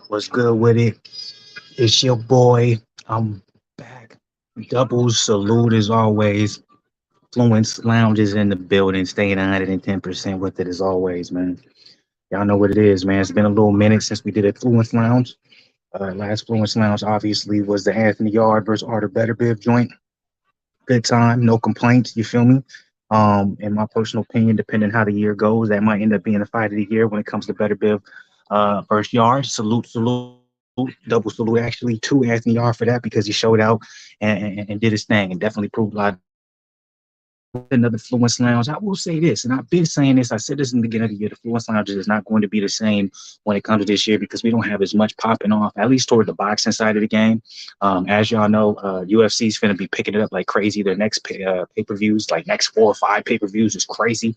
What's good with it? It's your boy. I'm back. Double salute as always. Fluence Lounge is in the building, staying 110% with it as always, man. Y'all know what it is, man. It's been a little minute since we did a Fluence Lounge. Last Fluence Lounge obviously was the Anthony Yard versus Arthur Better Biv joint. Good time, no complaints. You feel me? In my personal opinion, depending how the year goes, that might end up being the fight of the year when it comes to Better Biv versus Yard. Salute, double salute actually to Anthony Yard for that because he showed out and did his thing and definitely proved a lot of things. Another Fluence Lounge. I will say this, and I've been saying this. I said this in the beginning of the year. The Fluence Lounge is not going to be the same when it comes to this year because we don't have as much popping off, at least toward the boxing side of the game. As y'all know, UFC is going to be picking it up like crazy. Their next pay-per-views, like next 4 or 5 pay-per-views, is crazy.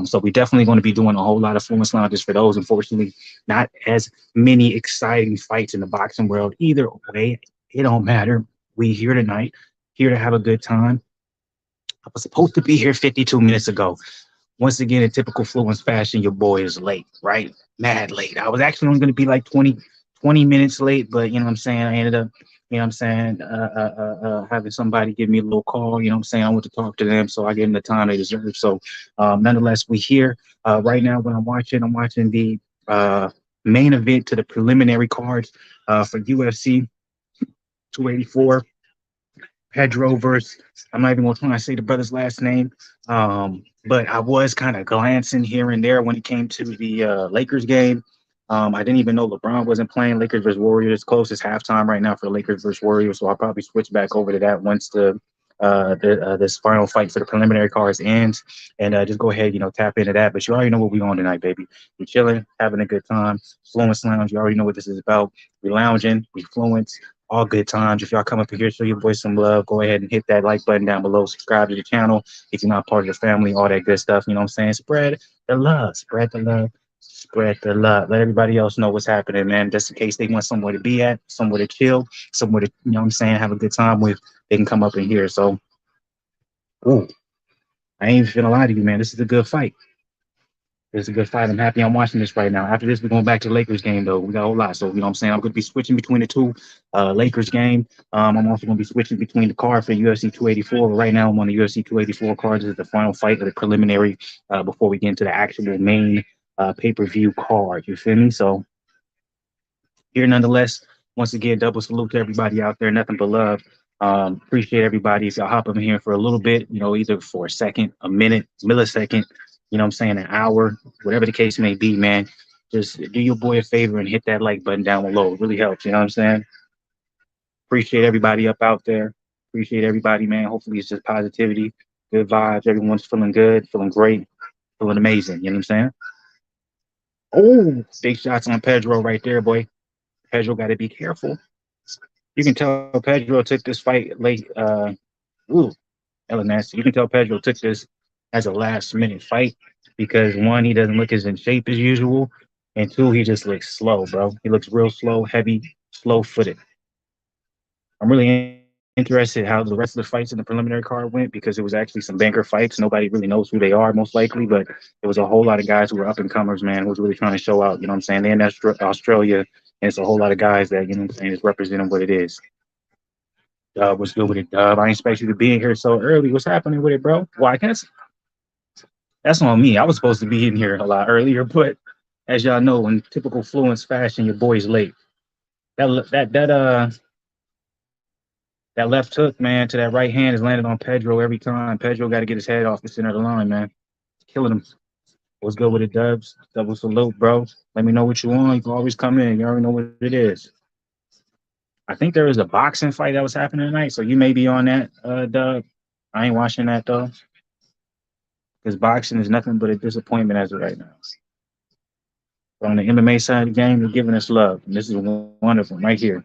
So we definitely going to be doing a whole lot of Fluence Lounges for those. Unfortunately, not as many exciting fights in the boxing world. Either way, it don't matter. We here tonight, here to have a good time. I was supposed to be here 52 minutes ago. Once again, in typical Fluence fashion, your boy is late, right? Mad late. I was actually only going to be like 20 minutes late, but you know what I'm saying? I ended up, you know what I'm saying, having somebody give me a little call, you know what I'm saying? I want to talk to them, so I gave them the time they deserve. So, nonetheless, we here. Right now, when I'm watching the main event to the preliminary cards for UFC 284. Pedro versus, I'm not even gonna try to say the brother's last name. But I was kind of glancing here and there when it came to the Lakers game. I didn't even know LeBron wasn't playing. Lakers versus Warriors, closest halftime right now for Lakers versus Warriors. So I'll probably switch back over to that once this final fight for the preliminary cards ends, and just go ahead, tap into that. But you already know what we on tonight, baby. We chilling, having a good time. Fluence Lounge, you already know what this is about. We lounging, we fluence, all good times. If y'all come up here, show your boys some love, go ahead and hit that like button down below. Subscribe to the channel if you're not part of the family, all that good stuff. You know what I'm saying? Spread the love, spread the love, spread the love. Let everybody else know what's happening, man. Just in case they want somewhere to be at, somewhere to chill, somewhere to, you know what I'm saying, have a good time with, they can come up in here. So, ooh, I ain't even finna lie to you, man. This is a good fight. It's a good fight. I'm happy I'm watching this right now. After this, we're going back to the Lakers game, though. We got a whole lot. So, you know what I'm saying? I'm going to be switching between the two Lakers game. I'm also going to be switching between the card for UFC 284. But right now, I'm on the UFC 284 cards. This is the final fight of the preliminary before we get into the actual main pay-per-view card. You feel me? So, here nonetheless, once again, double salute to everybody out there. Nothing but love. Appreciate everybody. If y'all hop up in here for a little bit, either for a second, a minute, millisecond, you know what I'm saying, an hour, whatever the case may be, man. Just do your boy a favor and hit that like button down below. It really helps, you know what I'm saying? Appreciate everybody up out there. Appreciate everybody, man. Hopefully it's just positivity, good vibes. Everyone's feeling good, feeling great, feeling amazing. You know what I'm saying? Oh, big shots on Pedro right there, boy. Pedro got to be careful. You can tell Pedro took this fight late. Ooh, hella nasty. You can tell Pedro took this as a last minute fight because one, he doesn't look as in shape as usual, and two, he just looks slow, bro. He looks real slow, heavy, slow footed. I'm really interested how the rest of the fights in the preliminary card went because it was actually some banker fights. Nobody really knows who they are, most likely, but it was a whole lot of guys who were up and comers, man, who was really trying to show out. You know what I'm saying? They're in Australia, and it's a whole lot of guys that, you know what I'm saying, is representing what it is. What's good with it, Dub? I didn't expect you to be in here so early. What's happening with it, bro? Well, I guess that's on me. I was supposed to be in here a lot earlier, but as y'all know, in typical Fluence fashion, your boy's late. That that that uh that left hook, man, to that right hand is landed on Pedro every time. Pedro got to get his head off the center of the line, man. Killing him. What's good with it, Dubs? Double salute, bro. Let me know what you want. You can always come in. You already know what it is. I think there was a boxing fight that was happening tonight, so you may be on that, Dub. I ain't watching that though, because boxing is nothing but a disappointment as of right now. But on the MMA side of the game, they're giving us love, and this is one of them right here.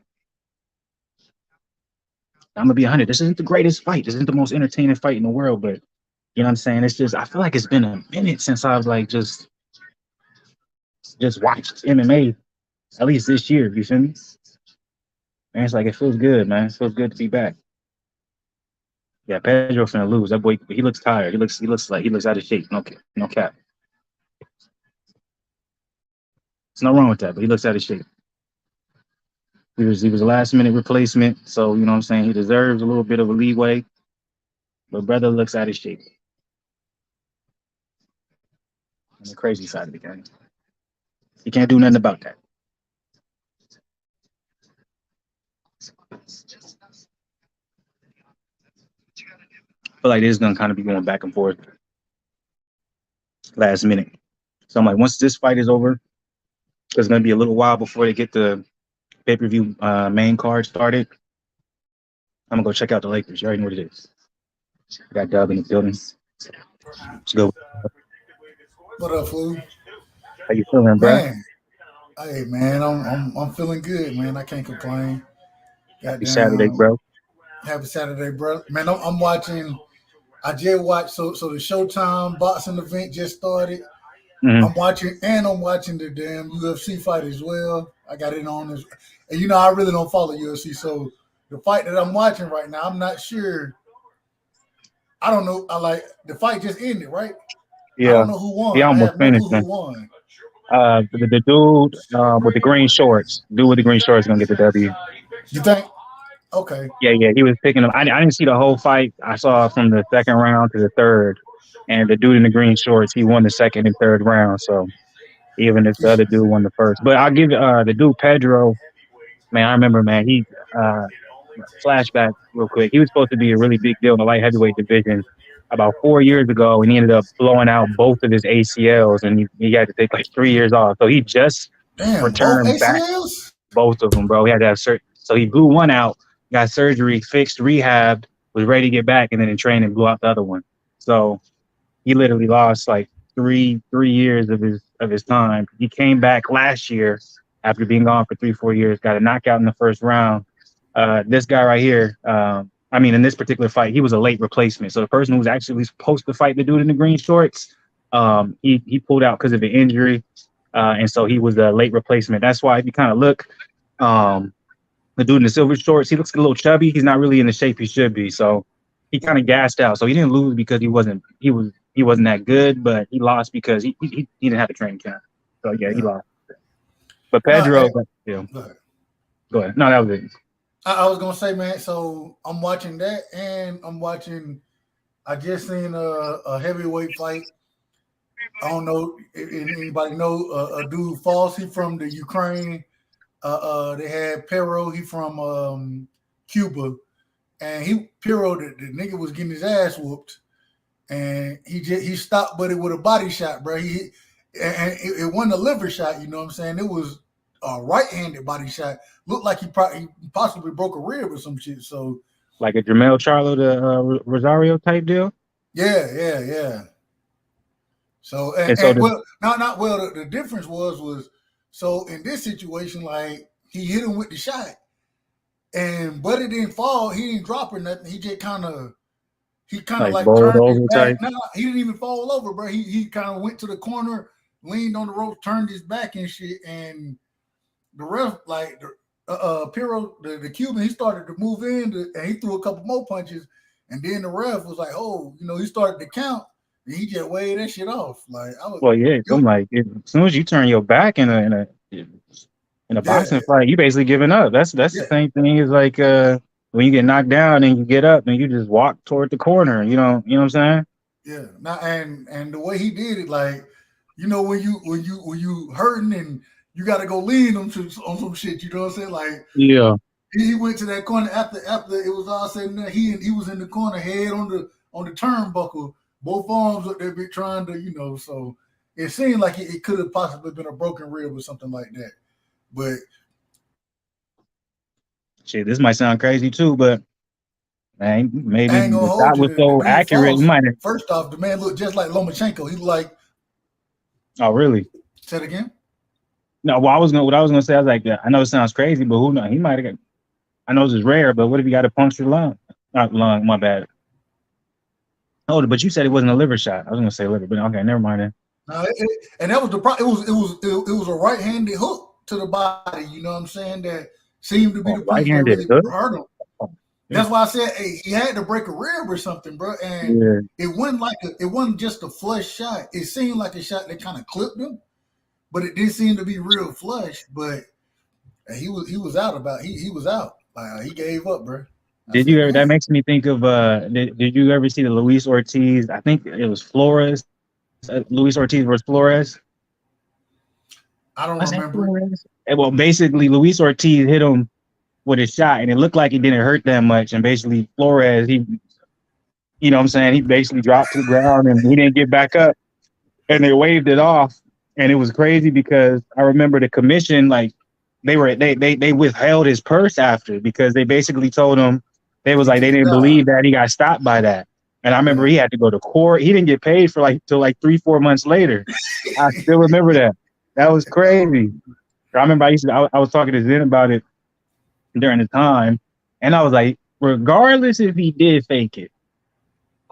I'm gonna be 100. This isn't the greatest fight. This isn't the most entertaining fight in the world, but you know what I'm saying. It's just I feel like it's been a minute since I've like just watched MMA. At least this year, you feel me? Man, it's like it feels good, man. It feels good to be back. Yeah, Pedro finna lose. That boy, he looks tired. He looks like he looks out of shape. No cap. nothing wrong with that, but he looks out of shape. He was a last minute replacement, so you know what I'm saying. He deserves a little bit of a leeway, but brother looks out of shape. On the crazy side of the game, he can't do nothing about that. I feel like this is gonna kind of be going back and forth last minute. So I'm like, once this fight is over, it's gonna be a little while before they get the pay-per-view main card started. I'm gonna go check out the Lakers. You already know what it is. I got Dub in the building. Let's go. What up, fool? How you feeling, bro? Man, hey man, I'm feeling good, man. I can't complain. Happy Saturday, Goddamn, bro. happy Saturday, bro. Man, I'm watching. I just watched so the Showtime boxing event just started. Mm-hmm. I'm watching the damn UFC fight as well. I got it on this, and you know I really don't follow UFC, so the fight that I'm watching right now, I'm not sure. I don't know. I like the fight just ended, right? I Yeah, don't know who he won. I almost have no finished clue him. who won. The dude with the green shorts, dude with the green shorts, gonna get the W. You think? Okay. Yeah, he was picking him. I didn't see the whole fight. I saw from the second round to the third, and the dude in the green shorts, he won the second and third round. So even if the other dude won the first, but I'll give the dude Pedro. Man, I remember, man, he uh, flashback real quick. He was supposed to be a really big deal in the light heavyweight division about 4 years ago, and he ended up blowing out both of his ACLs, and he had to take like 3 years off. So he just Damn, both returned back ACLs? both of them, bro. He had to have surgery. So he blew one out, got surgery, fixed, rehabbed, was ready to get back, and then in training blew out the other one. So he literally lost like three years of his time. He came back last year after being gone for 3 4 years, got a knockout in the first round. This guy right here, I mean, in this particular fight, he was a late replacement. So the person who was actually supposed to fight the dude in the green shorts, he pulled out because of an injury, and so he was a late replacement. That's why if you kind of look, um, the dude in the silver shorts, he looks a little chubby. He's not really in the shape he should be. So he kind of gassed out. So he didn't lose because he wasn't that good, but he lost because he didn't have a training camp. So yeah, he Yeah. lost. But No, Pedro, yeah, go ahead. go ahead. No, that was it. I was gonna say, man. So I'm watching that, and I'm watching. I just seen a heavyweight fight. I don't know if anybody know a dude false. He from the Ukraine. They had Pero. He from Cuba, and Pero the nigga was getting his ass whooped, and he stopped, but it with a body shot, bro. And it wasn't a liver shot. You know what I'm saying? It was a right-handed body shot. Looked like he possibly broke a rib or some shit. So Like a Jamel Charlo to Rosario type deal. yeah. So And so the well, not well. The difference was so in this situation, like he hit him with the shot, but it didn't fall. He didn't drop or nothing. He just kind of like like bowled turned his over back. type. No, he didn't even fall over, bro. He kind of went to the corner, leaned on the rope, turned his back and shit, and the ref, like Piro, the Cuban, he started to move in, and he threw a couple more punches, and then the ref was like, "Oh, you know," he started to count, and he just waved that shit off. Like, Well, yeah, I'm like, as soon as you turn your back in a yeah, boxing fight, you basically giving up. That's the yeah, same thing as like when you get knocked down and you get up and you just walk toward the corner. You know what I'm saying? yeah. Now, and the way he did it, like, you know, when you hurting and you got to go lean on some shit. You know what I'm saying? Like, Yeah. he went to that corner after it was all said and done. He was in the corner, head on the turnbuckle, both arms up there, trying to, you know. So it seemed like it could have possibly been a broken rib or something like that. But Shit, this might sound crazy too, but man, maybe I ain't gonna the hold shot you. was The so dude accurate. You false. might have. First off, the man looked just like Lomachenko. He like. Oh, really? Say it again. No. Well, what I was gonna say, I was like, I know it sounds crazy, but who knows? He might have got. I know this is rare, but what if he got a punctured lung? Not lung. My bad. Oh, but you said it wasn't a liver shot. I was gonna say liver, but okay, never mind then. No, and that was the problem. It was a right-handed hook to the body. You know what I'm saying? That seemed to be Oh, the piece that right-handed really hook. hurt him. Oh, yeah. That's why I said, hey, he had to break a rib or something, bro. And Yeah. it wasn't just a flush shot. It seemed like a shot that kind of clipped him. but it did seem to be real flush. But he was out about he was out. He gave up, bro. I Did you said, ever? damn. That makes me think of. Did you ever see the Luis Ortiz? I think it was Flores. Luis Ortiz versus Flores. I don't Was that remember it. Flores? Well, basically, Luis Ortiz hit him with a shot, and it looked like it didn't hurt that much. And basically, Flores, you know what I'm saying, he basically dropped to the ground and he didn't get back up. And they waved it off, and it was crazy because I remember the commission, like, they withheld his purse after, because they basically told him, they was He like, they took a didn't dive. believe that he got stopped by that. And I remember Yeah. he had to go to court. He didn't get paid for like till like 3-4 months later. I still remember that. That was crazy. I remember I was talking to Zen about it during the time, and I was like, regardless if he did fake it,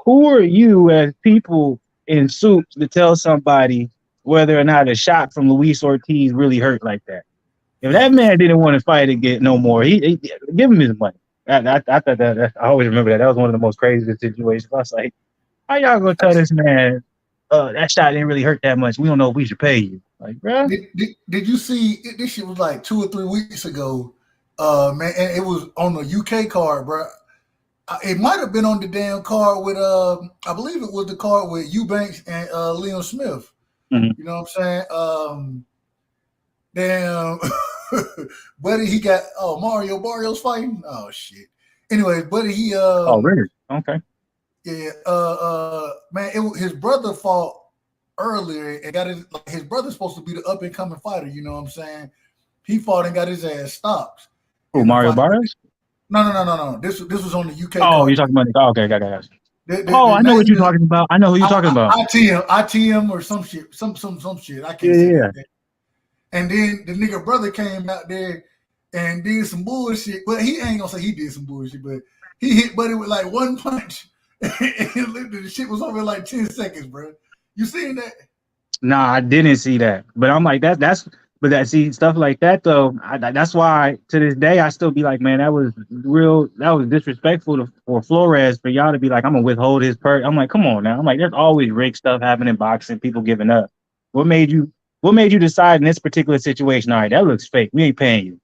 who are you as people in suits to tell somebody whether or not a shot from Luis Ortiz really hurt like that? If that Facts. man didn't want to fight and get no more, he give him his money. I thought that I always remember that. That was one of the most craziest situations. I was like, how y'all gonna tell this man that shot didn't really hurt that much? We don't know if we should pay you. Like, bro. Did you see this shit was like 2 or 3 weeks ago? Man, and it was on the UK card, bro. It might have been on the damn card with I believe it was the card with Eubanks and Leon Smith. Mm-hmm. You know what I'm saying? Damn, buddy, he got Mario's fighting. Oh shit. Anyway, buddy, he Oh, really? Okay. yeah, man, his brother fought earlier and got his brother's supposed to be the up and coming fighter. You know what I'm saying? He fought and got his ass stopped. Who, Mario Barrios? No. This was on the UK Oh, card. you're talking about okay. The I know what name you're is talking about. I know who you're talking about. ITM or some shit. Some shit. I can't say that. And then the nigga brother came out there and did some bullshit. But he ain't gonna say he did some bullshit, but he hit Buddy with like one punch. And the shit was over in like 10 seconds, bro. You seen that? Nah, I didn't see that. But I'm like, see, stuff like that though. That's why to this day I still be like, man, that was disrespectful for Flores for y'all to be like, I'm gonna withhold his purse. I'm like, come on now. I'm like, there's always rigged stuff happening in boxing, people giving up. What made you decide in this particular situation? All right, that looks fake. We ain't paying you.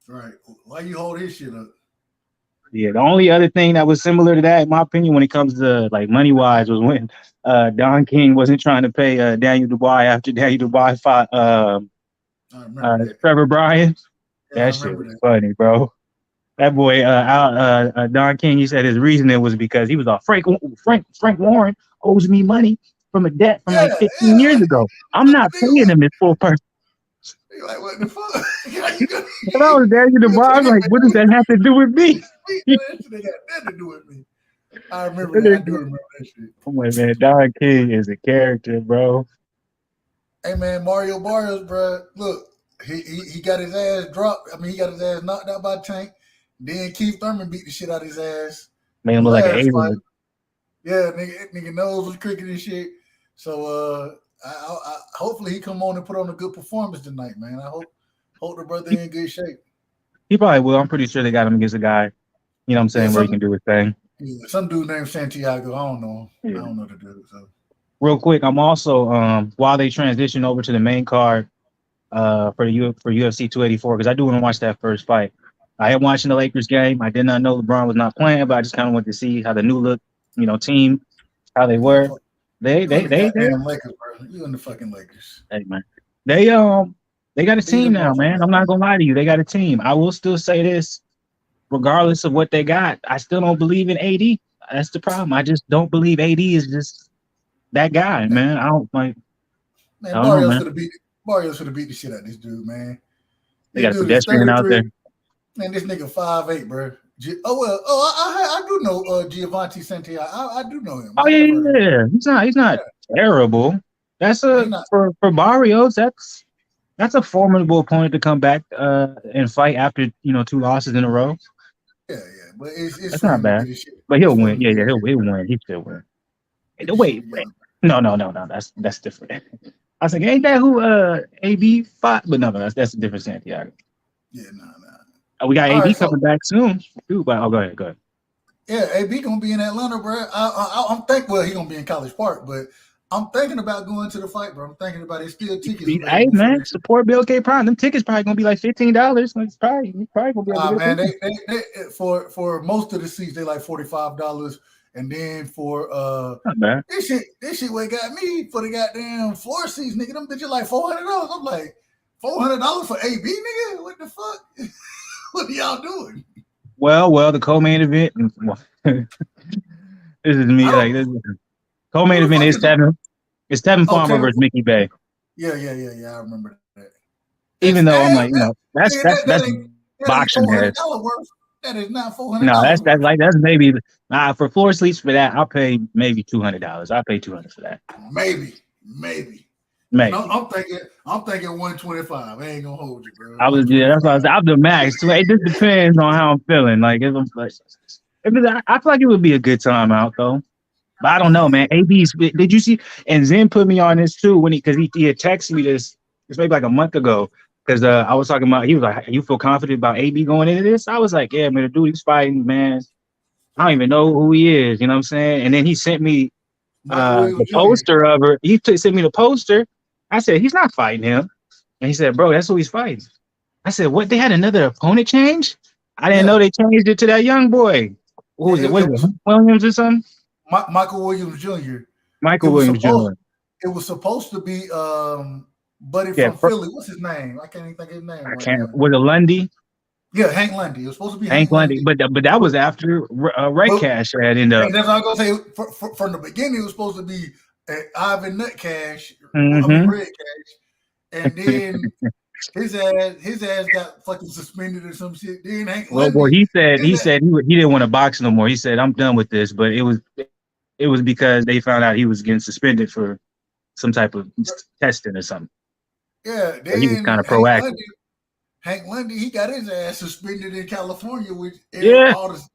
Right. Why you hold his shit up? Yeah, the only other thing that was similar to that, in my opinion, when it comes to like money wise, was when Don King wasn't trying to pay Daniel Dubois after Daniel Dubois fought Trevor Bryan. Yeah, That shit was funny, bro. That boy, Don King, he said his reasoning was because he was all Frank Warren owes me money from a debt from like 15 years ago. I'm not paying him his full purse. You're like, what the fuck? When I was Daniel Dubois, I was like, what does that have to do with me? That shit ain't got nothing to do with me. I remember that. I do remember that shit. I'm like, man, Don King is a character, bro. Hey, man, Mario Barrios, bro. Look, he got his ass dropped. I mean, he got his ass knocked out by Tank. Then Keith Thurman beat the shit out of his ass. Made him look like an alien. Yeah, nigga nose was crooked and shit. So, I hopefully he come on and put on a good performance tonight, man. I hope the brother in good shape. He probably will. I'm pretty sure they got him against a guy, you know what I'm saying, where he can do his thing. Yeah, some dude named Santiago. I don't know. Yeah. I don't know the dude. So. Real quick, I'm also while they transition over to the main card for UFC 284, because I do want to watch that first fight. I am watching the Lakers game. I did not know LeBron was not playing, but I just kind of wanted to see how the new look, team, how they were. They Lakers, bro. You and the fucking Lakers. Hey man. They got a team now, man. I'm not gonna lie to you. They got a team. I will still say this, regardless of what they got, I still don't believe in AD. That's the problem. I just don't believe AD is just that guy, man. I don't like. Man, Mario should have beat the shit out of this dude, man. They got a pedestrian out there. Man, this nigga 5'8", bro. I do know Giovanni Santiago. I do know him. Oh yeah. He's not terrible. That's for Barrios. That's a formidable opponent to come back and fight after 2 losses in a row. Yeah, but it's not bad. But he'll win. Yeah, he'll win. He still win. Wait. No. That's different. I was like, ain't that who AB fought? But no, that's a different Santiago. Yeah, no. We got AB coming back soon. Dude, but go ahead. Yeah, AB gonna be in Atlanta, bro. I'm thankful he's gonna be in College Park, but I'm thinking about going to the fight, bro. I'm thinking about it. Still tickets Hey available for man, that shit. support Bill K. Prime. Them tickets probably gonna be like $15. Like, you probably gonna be able to Nah, get man, a ticket. they for most of the seats they like $45, and then for Not bad. this shit what got me for the goddamn floor seats, nigga. Them bitches like $400. I'm like $400 for AB, nigga. What the fuck? What are y'all doing? Well, the co-main event. This is I me. don't. Like this co-main Who the event fuck is is the? Tevin Farmer Okay, versus Mickey Bay. yeah. I remember that. Even though I'm Hey, like, that's nigga, that's that's that ain't boxing head. $400 worth. That is not No, $400 worth. that's maybe for floor seats for that. I'll pay maybe $200. I'll pay $200 for that. Maybe. And Maybe. I'm thinking 125. I ain't gonna hold you, bro. That's what I 125. was. I'm the max. So it just depends on how I'm feeling. Like if I'm like, I feel like it would be a good time out though. But I don't know, man. AB's. Did you see? And Zen put me on this too because he had texted me this. It's maybe like a month ago. Because I was talking about. He was like, "You feel confident about AB going into this?" I was like, "Yeah, man. The dude he's fighting, man. I don't even know who he is. You know what I'm saying?" And then he sent me Michael the Williams Jr. poster of her. Sent me the poster. I said, "He's not fighting him." And he said, "Bro, that's who he's fighting." I said, "What? They had another opponent change? I didn't know Yeah, they changed it to that young boy. Who was it? it Was was it Williams or something? Michael Williams Jr. It Michael was Williams supposed Jr. it was supposed to be buddy Yeah, from Philly. What's his name? I can't even think of his name I right can't. now. Was it Lundy? Yeah, Hank Lundy. It was supposed to be Hank Hank Lundy. Lundy. But that was after Red But Cash had ended up. and that's what I'm gonna say. From the beginning, it was supposed to be Ivan Nutcash. I mean Mm-hmm. Red Cash, and then his ass got fucking suspended or some shit. Then Hank Well, Lundy. he didn't want to box no more. He said, "I'm done with this." But it was because they found out he was getting suspended for some type of testing or something. Yeah, So he was then kind of proactive. Hank Lundy, he got his ass suspended in California with Yeah. all this.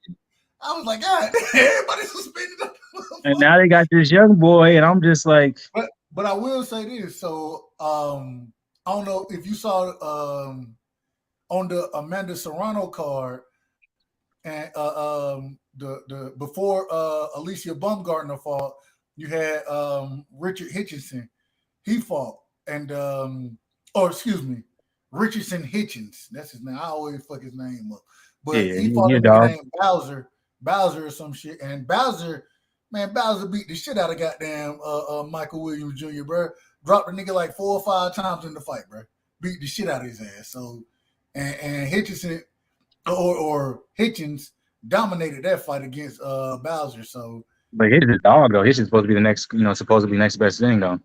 I was like, God, everybody suspended. And now they got this young boy, and I'm just like, but I will say this. So I don't know if you saw on the Amanda Serrano card and the before Alicia Baumgartner fought, you had Richard Hitchinson. He fought and or excuse me, Richardson Hitchens. That's his name. I always fuck his name up. But yeah, he fought he a a nigga dog. named Bowser or some shit. And Bowser beat the shit out of goddamn Michael Williams Jr., bro. Dropped the nigga like 4 or 5 times in the fight, bro. Beat the shit out of his ass. So and Hitchinson or Hitchens dominated that fight against Bowser. So But he's a dog though. He's supposed to be the next, supposedly next best thing though.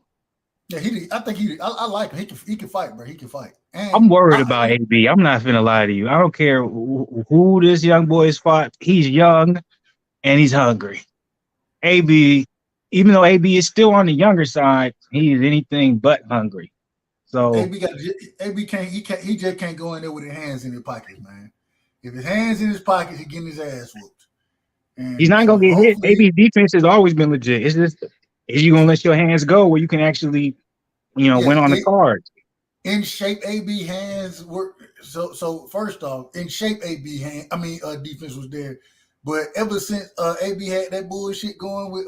yeah, I think I like him. He can fight, bro. He can fight. And I'm worried about AB. I'm not gonna lie to you. I don't care who this young boy is fought. He's young and he's hungry. AB, even though AB is still on the younger side, he is anything but hungry. So AB can't he just can't go in there with his hands in his pockets, man. If his hands in his pockets, he getting his ass whooped. he's And not so gonna get hit. hopefully, AB's defense has always been legit. It's just, is you gonna let your hands go where you can actually, yeah, win on the cards? in shape AB hands were so first off, in shape AB hand defense was there. But ever since AB had that bullshit going with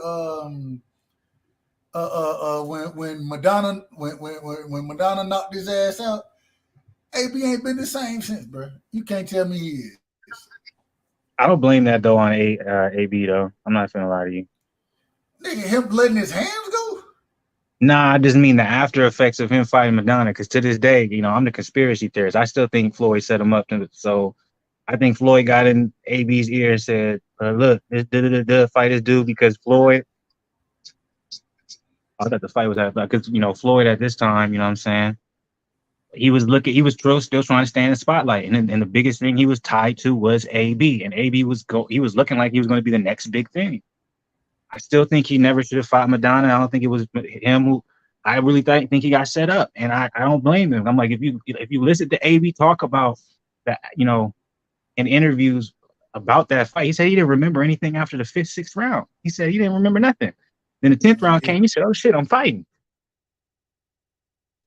when Madonna when Madonna knocked his ass out, AB ain't been the same since, bro. You can't tell me he is. I don't blame that though on AB though. I'm not gonna lie to you. Nigga, him letting his hands go? Nah, I just mean the after effects of him fighting Madonna. Because to this day, I'm the conspiracy theorist. I still think Floyd set him up. So I think Floyd got in AB's ear and said, "Look, this fight is due because Floyd." I thought the fight was at because Floyd at this time, you know what I'm saying. He was still trying to stay in the spotlight, and the biggest thing he was tied to was AB, and AB he was looking like he was going to be the next big thing. I still think he never should have fought Madonna. I don't think it was him who. I really think he got set up, and I don't blame him. I'm like, if you listen to AB talk about that, in interviews about that fight, he said he didn't remember anything after the 5th, 6th round. He said he didn't remember nothing. Then the 10th round came. He said, "Oh shit, I'm fighting,"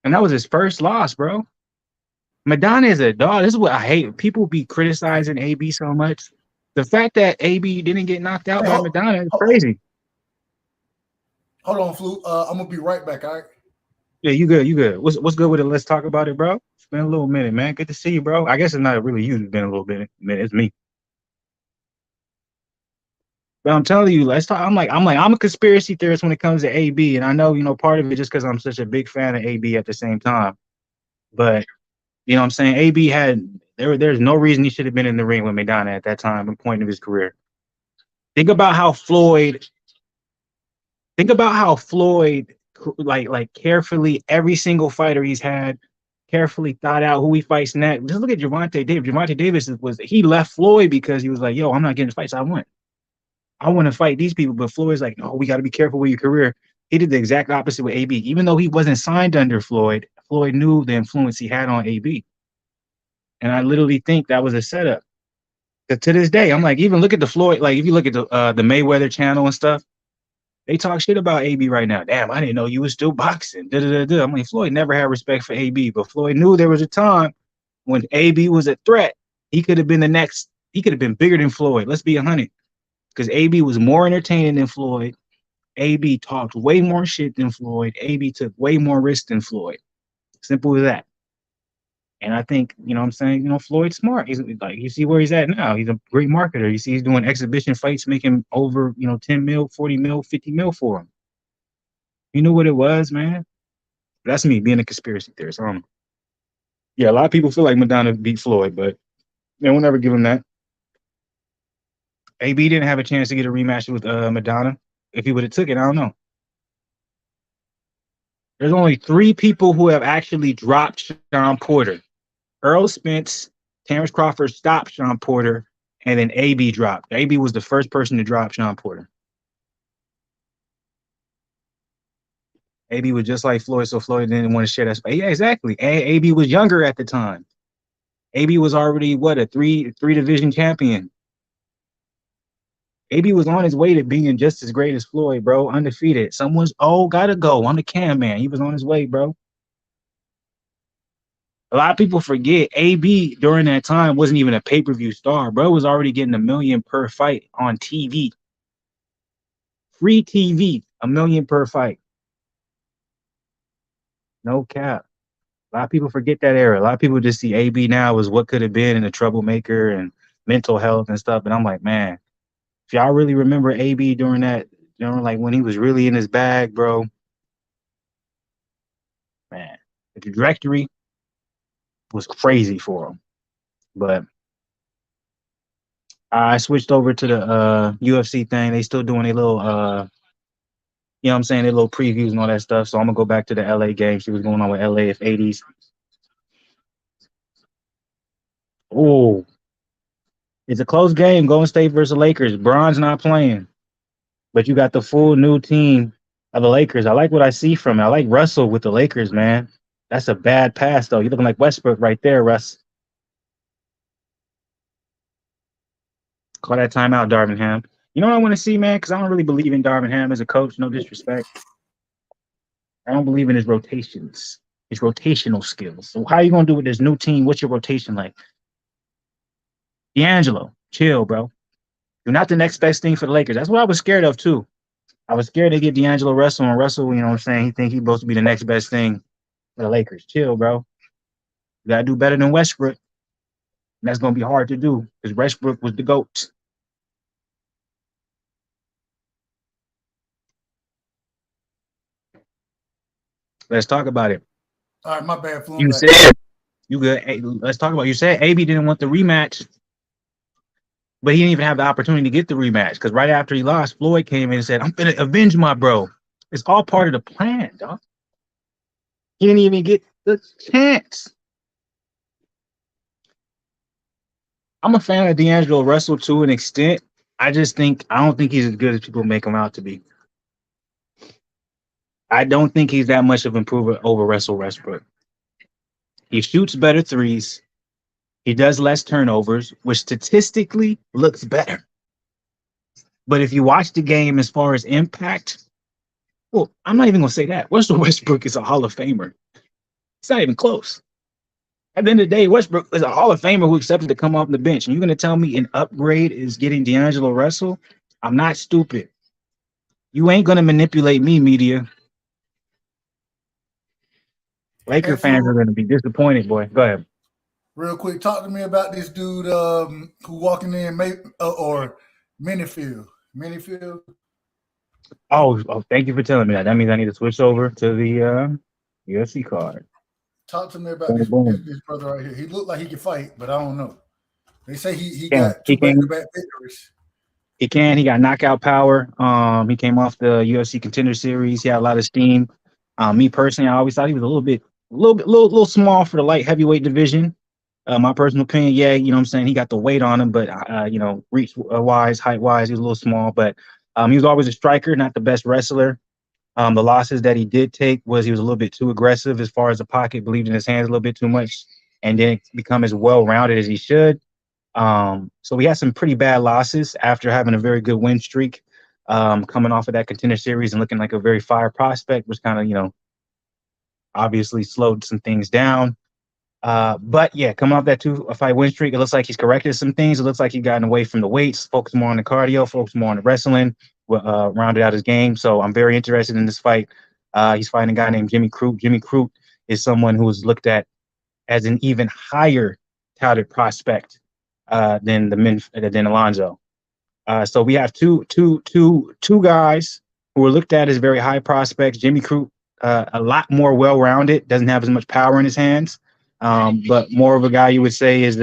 and that was his first loss, bro. Madonna is a dog. This is what I hate. People be criticizing AB so much. The fact that AB didn't get knocked out by Madonna is crazy. Hold on, Flu. I'm gonna be right back. All right. Yeah, you good, you good. What's good with it? Let's talk about it, bro. It's been a little minute, man. Good to see you, bro. I guess it's not really you. It's been a little bit. It's me. But I'm telling you, let's talk. I'm a conspiracy theorist when it comes to AB, and I know, part of it just because I'm such a big fan of AB at the same time. But what I'm saying? AB there's no reason he should have been in the ring with Madonna at that time and point of his career. Think about how Floyd like carefully every single fighter he's had carefully thought out who he fights next. Just look at Gervonta Davis. Gervonta Davis he left Floyd because he was like, yo, I'm not getting fights I want. I want to fight these people. But Floyd's like, no, we got to be careful with your career. He did the exact opposite with AB. Even though he wasn't signed under Floyd, Floyd knew the influence he had on AB. And I literally think that was a setup. To this day, I'm like, even look at the Floyd, like if you look at the Mayweather channel and stuff, they talk shit about AB right now. Damn, I didn't know you was still boxing. I'm like, Floyd never had respect for AB, but Floyd knew there was a time when AB was a threat. He could have been he could have been bigger than Floyd. Let's be 100. Because AB was more entertaining than Floyd. AB talked way more shit than Floyd. AB took way more risks than Floyd. Simple as that. And I think, what I'm saying, Floyd's smart. He's like, you see where he's at now. He's a great marketer. You see he's doing exhibition fights, making over, 10 mil, 40 mil, 50 mil for him. You know what it was, man? That's me being a conspiracy theorist. Yeah, a lot of people feel like Madonna beat Floyd, but we'll never give him that. AB didn't have a chance to get a rematch with Madonna. If he would have took it, I don't know. There's only 3 people who have actually dropped Sean Porter. Earl Spence, Terrence Crawford stopped Sean Porter, and then AB dropped. AB was the first person to drop Sean Porter. AB was just like Floyd, so Floyd didn't want to share that space. Yeah, exactly. AB was younger at the time. AB was already, a three division champion. AB was on his way to being just as great as Floyd, bro. Undefeated. Someone's, gotta go. I'm the cam man. He was on his way, bro. A lot of people forget AB during that time wasn't even a pay-per-view star. Bro was already getting $1 million per fight on TV. Free TV, $1 million per fight. No cap. A lot of people forget that era. A lot of people just see AB now as what could have been and a troublemaker and mental health and stuff. And I'm like, man, if y'all really remember AB during that, like when he was really in his bag, bro, man, the trajectory was crazy for him. But I switched over to the UFC thing. They still doing a little, their little previews and all that stuff. So I'm going to go back to the LA game, see what's going on with LA if 80s. Oh, it's a close game. Golden State versus Lakers. Bron's not playing. But you got the full new team of the Lakers. I like what I see from it. I like Russell with the Lakers, man. That's a bad pass, though. You're looking like Westbrook right there, Russ. Call that timeout, Darvin Ham. You know what I want to see, man? Because I don't really believe in Darvin Ham as a coach. No disrespect. I don't believe in his rotations, his rotational skills. So how are you going to do with this new team? What's your rotation like? D'Angelo, chill, bro. You're not the next best thing for the Lakers. That's what I was scared of, too. I was scared to get D'Angelo Russell, and Russell, he think he's supposed to be the next best thing for the Lakers. Chill, bro. You got to do better than Westbrook. And that's going to be hard to do because Westbrook was the GOAT. Let's talk about it. All right, my bad, Fluence. You said you good. Hey, let's talk about it. You said AB didn't want the rematch, but he didn't even have the opportunity to get the rematch because right after he lost, Floyd came in and said, I'm going to avenge my bro. It's all part of the plan, dog. He didn't even get the chance. I'm a fan of D'Angelo Russell to an extent. I don't think he's as good as people make him out to be. I don't think he's that much of an improvement over Russell Westbrook. He shoots better threes. He does less turnovers, which statistically looks better. But if you watch the game as far as impact, well, I'm not even going to say that. Russell Westbrook is a Hall of Famer. It's not even close. At the end of the day, Westbrook is a Hall of Famer who accepted to come off the bench. And you're going to tell me an upgrade is getting D'Angelo Russell? I'm not stupid. You ain't gonna manipulate me, media. Laker And fans are Flu, gonna be disappointed, boy. Go ahead. real quick, talk to me about this dude who walking in or Minifield. Minifield. Oh, thank you for telling me that. That means I need to switch over to the UFC card. Talk to me about Boom, this, boom. this brother right here. He looked like he could fight, but I don't know. They say he Can got he two back to can back victories. he can he got knockout power. He came off the UFC Contender Series. He had a lot of steam. Me personally, I always thought he was a little small for the light heavyweight division. My personal opinion, yeah, you know what I'm saying, he got the weight on him, but reach wise, height wise, he was a little small. But he was always a striker, not the best wrestler. The losses that he did take was he was a little bit too aggressive as far as the pocket, believed in his hands a little bit too much, and didn't become as well rounded as he should. So we had some pretty bad losses after having a very good win streak, coming off of that Contender Series and looking like a very fire prospect, which kind of obviously slowed some things down. But yeah, coming off that fight win streak, it looks like he's corrected some things. It looks like he's gotten away from the weights, focused more on the cardio, focused more on the wrestling, rounded out his game. So I'm very interested in this fight. He's fighting a guy named Jimmy Crute. Jimmy Crute is someone who is looked at as an even higher touted prospect than Alonzo. So we have two guys who are looked at as very high prospects. Jimmy Crute, a lot more well-rounded, doesn't have as much power in his hands, but more of a guy you would say is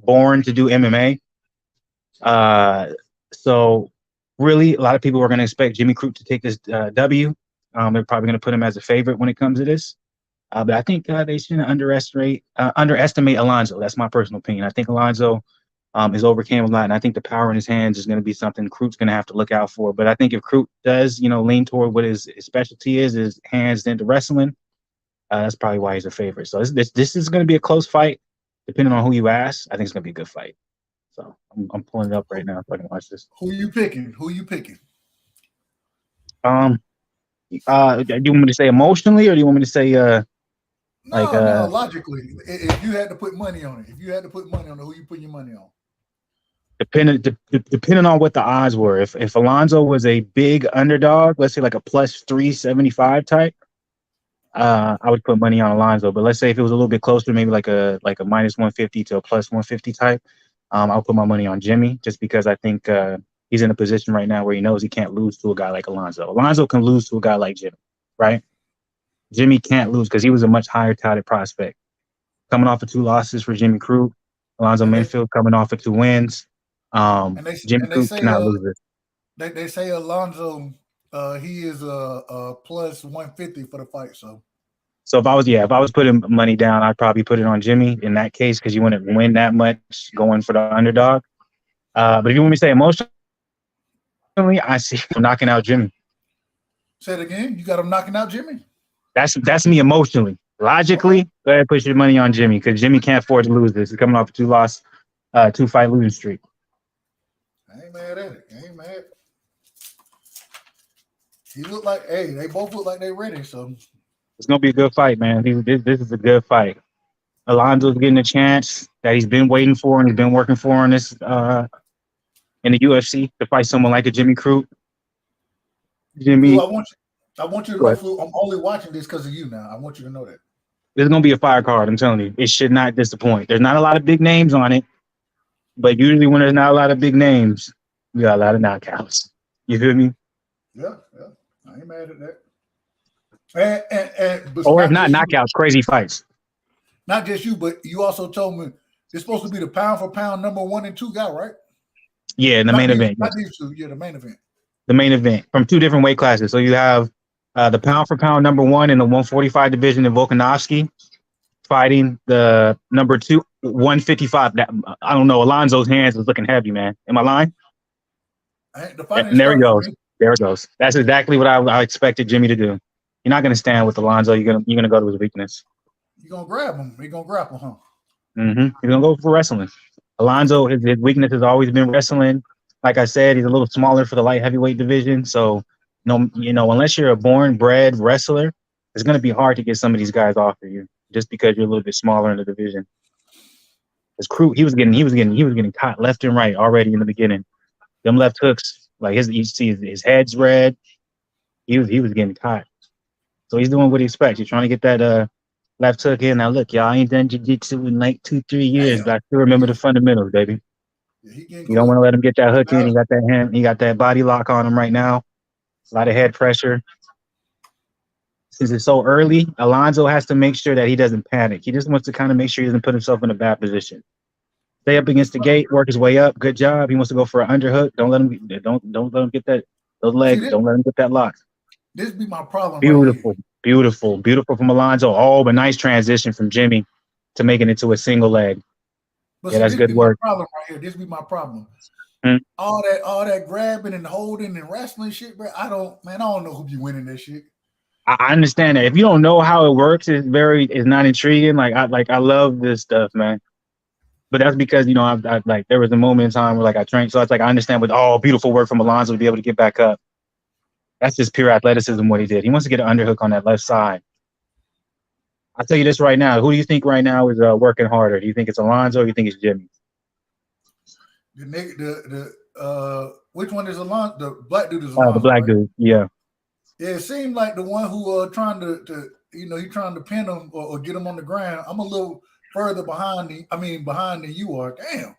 born to do MMA. So really, a lot of people are going to expect Jimmy Crute to take this W. They're probably going to put him as a favorite when it comes to this. But I think they shouldn't underestimate Alonzo. That's my personal opinion. I think Alonzo is overcame a lot, and I think the power in his hands is going to be something Crute's going to have to look out for. But I think if Crute does, lean toward what his specialty is, his hands into wrestling, that's probably why he's a favorite. So this is going to be a close fight, depending on who you ask. I think it's going to be a good fight. So I'm pulling it up right now so I can watch this. Who you picking? Who you picking? Do you want me to say emotionally, or do you want me to say no, logically? If you had to put money on it, who you putting your money on? Depending on what the odds were. If Alonzo was a big underdog, let's say like a plus 375 type, I would put money on Alonzo. But let's say if it was a little bit closer, maybe like a minus 150 to a plus 150 type, I'll put my money on Jimmy, just because I think he's in a position right now where he knows he can't lose to a guy like Alonzo. Alonzo can lose to a guy like Jimmy, right? Jimmy can't lose because he was a much higher touted prospect. Coming off of 2 losses for Jimmy Crute, Alonzo Minfield coming off of 2 wins. Jimmy Crute cannot lose this. They say Alonzo, he is a plus 150 for the fight. So if I was putting money down, I'd probably put it on Jimmy in that case, because you wouldn't win that much going for the underdog. But if you want me to say emotionally, I see him knocking out Jimmy. Say it again. You got him knocking out Jimmy? That's me emotionally. Logically, go ahead, put your money on Jimmy, because Jimmy can't afford to lose this. He's coming off a 2-fight losing streak. I ain't mad at it. They both look like they're ready. So it's gonna be a good fight, man. This is a good fight. Alonzo's getting a chance that he's been waiting for and he's been working for in this in the UFC, to fight someone like a Jimmy Crute. Jimmy, Flu, I want you to know, Flu, I'm only watching this because of you now. I want you to know that. This is gonna be a fire card, I'm telling you. It should not disappoint. There's not a lot of big names on it, but usually when there's not a lot of big names, we got a lot of knockouts. You feel me? Yeah. I ain't mad at that. Or if not knockouts, crazy fights. Not just you, but you also told me it's supposed to be the pound for pound number 1 and 2 guy, right? Yeah, in the main event. Not these two. Yeah, the main event. The main event from 2 different weight classes. So you have the pound for pound number 1 in the 145 division in Volkanovski fighting the number 2 155. I don't know. Alonzo's hands is looking heavy, man. Am I lying? And there he goes. There it goes. That's exactly what I expected Jimmy to do. You're not gonna stand with Alonzo. You're gonna go to his weakness. You're gonna grab him. You're gonna grapple, huh? He's gonna go for wrestling. Alonzo, his weakness has always been wrestling. Like I said, he's a little smaller for the light heavyweight division. So, unless you're a born-bred wrestler, it's gonna be hard to get some of these guys off of you, just because you're a little bit smaller in the division. His crew, he was getting caught left and right already in the beginning. Them left hooks Like you see his head's red. He was getting caught. So he's doing what he expects. He's trying to get that left hook in. Now look, y'all, I ain't done jiu-jitsu in like 2-3 years, Damn. but I still remember the fundamentals, baby. Yeah, he getting You don't cooked. want to let him get that hook in. He got that hand. He got that body lock on him right now. A lot of head pressure. Since it's so early, Alonzo has to make sure that he doesn't panic. He just wants to kind of make sure he doesn't put himself in a bad position. Stay up against the gate, work his way up. Good job. He wants to go for an underhook. Don't let him get those legs. Don't let him get that lock. This be my problem. Beautiful, right beautiful from Alonzo. Oh, but nice transition from Jimmy to making it to a single leg. But yeah, that's good work. My problem right here. This be my problem. Hmm? All that grabbing and holding and wrestling shit, bro. I don't know who be winning that shit. I understand that. If you don't know how it works, it's not intriguing. I love this stuff, man. But that's because, you know, I like there was a moment in time where like I trained. So it's like I understand with beautiful work from Alonzo to be able to get back up. That's just pure athleticism what he did. He wants to get an underhook on that left side. I'll tell you this right now. Who do you think right now is working harder? Do you think it's Alonzo or do you think it's Jimmy? Which one is Alonzo? The black dude is Alonzo. The black dude, yeah. Yeah, it seemed like the one who trying to he's trying to pin him or get him on the ground. I'm a little further behind than you are. Damn.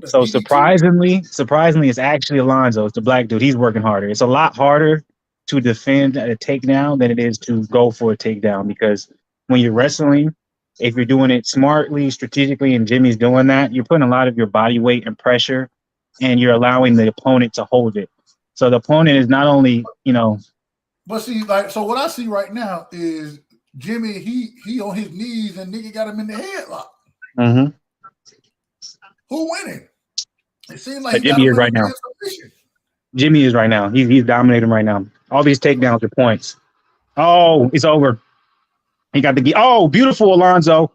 So surprisingly, it's actually Alonzo. It's the black dude. He's working harder. It's a lot harder to defend a takedown than it is to go for a takedown, because when you're wrestling, if you're doing it smartly, strategically, and Jimmy's doing that, you're putting a lot of your body weight and pressure, and you're allowing the opponent to hold it. So the opponent is not only, But see, so what I see right now is Jimmy, he on his knees and nigga got him in the headlock. Mm-hmm. Who winning? It seems like Jimmy is right now. Jimmy is right now. He's dominating right now. All these takedowns are points. Oh, it's over. He got the oh, beautiful Alonzo.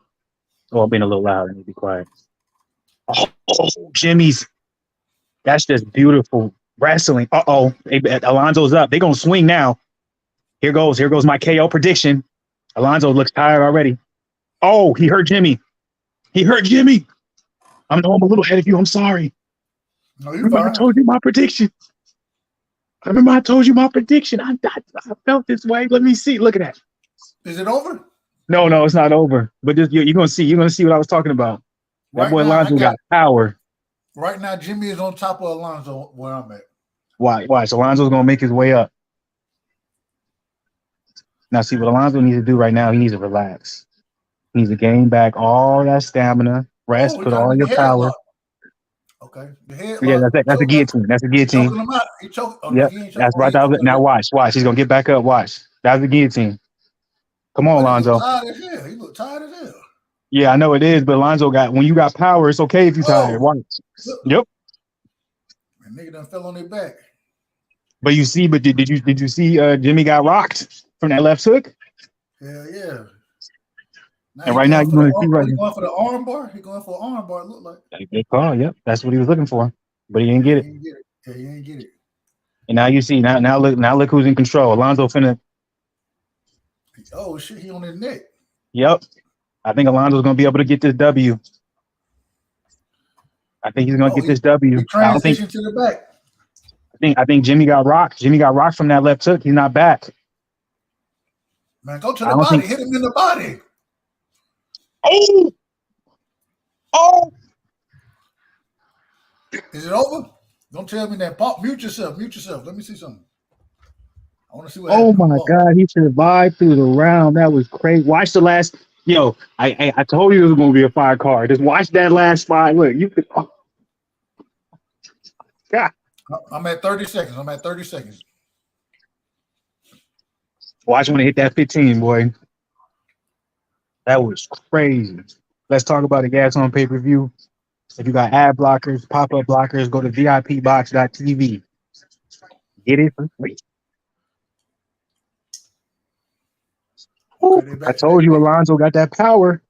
Oh, I'm being a little loud. I need to be quiet. Oh, Jimmy's. That's just beautiful wrestling. Alonzo's up. They're gonna swing now. Here goes my KO prediction. Alonzo looks tired already. Oh, he hurt Jimmy. I'm a little ahead of you. I'm sorry. No, you're fine. I told you my prediction. I felt this way. Let me see. Look at that. Is it over? No, it's not over. But you're gonna see. You're gonna see what I was talking about. That boy Alonzo got power. Right now, Jimmy is on top of Alonzo where I'm at. Watch. Alonzo's gonna make his way up. Now, see what Alonzo needs to do right now. He needs to relax. He needs to gain back all that stamina. Rest. Put all your power. Okay. The head. Yeah, that's a guillotine. That's a guillotine. Choking him out. He choked. Oh, yep. No, that's right. Now watch. He's gonna get back up. Watch. That's the guillotine. Come on, Alonzo. He looked tired as hell. Yeah, I know it is, but Alonzo when you got power, it's okay if you're tired. Watch. Yep. And nigga done fell on their back. But did you see Jimmy got rocked from that left hook? Hell yeah. And right now, you're going to see right now. Going for the arm bar. He's going for an arm bar. It looked like. Good call. Yep, that's what he was looking for, but he didn't get it. Yeah, he didn't get it. And now you see. Now look who's in control. Alonzo finna. Oh shit! He on his neck. Yep. I think Alonzo's going to be able to get this W. I think he's going to get this W. He transitioned to the back. I think Jimmy got rocked. Jimmy got rocked from that left hook. He's not back. Man, go to the body. Hit him in the body. Oh! Is it over? Don't tell me that. Mute yourself. Let me see something. I want to see what happened. Oh my God, he survived through the round. That was crazy. Watch the last. Yo, I told you it was going to be a fire card. Just watch that last spot. Look, you could. Oh. God. I'm at 30 seconds. Watch when it hit that 15, boy. That was crazy. Let's talk about the gas on pay-per-view. If you got ad blockers, pop-up blockers, go to VIPbox.tv. Get it for free. Ooh, I told you Alonzo got that power.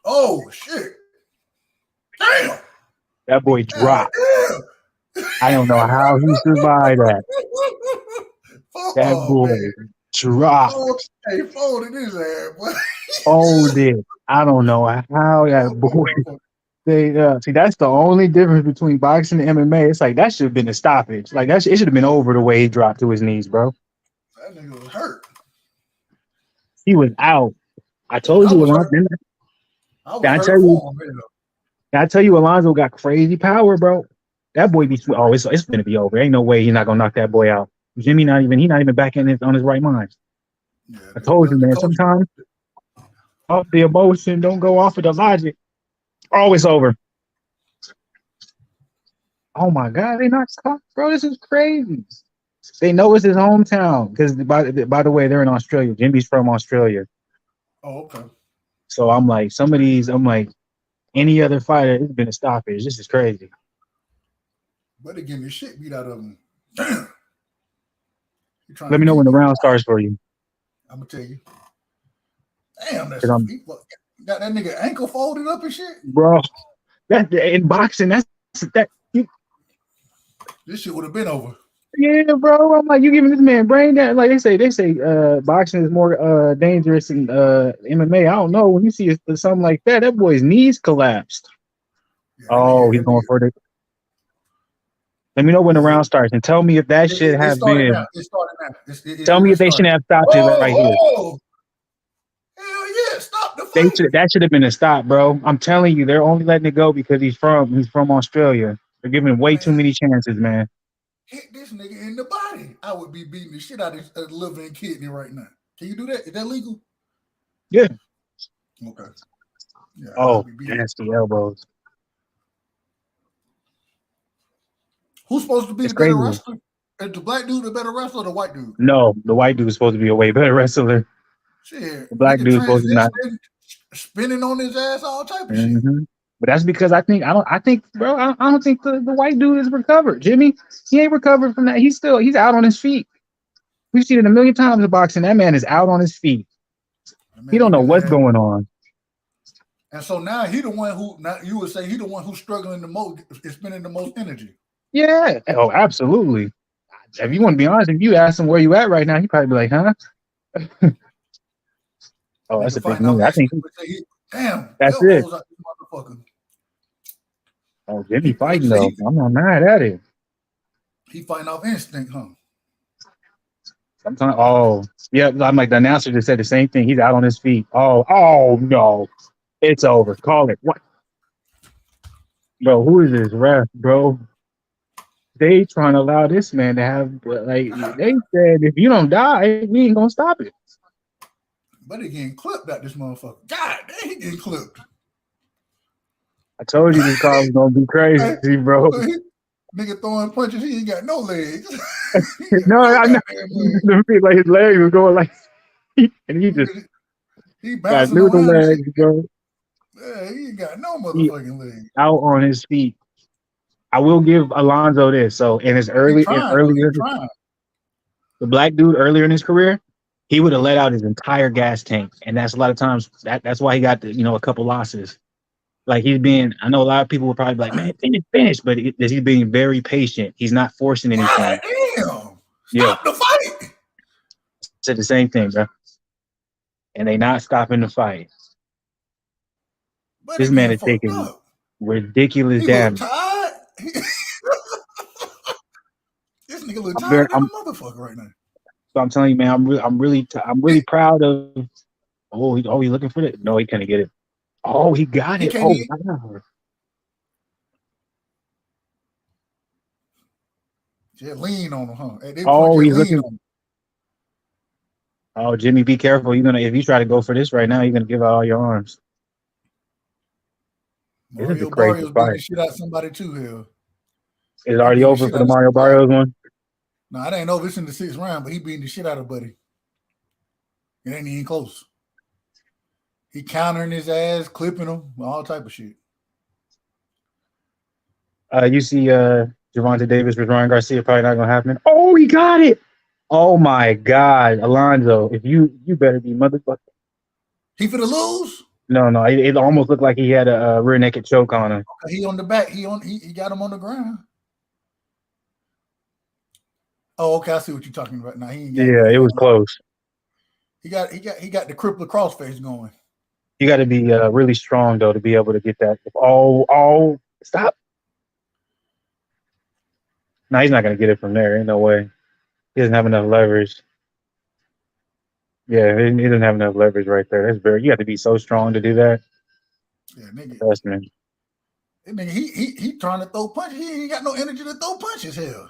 Oh, shit. Damn. That boy dropped. I don't know how he survived that. That boy dropped. He folded his ass, boy. Folded. I don't know how that boy. They see that's the only difference between boxing and MMA. It's like that should have been a stoppage. Like it should have been over the way he dropped to his knees, bro. That nigga was hurt. He was out. I And told I you, was Alonzo. hurt. I was I hurt tell you, for him. Man. I tell you, Alonzo got crazy power, bro. That boy be oh, it's gonna be over. Ain't no way he's not gonna knock that boy out. Jimmy not even back in on his right mind. Yeah, I told you, the man. coach. Sometimes off the emotion, don't go off of the logic. Oh, it's over. Oh my God, they not stopped, bro. This is crazy. They know it's his hometown because by the way, they're in Australia. Jimmy's from Australia. Oh, okay. So I'm like, some of these, I'm like, any other fighter, it's been a stoppage. This is crazy. But they getting the shit beat out of him. Damn. Let me know when the round starts for you. I'm gonna tell you. Damn, that's got that nigga ankle folded up and shit. Bro, that in boxing, that you, this shit would have been over. Yeah, bro. I'm like, you giving this man brain damage. Like they say, boxing is more dangerous than MMA. I don't know. When you see something like that, that boy's knees collapsed. Yeah, he's going for it. Let me know when the round starts and tell me if that should have been. It started now. Tell me if they shouldn't have stopped it right here. Hell yeah! Stop the fight. That should have been a stop, bro. I'm telling you, they're only letting it go because he's from Australia. They're giving way too many chances, man. Hit this nigga in the body. I would be beating the shit out of his liver and kidney right now. Can you do that? Is that legal? Yeah. Okay. Yeah, oh, nasty elbows. Who's supposed to be the better wrestler? Is the black dude the better wrestler or the white dude? No, the white dude is supposed to be a way better wrestler. Shit. The black dude is supposed to not spinning on his ass, all type of shit. But that's because I think bro, I don't think the white dude is recovered. Jimmy, he ain't recovered from that. He's out on his feet. We've seen it a million times in boxing. That man is out on his feet. He don't know what's going on. And so now he the one who you would say he the one who's struggling the most, is spending the most energy. Yeah. Oh, absolutely. If you want to be honest, if you ask him where you at right now, he probably be like, huh? Oh, that's a big move. I think damn, that's it. Oh, Jimmy fighting though. I'm not mad at it. He fighting off instinct, huh? Sometimes, yeah. I'm like the announcer just said the same thing. He's out on his feet. Oh no, it's over. Call it. What, bro? Who is this ref, bro? They trying to allow this man to have like they said if you don't die, we ain't gonna stop it. But he getting clipped at this motherfucker. God damn, he getting clipped. I told you this car was gonna be crazy, bro. Nigga throwing punches, he ain't got no legs. No, I know. Like his legs was going like, and he bouncing got around. Legs, bro. Yeah, he ain't got no motherfucking legs. Out on his feet. I will give Alonzo this. So in his earlier, the black dude earlier in his career, he would have let out his entire gas tank, and that's a lot of times that's why he got a couple losses. Like I know a lot of people will probably be like, man, finish, but he's being very patient. He's not forcing anything. God damn! Stop the fight. Said the same thing, bro. And they not stopping the fight. But this man is taking ridiculous damage. This nigga look tired than a motherfucker right now. So I'm telling you, man, I'm really proud of. Oh, he's looking for it. No, he couldn't get it. Oh, he got it. Oh, wow. Just lean on him, huh? He's looking. Oh, Jimmy, be careful. If you try to go for this right now, you're gonna give out all your arms. Mario Barrios beating the shit out of somebody too, hell. Is it already over for the Mario Barrios one? No, it ain't over. It's in the 6th round, but he beating the shit out of Buddy. It ain't even close. He countering his ass, clipping him, all type of shit. You see Gervonta Davis with Ryan Garcia probably not gonna happen. Oh, he got it. Oh my God, Alonzo, if you better be motherfucker. He finna lose? No, it almost looked like he had a rear naked choke on him. Okay, he on the back. He got him on the ground. Oh, okay. I see what you're talking about now. It was close. He got the crippler crossface going. You got to be really strong though to be able to get that. Oh, stop! No, he's not gonna get it from there. Ain't no way. He doesn't have enough leverage. Yeah, he doesn't have enough leverage right there. That's very. You have to be so strong to do that. Yeah, nigga. Trust me. That nigga, he trying to throw punches. He ain't got no energy to throw punches. Hell.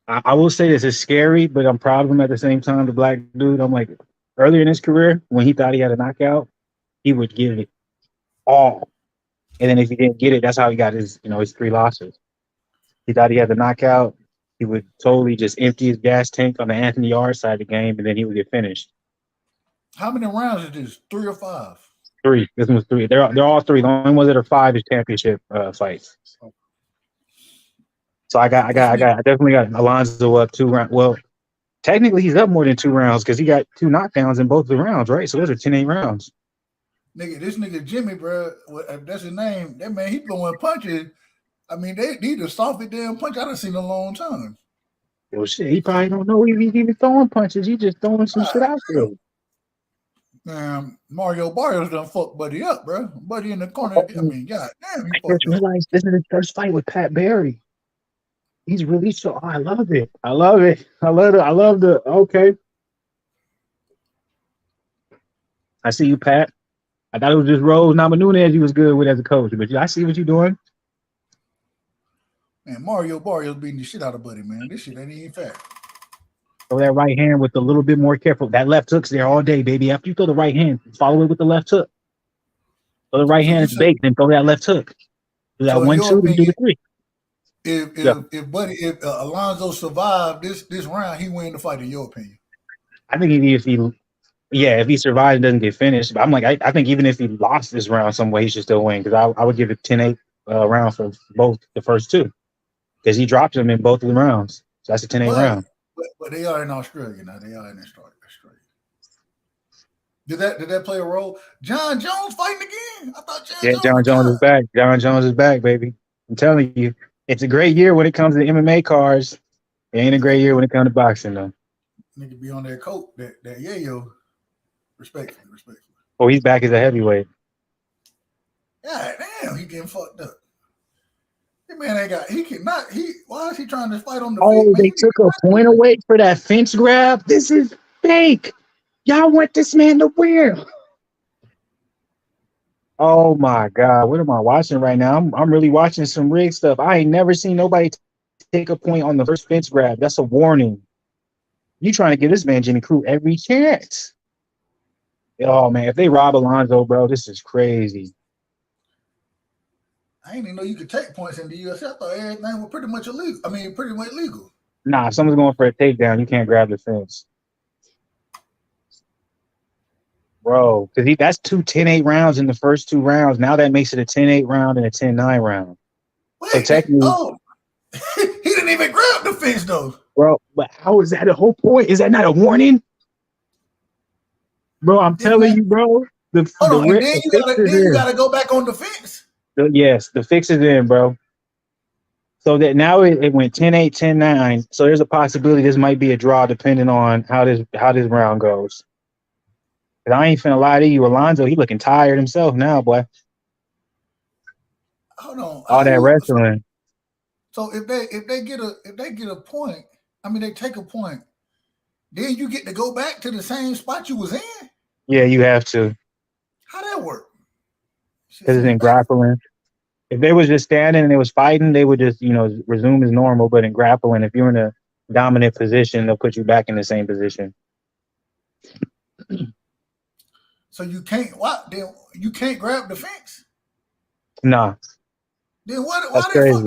I will say this is scary, but I'm proud of him at the same time. The black dude. I'm like, earlier in his career, when he thought he had a knockout, he would give it all. And then if he didn't get it, that's how he got his, his 3 losses. He thought he had the knockout. He would totally just empty his gas tank on the Anthony Yarde side of the game, and then he would get finished. How many rounds is this? 3 or 5? 3. This one was 3. They're all 3. The only ones that are 5 is championship fights. So I definitely got Alonzo up 2 rounds. Well, technically he's up more than 2 rounds because he got 2 knockdowns in both of the rounds, right? So those are 10-8 rounds. Nigga, this nigga Jimmy, bro, if that's his name, that man, he throwing punches. I mean, they the softest damn punch I done seen in a long time. Well, shit, he probably don't know he's even throwing punches. He just throwing some shit out there. Mario Barrios done fucked Buddy up, bro. Buddy in the corner. I mean, god damn, he I just realized this is his first fight with Pat Barry. He's really so. I love it. I love it. I love the. Okay. I see you, Pat. I thought it was just Rose Namajunas you was good with as a coach, but I see what you're doing. Man, Mario Barrios beating the shit out of Buddy, man. This shit ain't even fair. Throw that right hand with a little bit more careful. That left hook's there all day, baby. After you throw the right hand, follow it with the left hook. Throw the right hand is baked, then throw that left hook. Do that 1-2, and do the 3. If Alonzo survived this round, he win the fight. In your opinion? I think if he survives and doesn't get finished, but I'm like, I think even if he lost this round some way, he should still win because I would give it 10-8 round for both the first 2 because he dropped him in both of the rounds. So that's a 10-8 round. But they are in Australia now. They are in Australia. Did that play a role? John Jones fighting again? I thought John Jones is back. John Jones is back, baby. I'm telling you, it's a great year when it comes to MMA cards. It ain't a great year when it comes to boxing, though. Nigga be on that coat, that yayo. Respectfully. Oh, he's back as a heavyweight. God damn, he getting fucked up. That man ain't got. Why is he trying to fight on the? Oh, they took a point away for that fence grab. This is fake. Y'all want this man to win. Oh my God, what am I watching right now? I'm really watching some rig stuff. I ain't never seen nobody take a point on the first fence grab. That's a warning. You trying to give this man Jimmy Crute every chance. Oh man, if they rob Alonzo, bro, this is crazy. I didn't even know you could take points in the UFC. I thought everything was pretty much illegal. I mean, pretty much legal. Nah, if someone's going for a takedown, you can't grab the fence. Bro, because that's 2 10-8 rounds in the first 2 rounds. Now that makes it a 10-8 round and a 10-9 round. Wait, so technically, he didn't even grab the fence though. Bro, but how is that the whole point? Is that not a warning? Bro, I'm telling you, bro. Then you gotta go back on the fence. Yes, the fix is in, bro. So that now it went 10-8, 10-9. So there's a possibility this might be a draw depending on how this round goes. Cause I ain't finna lie to you, Alonzo. He looking tired himself now, boy. Hold on. All that wrestling. So if they get a point, I mean they take a point, then you get to go back to the same spot you was in. Yeah, you have to. How that work? Because it's in grappling. If they was just standing and they was fighting, they would just resume as normal. But in grappling, if you're in a dominant position, they'll put you back in the same position. So you can't then you can't grab the fence? Nah. Then why That's they crazy. fuck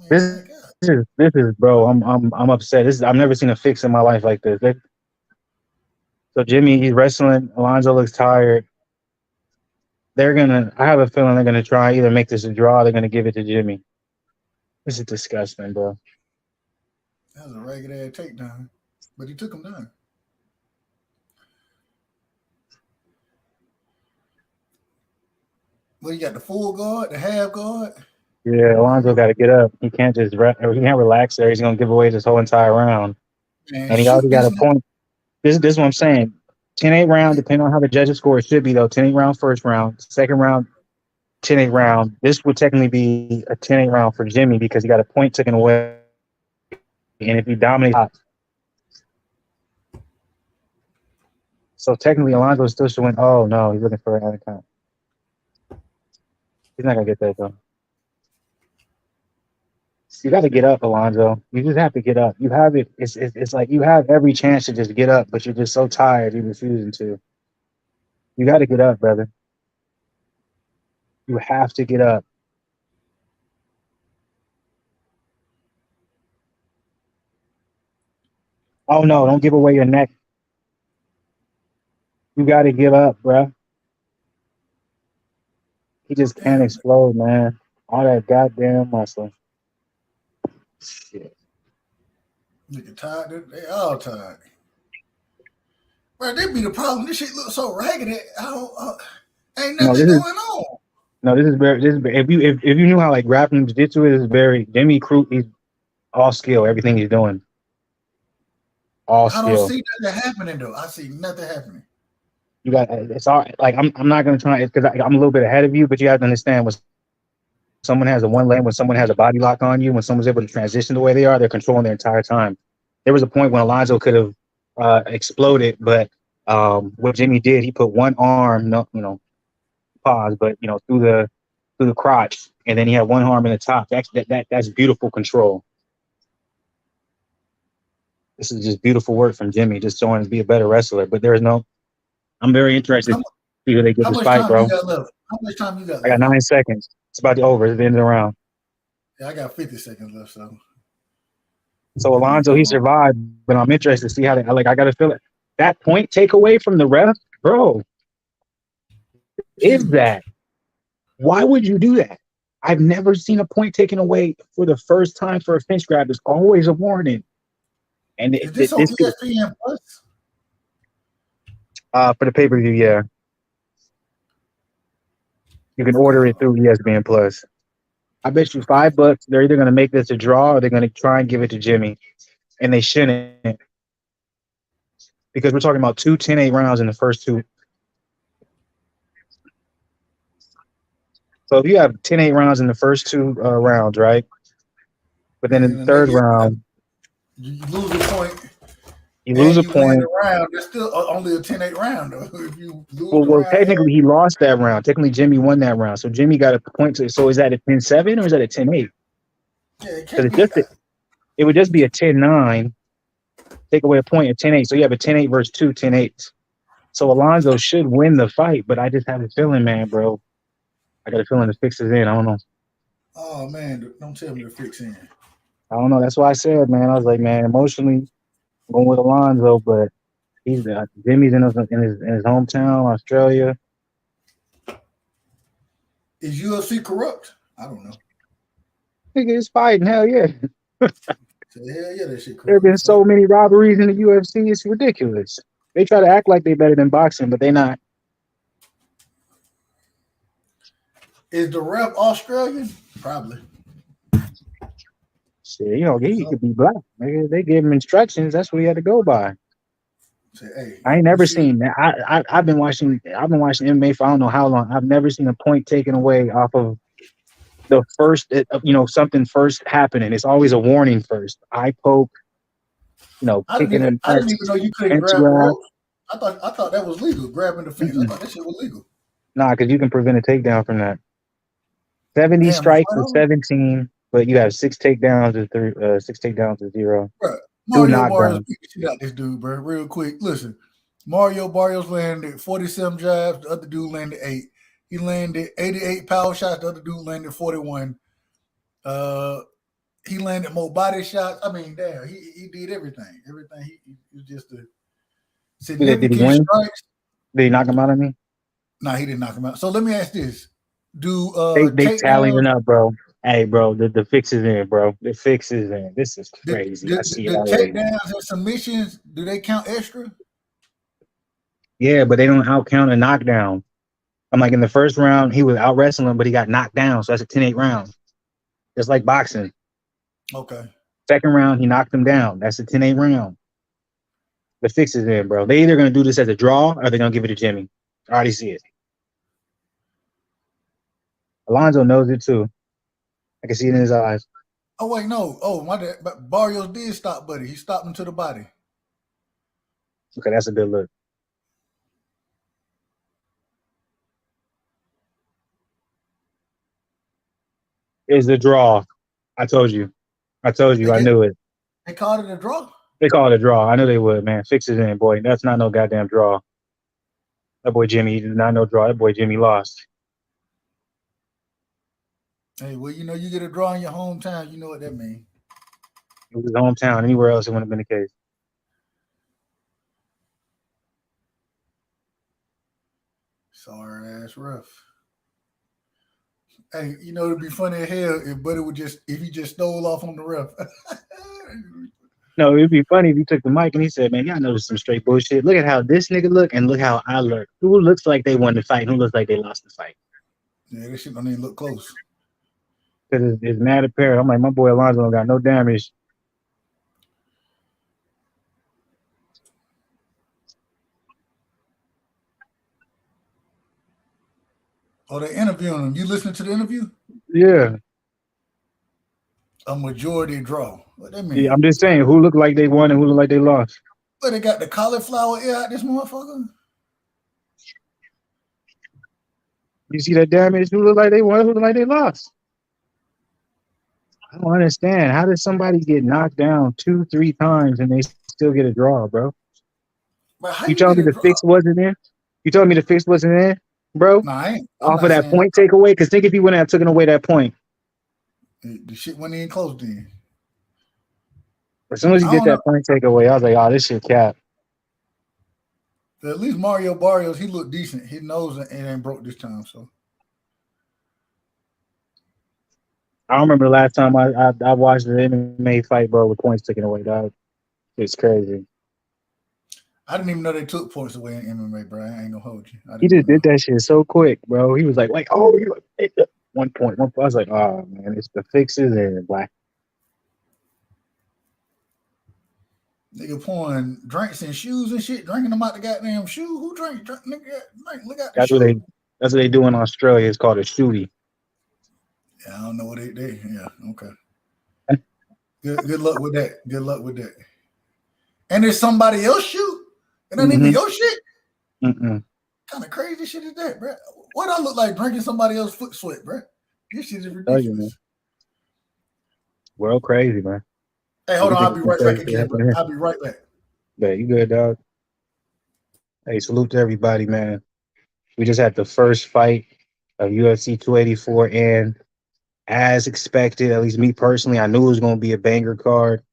nigga? This is bro. I'm upset. I've never seen a fix in my life like this. So Jimmy, he's wrestling. Alonzo looks tired. I have a feeling they're gonna try either make this a draw or they're gonna give it to Jimmy. This is disgusting, bro. That was a ragged ass takedown. But he took him down. Well, you got the full guard, the half guard. Yeah, Alonzo got to get up. He can't just he can't relax there. He's gonna give away this whole entire round. Man, and he already got a point. This is what I'm saying. 10-8 round, depending on how the judges score, it should be though. 10-8 round first round, second round, 10-8 round. This would technically be a 10-8 round for Jimmy because he got a point taken away, and if he dominates, so technically Alonzo still should win. Oh no, he's looking for an out of count. He's not gonna get that though. You got to get up, Alonzo. You just have to get up. You have it. It's like you have every chance to just get up, but you're just so tired. You're refusing to. You got to get up, brother. You have to get up. Oh no! Don't give away your neck. You got to give up, bro. He just can't explode, man. All that goddamn muscle. Shit. Nigga tired. They all tired. Bro, that be the problem. This shit looks so ragged. Ain't nothing going on. No, this is very. If you knew how like grappling jiu-jitsu is very Jimmy Crute. He's all skill. Everything he's doing. All skill. I don't see nothing happening though. I see nothing happening. You got it's all like I'm not gonna try it because I'm a little bit ahead of you, but you have to understand when someone has a one leg, when someone has a body lock on you, when someone's able to transition the way they are, they're controlling their entire time. There was a point when Alonzo could have exploded, but what Jimmy did, he put one arm, pause, but through the crotch, and then he had one arm in the top. That's beautiful control. This is just beautiful work from Jimmy, just showing to be a better wrestler. But there is no. I'm very interested to see who they get this fight, bro. How much time you got left? I got 9 seconds. It's about to be over. It's the end of the round. Yeah, I got 50 seconds left. So Alonzo, he survived, but I'm interested to see how they. I got to feel it. That point takeaway from the ref, bro. Is that? Why would you do that? I've never seen a point taken away for the first time for a fence grab. There's always a warning. And is this on ESPN Plus? For the pay-per-view, yeah. You can order it through ESPN Plus. I bet you $5 they're either going to make this a draw or they're going to try and give it to Jimmy. And they shouldn't. Because we're talking about 2 10-8 rounds in the first two. So if you have 10-8 rounds in the first two rounds, right? But then in the third round, you lose a point. You lose a point. Round, there's still only a 10-8 round, though. If you lose well, technically, he lost that round. Technically, Jimmy won that round. So Jimmy got a point. So is that a 10-7 or is that a 10-8? Yeah, it would just be a 10-9. Take away a point at 10-8. So you have a 10-8 versus 2 10-8s. So Alonzo should win the fight, but I just have a feeling, man, bro. I got a feeling the fix is in. I don't know. Oh, man, don't tell me the fix in. I don't know. That's why I said, man. I was like, man, emotionally, I'm going with Alonzo, but he's Jimmy's in his hometown, Australia. Is UFC corrupt? I don't know. Nigga is fighting. Hell yeah. Hell yeah, that shit corrupt. There have been so many robberies in the UFC. It's ridiculous. They try to act like they're better than boxing, but they're not. Is the ref Australian? Probably. Shit, he could be black. They gave him instructions. That's what he had to go by. Say, hey, I ain't never seen that. I've been watching MMA for I don't know how long. I've never seen a point taken away off of the first, something first happening. It's always a warning first. Eye poke, I didn't even know you couldn't grab the rope. I thought that was legal, grabbing the fence. I thought that shit was legal. Nah, because you can prevent a takedown from that. 70 strikes for 17, but you have 6 takedowns to 6 takedowns to 0. Bro, Mario Barrios beat the shit out this dude, bro. Real quick, listen. Mario Barrios landed 47 jabs. The other dude landed 8. He landed 88 power shots. The other dude landed 41. He landed more body shots. I mean, damn, he did everything. Everything. He was just a significant strikes. Did he knock him out of me? No, he didn't knock him out. So let me ask this: they tallying up, bro? Hey, bro, the fix is in, bro. The fix is in. This is crazy. The takedowns and submissions, do they count extra? Yeah, but they don't outcount a knockdown. I'm like in the first round, he was out wrestling, but he got knocked down. So that's a 10-8 round. Just like boxing. Okay. Second round, he knocked him down. That's a 10-8 round. The fix is in, bro. They either gonna do this as a draw or they're gonna give it to Jimmy. I already see it. Alonzo knows it too. I can see it in his eyes. Oh wait, no. Oh my dad, but Barrios did stop, buddy. He stopped him to the body. Okay, that's a good look. It's the draw. I told you. I knew it. They called it a draw? They call it a draw. I knew they would, man. Fix it in, boy. That's not no goddamn draw. That boy Jimmy did not no draw. That boy Jimmy lost. Hey, well, you know, you get a draw in your hometown. You know what that means. It was his hometown. Anywhere else, it wouldn't have been the case. Sorry, ass rough. Hey, you know, it'd be funny as hell if Buddy would if he just stole off on the ref. No, it'd be funny if he took the mic and he said, man, y'all know some straight bullshit. Look at how this nigga look and look how I look. Who looks like they won the fight? Who looks like they lost the fight? Yeah, this shit don't even look close. Because it's mad apparent. I'm like, my boy Alonzo don't got no damage. Oh, they're interviewing him. You listening to the interview? Yeah. A majority draw. What that mean? Yeah, I'm just saying, who looked like they won and who looked like they lost? But they got the cauliflower ear out this motherfucker. You see that damage? Who looked like they won? Who looked like they lost? I don't understand. How did somebody get knocked down 2-3 times and they still get a draw, bro? You told me the fix wasn't in? You told me the fix wasn't in, bro? No, I ain't. Off of that point takeaway? Because think if he wouldn't have taken away that point. The shit went in close then. As soon as he did that point takeaway, I was like, oh, this shit cap. At least Mario Barrios, he looked decent. His nose ain't broke this time, so. I remember the last time I watched the MMA fight, bro, with points taken away, dog. It's crazy. I didn't even know they took points away in MMA, bro. I ain't gonna hold you. He just did that shit so quick, bro. He was like, oh, you 1 point. I was like, oh, man, it's the fixes and black. Nigga pouring drinks and shoes and shit, drinking them out the goddamn shoe. Who drink? Nigga, look at that's what they do in Australia. It's called a shooty. Yeah, I don't know what they yeah, okay. Good luck with that. Good luck with that. And there's somebody else shoot? And that even your shit? Kind of crazy shit is that, bro? What I look like drinking somebody else's foot sweat, bro? This shit is ridiculous. World crazy, man. Hey, hold on. I'll be right back again, bro. I'll be right back. Yeah, you good, dog? Hey, salute to everybody, man. We just had the first fight of UFC 284, and as expected, at least me personally, I knew it was going to be a banger card.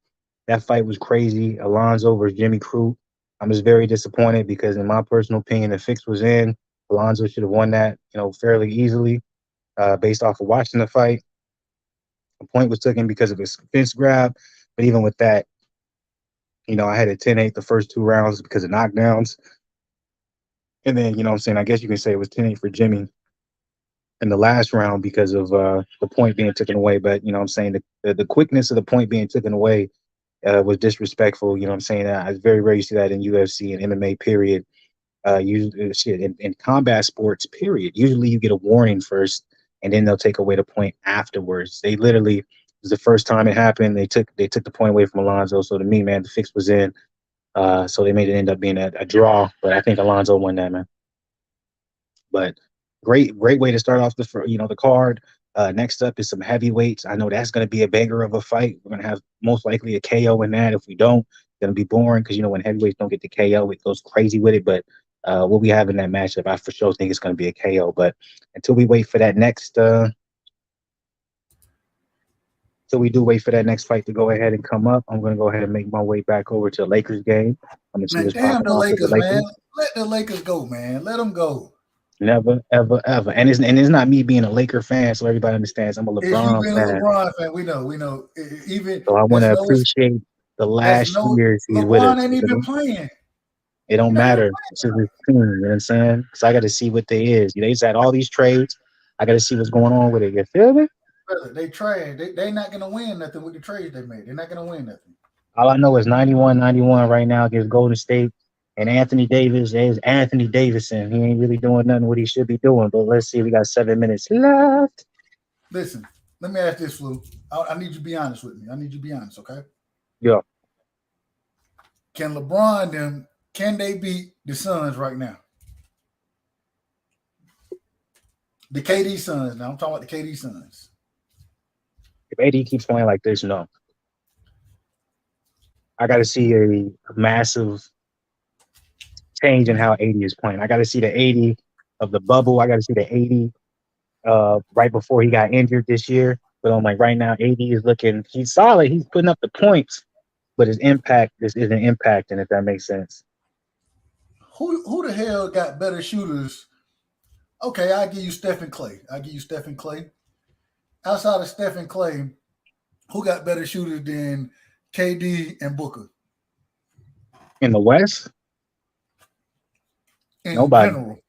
That fight was crazy. Alonzo versus Jimmy Crute. I'm just very disappointed because, in my personal opinion, the fix was in. Alonzo should have won that, fairly easily, based off of watching the fight. The point was taken because of his fence grab, but even with that, I had a 10-8 the first 2 rounds because of knockdowns. And then, I guess you can say it was 10-8 for Jimmy in the last round because of the point being taken away. But, the quickness of the point being taken away was disrespectful. It's very rare you see that in UFC and MMA, period. Usually, in combat sports, period. Usually you get a warning first, and then they'll take away the point afterwards. They literally, it was the first time it happened. They took the point away from Alonzo. So to me, man, the fix was in. So they made it end up being a draw. But I think Alonzo won that, man. But great way to start off the card. Next up is some heavyweights. I know that's going to be a banger of a fight. We're going to have most likely a KO in that. If we don't, it's going to be boring because, when heavyweights don't get the KO, it goes crazy with it. But what we have in that matchup, I for sure think it's going to be a KO. But until we wait for that next fight to go ahead and come up, I'm going to go ahead and make my way back over to the Lakers game. I'm going to see what's damn popping the off Lakers, with the Lakers. man. Let the Lakers go, man. Let them go. Never, ever, ever. And it's not me being a Laker fan, so everybody understands. I'm a LeBron fan. It's you being a LeBron fan. We know. Even so I want to appreciate the last years he's with us. LeBron ain't even playing. It don't matter. This is his team. You know what I'm saying? Because I got to see what they is. They just had all these trades. I got to see what's going on with it. You feel me? Brother, they trade. They not gonna win nothing with the trades they made. They're not gonna win nothing. All I know is 91-91 right now against Golden State. And Anthony Davis is Anthony Davison. He ain't really doing nothing what he should be doing. But let's see. We got 7 minutes left. Listen, let me ask this, Flu. I need you to be honest with me. I need you to be honest, okay? Yeah. Can LeBron them? Can they beat the Suns right now? The KD Suns. Now I'm talking about the KD Suns. If AD keeps playing like this, no. I got to see a massive change in how 80 is playing. I got to see the 80 of the bubble. I got to see the 80 right before he got injured this year. But I'm like, right now, 80 is looking, he's solid. He's putting up the points, but his impact just isn't impacting, if that makes sense. Who the hell got better shooters? Okay, I'll give you Stephen Clay. Outside of Stephen Clay, who got better shooters than KD and Booker? In the West? Nobody.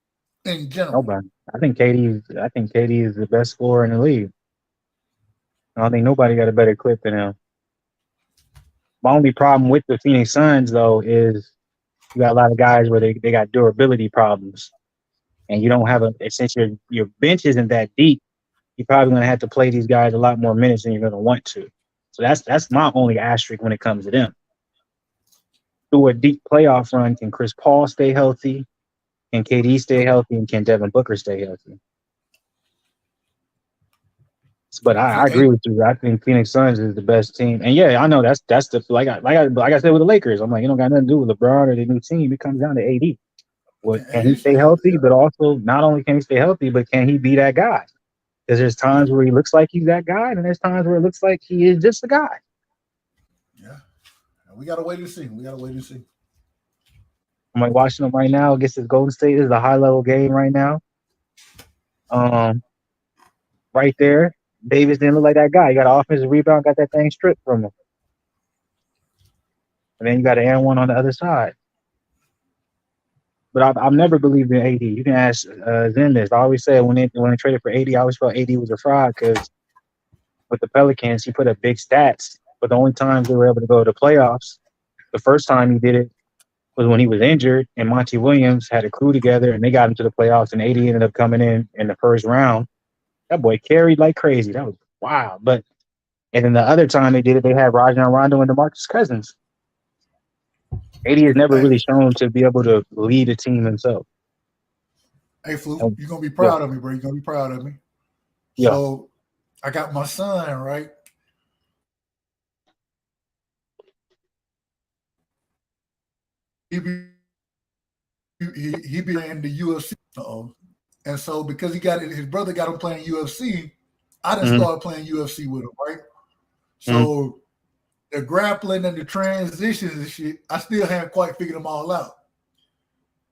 In general. Nobody. I think KD is the best scorer in the league. I don't think nobody got a better clip than him. My only problem with the Phoenix Suns, though, is you got a lot of guys where they got durability problems. And you don't have since your bench isn't that deep, you're probably going to have to play these guys a lot more minutes than you're going to want to. So that's my only asterisk when it comes to them. Through a deep playoff run, can Chris Paul stay healthy? Can KD stay healthy? And can Devin Booker stay healthy? But I agree with you. I think Phoenix Suns is the best team. And yeah, I know that's the like I said with the Lakers. I'm like, it don't got nothing to do with LeBron or the new team. It comes down to AD. Can he stay healthy? But also, not only can he stay healthy, but can he be that guy? Because there's times where he looks like he's that guy, and there's times where it looks like he is just a guy. Yeah, we gotta wait and see. I'm like watching him right now against this Golden State. This is a high level game right now. Right there, Davis didn't look like that guy. He got an offensive rebound, got that thing stripped from him, and then you got an and one on the other side. But I've never believed in AD. You can ask Zen this. I always say when they traded for AD, I always felt AD was a fraud because with the Pelicans, he put up big stats. But the only times they were able to go to the playoffs, the first time he did it was when he was injured and Monty Williams had a crew together and they got into the playoffs and AD ended up coming in the first round. That boy carried like crazy. That was wild. And then the other time they did it, they had Rajon Rondo and DeMarcus Cousins. AD has never really shown to be able to lead a team himself. Hey, Flu, you're going to be proud of me, bro. You're going to be proud of me. Yeah. So I got my son, right? He be in the UFC. And so because his brother got him playing UFC, I done started playing UFC with him, right? So the grappling and the transitions and shit, I still haven't quite figured them all out.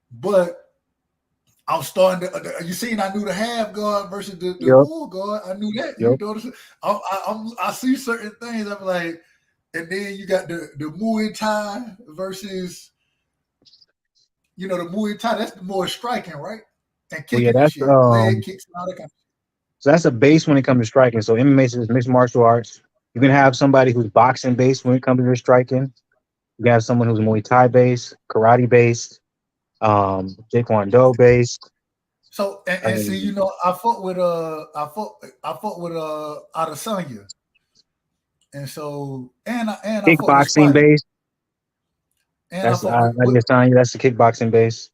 But I'm starting to. You seen? I knew the half guard versus the full guard. I knew that. You know, I see certain things. I'm like, and then you got the Muay Thai versus, the Muay Thai. That's the more striking, right? And kicking that's shit, leg kicks and all that kind of shit. So that's a base when it comes to striking. So MMA is mixed martial arts. You can have somebody who's boxing based when it comes to their striking. You can have someone who's Muay Thai based, karate based, Taekwondo based. So and see, I fought with Adesanya, and so and kickboxing based. And that's Adesanya. That's the kickboxing base.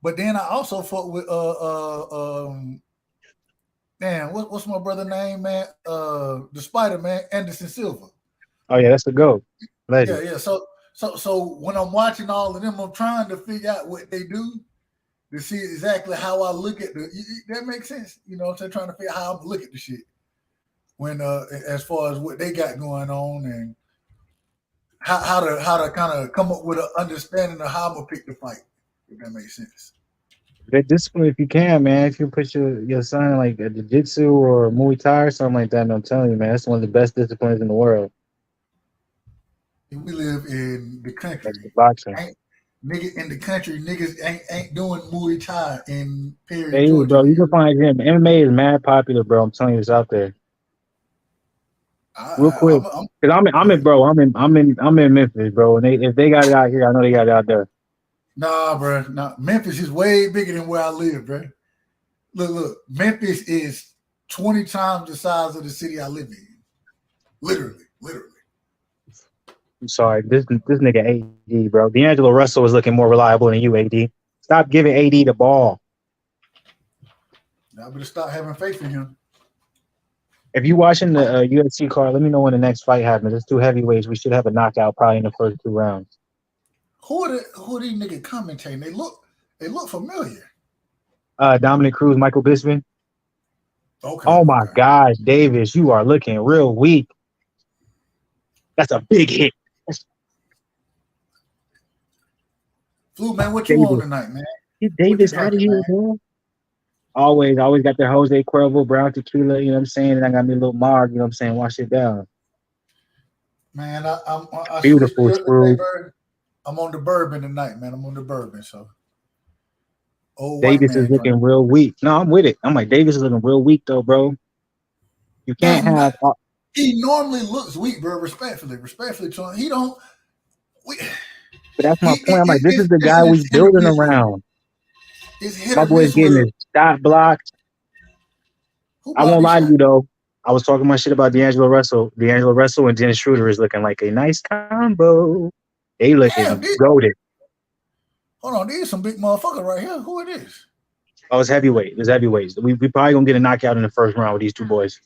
But then I also fought with what's my brother name, man? The Spider-Man, Anderson Silva. Oh yeah, that's the GOAT. Legend. Yeah. So when I'm watching all of them, I'm trying to figure out what they do to see exactly how I look at that makes sense. I'm trying to figure out how I'm look at the shit when as far as what they got going on and how to kind of come up with an understanding of how I'm gonna pick the fight. If that makes sense. That discipline, if you can, man. If you put your son in like a jiu-jitsu or Muay Thai or something like that, I'm telling you, man, that's one of the best disciplines in the world. We live in the country. Boxing. Nigga in the country, niggas ain't doing Muay Thai in Perry, hey, Georgia. Bro, you can find him. MMA is mad popular, bro. I'm telling you, it's out there. real quick. Cause I'm in, bro. I'm in Memphis, bro. And if they got it out here, I know they got it out there. Nah, bro. Nah, Memphis is way bigger than where I live, bro. Look. Memphis is 20 times the size of the city I live in. Literally. I'm sorry, this nigga AD, bro. D'Angelo Russell is looking more reliable than you, AD. Stop giving AD the ball. I better stop having faith in him. If you watching the UFC card, let me know when the next fight happens. It's two heavyweights. We should have a knockout probably in the first 2 rounds. Who are these niggas commentating? They look familiar. Dominic Cruz, Michael Bisping. Okay. Oh my gosh, Davis, you are looking real weak. That's a big hit. Flu, man, what you on tonight, man? Get Davis out of here, bro. Always got the Jose Cuervo brown tequila, you know what I'm saying? And I got me a little Marg, you know what I'm saying? Wash it down. Man, I beautiful screw. I'm on the bourbon tonight, man. I'm on the bourbon, so. Davis is looking real weak. No, I'm with it. I'm like, Davis is looking real weak, though, bro. You can't have. He normally looks weak, bro. Respectfully, to him. He don't. But that's my point. I'm like, this is the guy we building around. My boy's getting his shot blocked. I won't lie to you, though. I was talking my shit about D'Angelo Russell. D'Angelo Russell and Dennis Schroeder is looking like a nice combo. They looking goated. Hold on, these some big motherfuckers right here. Who it is? Oh, it's heavyweight. It's heavyweights. We probably gonna get a knockout in the first round with these two boys.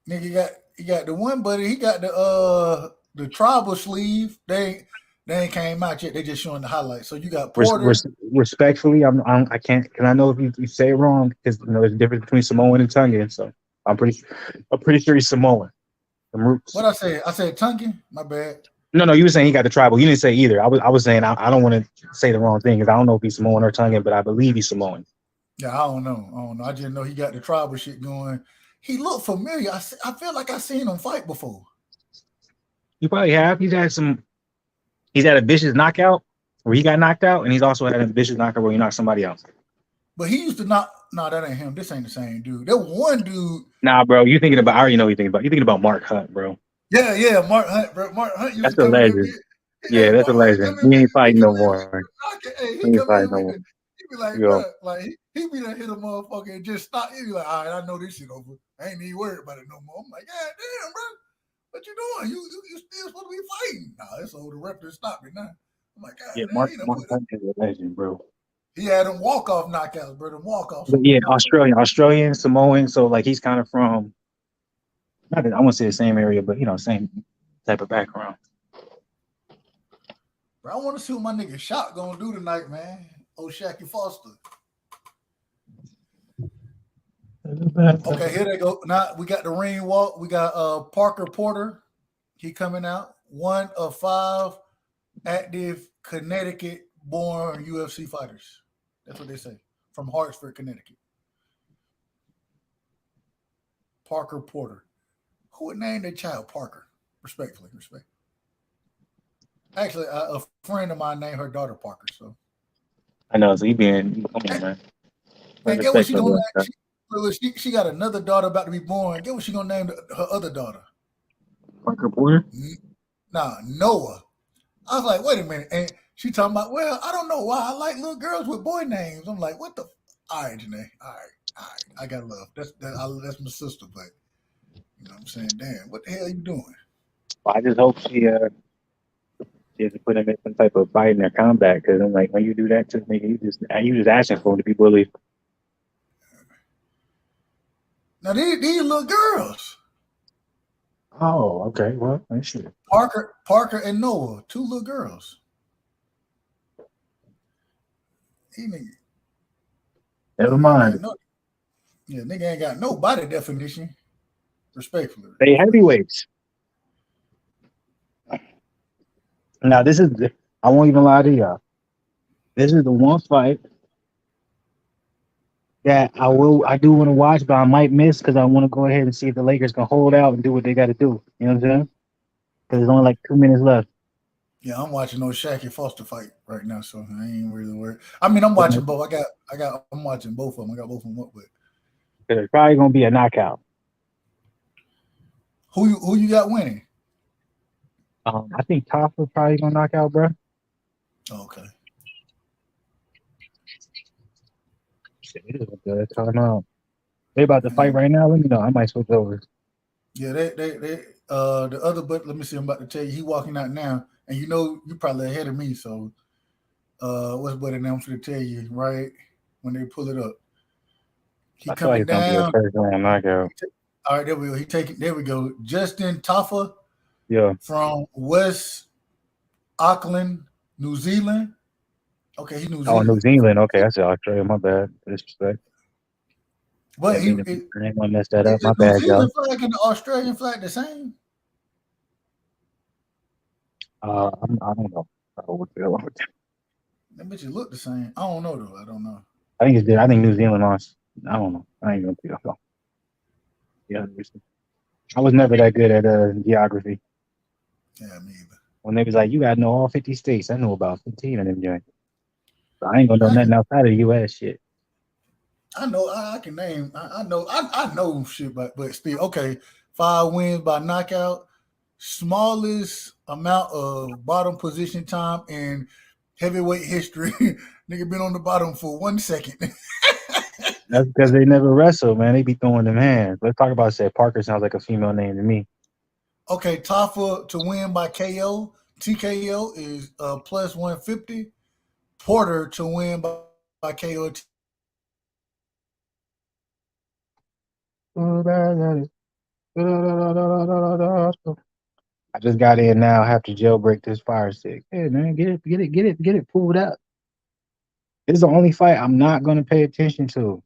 Nigga he got the one buddy. He got the tribal sleeve. They ain't came out yet. They just showing the highlights. So you got Porter. Respectfully, I can't. Because I know if you say it wrong, because there's a difference between Samoan and Tongan. So I'm pretty sure he's Samoan. Them roots. What I say? I said Tongan. My bad. No, you were saying he got the tribal. You didn't say either. I was saying I don't want to say the wrong thing because I don't know if he's Samoan or Tongan, but I believe he's Samoan. Yeah, I don't know. I just know he got the tribal shit going. He looked familiar. I feel like I seen him fight before. You probably have. He's had a vicious knockout where he got knocked out, and he's also had a vicious knockout where he knocked somebody else. But he used to knock. No, that ain't him. This ain't the same dude. There one dude. Nah, bro. I already know what you're thinking about. You're thinking about Mark Hunt, bro. Yeah, Mark Hunt, bro. Mark Hunt. That's a legend. Yeah, that's a legend. He ain't fighting no more. He ain't fighting no more. He be like, bro, like he be like hit a motherfucker and just stop. He be like, all right, I know this shit over. I ain't even worried about it no more. I'm like, God damn, bro, what you doing? You still supposed to be fighting? Nah, it's over. The referee stopped it now. I'm like, God damn, Mark Hunt is a legend, bro. He had them walk-off knockouts, bro. Them walk-offs. Yeah, Australian, Samoan. So like he's kind of from, I won't say the same area, but same type of background. Bro, I want to see what my nigga Shot gonna do tonight, man. Old Shacky Foster. Okay, here they go. Now we got the ring walk. We got Parker Porter. He coming out. 1 of 5 active Connecticut-born UFC fighters. That's what they say. From Hartford, Connecticut. Parker Porter. Who would name their child Parker? Respectfully, respect. Actually, a friend of mine named her daughter Parker. So I know. So come on, man. Man, get what she gonna name? She got another daughter about to be born. Get what she gonna name her other daughter? Parker Porter? Nah, Noah. I was like, wait a minute. And she talking about, well, I don't know why I like little girls with boy names. I'm like, what the? All right, Janae. All right. I got love. That's my sister, but you know what I'm saying? Damn, what the hell are you doing? Well, I just hope she has to put him in some type of fighting or combat, because I'm like, when you do that to me, you just asking for him to be bullied. Now these little girls. Oh, okay. Well, that's shit. Parker and Noah, 2 little girls. Never mind. Nigga ain't got no body definition. Respectfully. They heavyweights. Now I won't even lie to y'all. This is the one fight that I do want to watch, but I might miss because I want to go ahead and see if the Lakers can hold out and do what they got to do. You know what I'm saying? Because there's only like 2 minutes left. Yeah, I'm watching those Shaq Foster fight right now, so I ain't really worried. I mean, I'm watching both. I'm watching both of them. I got both of them up with. It's probably gonna be a knockout. Who you got winning? I think Taffa probably gonna knock out, bro. Okay. Shit, it is a good time out. They about to fight right now. Let me know. I might switch over. Yeah, they the other, but let me see. I'm about to tell you, he walking out now, and you know you probably ahead of me. So, what's better than I'm going to tell you right when they pull it up. He I feel like coming it's gonna be a down. first round knockout. All right, there we go. He taking. There we go. Justin Taffa Yeah. from West Auckland, New Zealand. Okay, he's New Oh, New Zealand. Zealand. Okay, I said Australia. My bad. Disrespect. But I ain't gonna mess that is up. the My New bad, y'all. Zealand flag and the Australian flag the same? I don't know. That bitch look the same. I don't know though. I don't know. I think it's good. I think New Zealand lost. I don't know. I ain't gonna tell. Yeah, I was never that good at geography. Yeah, me either. When they was like, you gotta know all 50 states, I know about 15 of them joints. So I ain't gonna know nothing outside of the US shit. I know I can name. I know shit, but still okay. 5 wins by knockout, smallest amount of bottom position time in heavyweight history. Nigga been on the bottom for 1 second. That's because they never wrestle, man. They be throwing them hands. Let's talk about say Parker sounds like a female name to me. Okay, Taffa to win by KO. TKO is plus 150. Porter to win by KO. I just got in now. I have to jailbreak this fire stick. Hey man, get it pulled up. This is the only fight I'm not gonna pay attention to.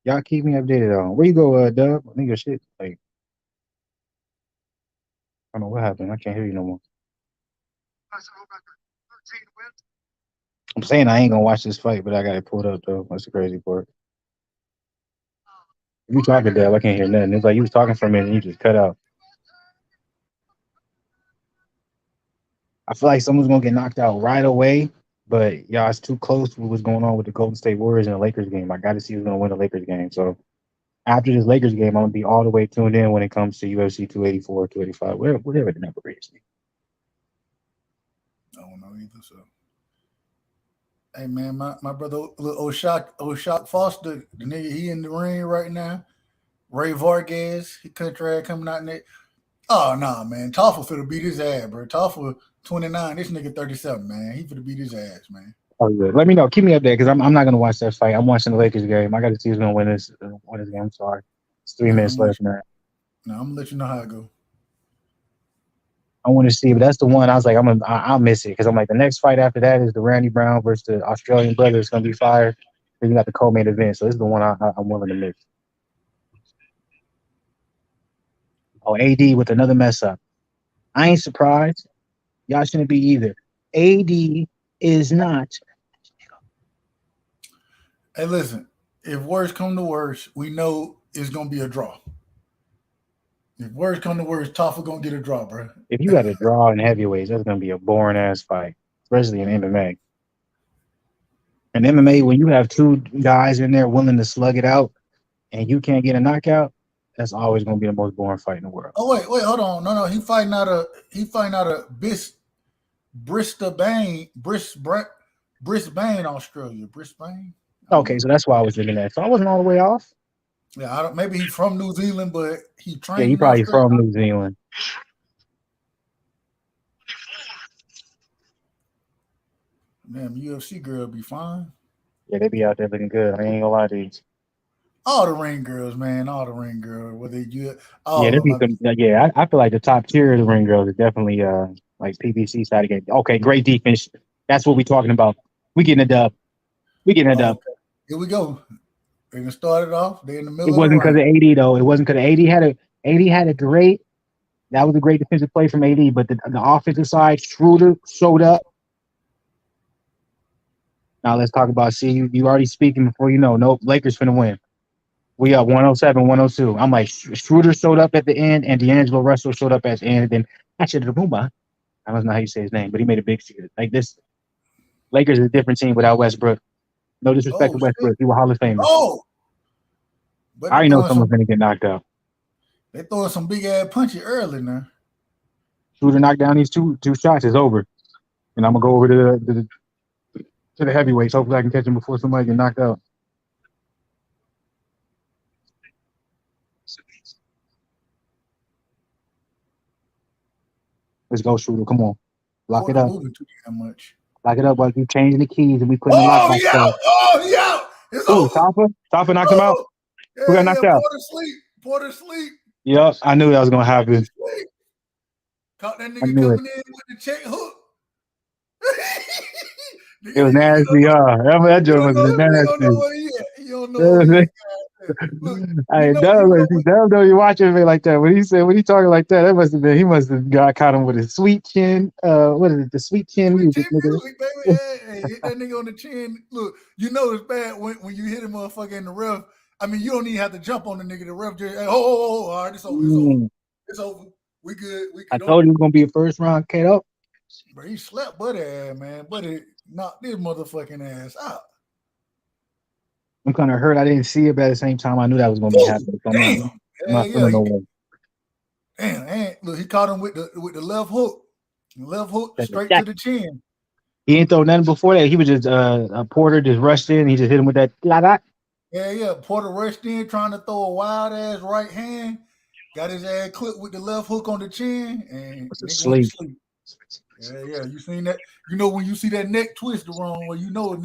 Y'all keep me updated on. Where you go, Dub? I think your shit like I don't know what happened. I can't hear you no more. I'm saying I ain't gonna watch this fight, but I got it pulled up though. That's the crazy part. If you talking, Dub, I can't hear nothing. It's like you was talking for a minute and you just cut out. I feel like someone's gonna get knocked out right away, but y'all, it's too close to what's going on with the Golden State Warriors and the Lakers game. I got to see who's gonna win the Lakers game. So after this Lakers game, I'm gonna be all the way tuned in when it comes to UFC 284, 285, whatever the number is. I don't know either. So, hey man, my brother O'Shock Foster, the nigga, he in the ring right now. Ray Vargas, he country ass coming out in there. Oh nah, man, Taffa finna beat his ass, bro. Taffa 29, this nigga 37, man. He finna beat his ass, man. Oh yeah, let me know. Keep me up there because I'm not gonna watch that fight. I'm watching the Lakers game. I got to see who's gonna win this game. I'm sorry. It's 3 minutes left now. No, I'm gonna let you know how it go. I want to see, but that's the one I was like, I'll miss it because I'm like the next fight after that is the Randy Brown versus the Australian brother. It's gonna be fire. Then you got the co-main event, so this is the one I'm willing to miss. Oh, AD with another mess up. I ain't surprised. Y'all shouldn't be either. AD is not. Hey, listen, if worse come to worse, we know it's gonna be a draw. If worse come to worse, Taffa gonna get a draw, bro. If you got a draw in heavyweights, that's gonna be a boring ass fight, especially in MMA. In MMA, when you have two guys in there willing to slug it out, and you can't get a knockout, that's always gonna be the most boring fight in the world. Oh wait, hold on. No, he fighting out a Brisbane, Australia. Brisbane. Okay, so that's why I was thinking that. So I wasn't all the way off. Yeah, I don't. Maybe he's from New Zealand, but he trained. Yeah, he in probably Australia. from New Zealand. Damn, UFC girl be fine. Yeah, they be out there looking good. I ain't gonna lie to you. All the ring girls, man. All the ring girls. Whether you, Yeah, there be some. Yeah, I feel like the top tier of the ring girls is definitely like PBC side again. Okay, great defense. That's what we talking about. We getting a dub. Okay. Here we go. They're gonna start it off. They're in the middle. It wasn't because of AD though. It wasn't because AD had a great. That was a great defensive play from AD, but the offensive side, Schroeder showed up. Now let's talk about. See, you already speaking before you know. Nope, Lakers finna win. We up 107, 102. I'm like, Schroeder showed up at the end, and D'Angelo Russell showed up at the end. And then actually, the Boomba. I don't know how you say his name, but he made a big shit. Like this, Lakers is a different team without Westbrook. No disrespect to Westbrook. He was Hall of Famer. Oh, I already know someone's gonna get knocked out. They throwing some big ass punches early now. Shooter knock down these two shots, it's over. And I'm gonna go over to the heavyweights. Hopefully I can catch him before somebody get knocked out. Let's go, Shooter. Come on. Lock it Porter up. moving too damn much. Lock it up while you changing the keys and we putting the Oh, lockbox he out! stuff. Oh, he out! It's Oh, over. Topper knocked him out. Oh, Who got yeah, knocked out? Porter sleep. Porter sleep. Yep, I knew that was gonna happen. Sleep. Caught that I nigga knew it. coming in with the check hook. It was nasty. That joke was He don't know nasty. where he at. He don't know where he at. Look, Hey, Dub know you watching me like that. When he talking like that, he must have got caught him with a sweet chin. What is it? The sweet chin music, nigga. Music, baby. Hey, hit that nigga on the chin. Look, you know it's bad when you hit a motherfucker in the ref. I mean, you don't even have to jump on the nigga. The ref just, hey, all right, it's over. It's over. We good. I told you it was gonna be a first round KO. But he slept Buddy ass, man. Buddy knocked this motherfucking ass out. I'm kind of hurt. I didn't see it, but at the same time, I knew that was gonna be happening. So I'm not feeling no way. Damn, look, he caught him with the left hook. Left hook straight to the chin. He ain't throw nothing before that. He was just Porter just rushed in. He just hit him with that. Yeah. Porter rushed in trying to throw a wild ass right hand. Got his ass clipped with the left hook on the chin and nigga went to sleep. Yeah. You seen that? You know when you see that neck twist the wrong way, you know.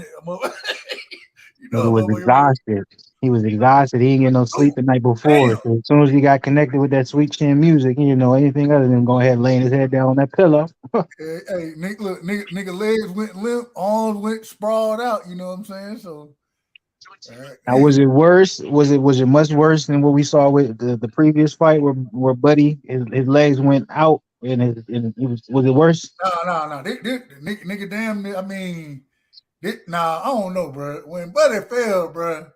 He was exhausted. He was exhausted. He didn't get no sleep the night before. So as soon as he got connected with that sweet chin music, he didn't know anything other than go ahead laying his head down on that pillow. hey, nigga legs went limp, arms went sprawled out. You know what I'm saying? So. Now, was it worse? Was it much worse than what we saw with the previous fight where Buddy his legs went out and was it worse? No. Nigga, damn. I mean, I don't know, bro. When Buddy fell, bro,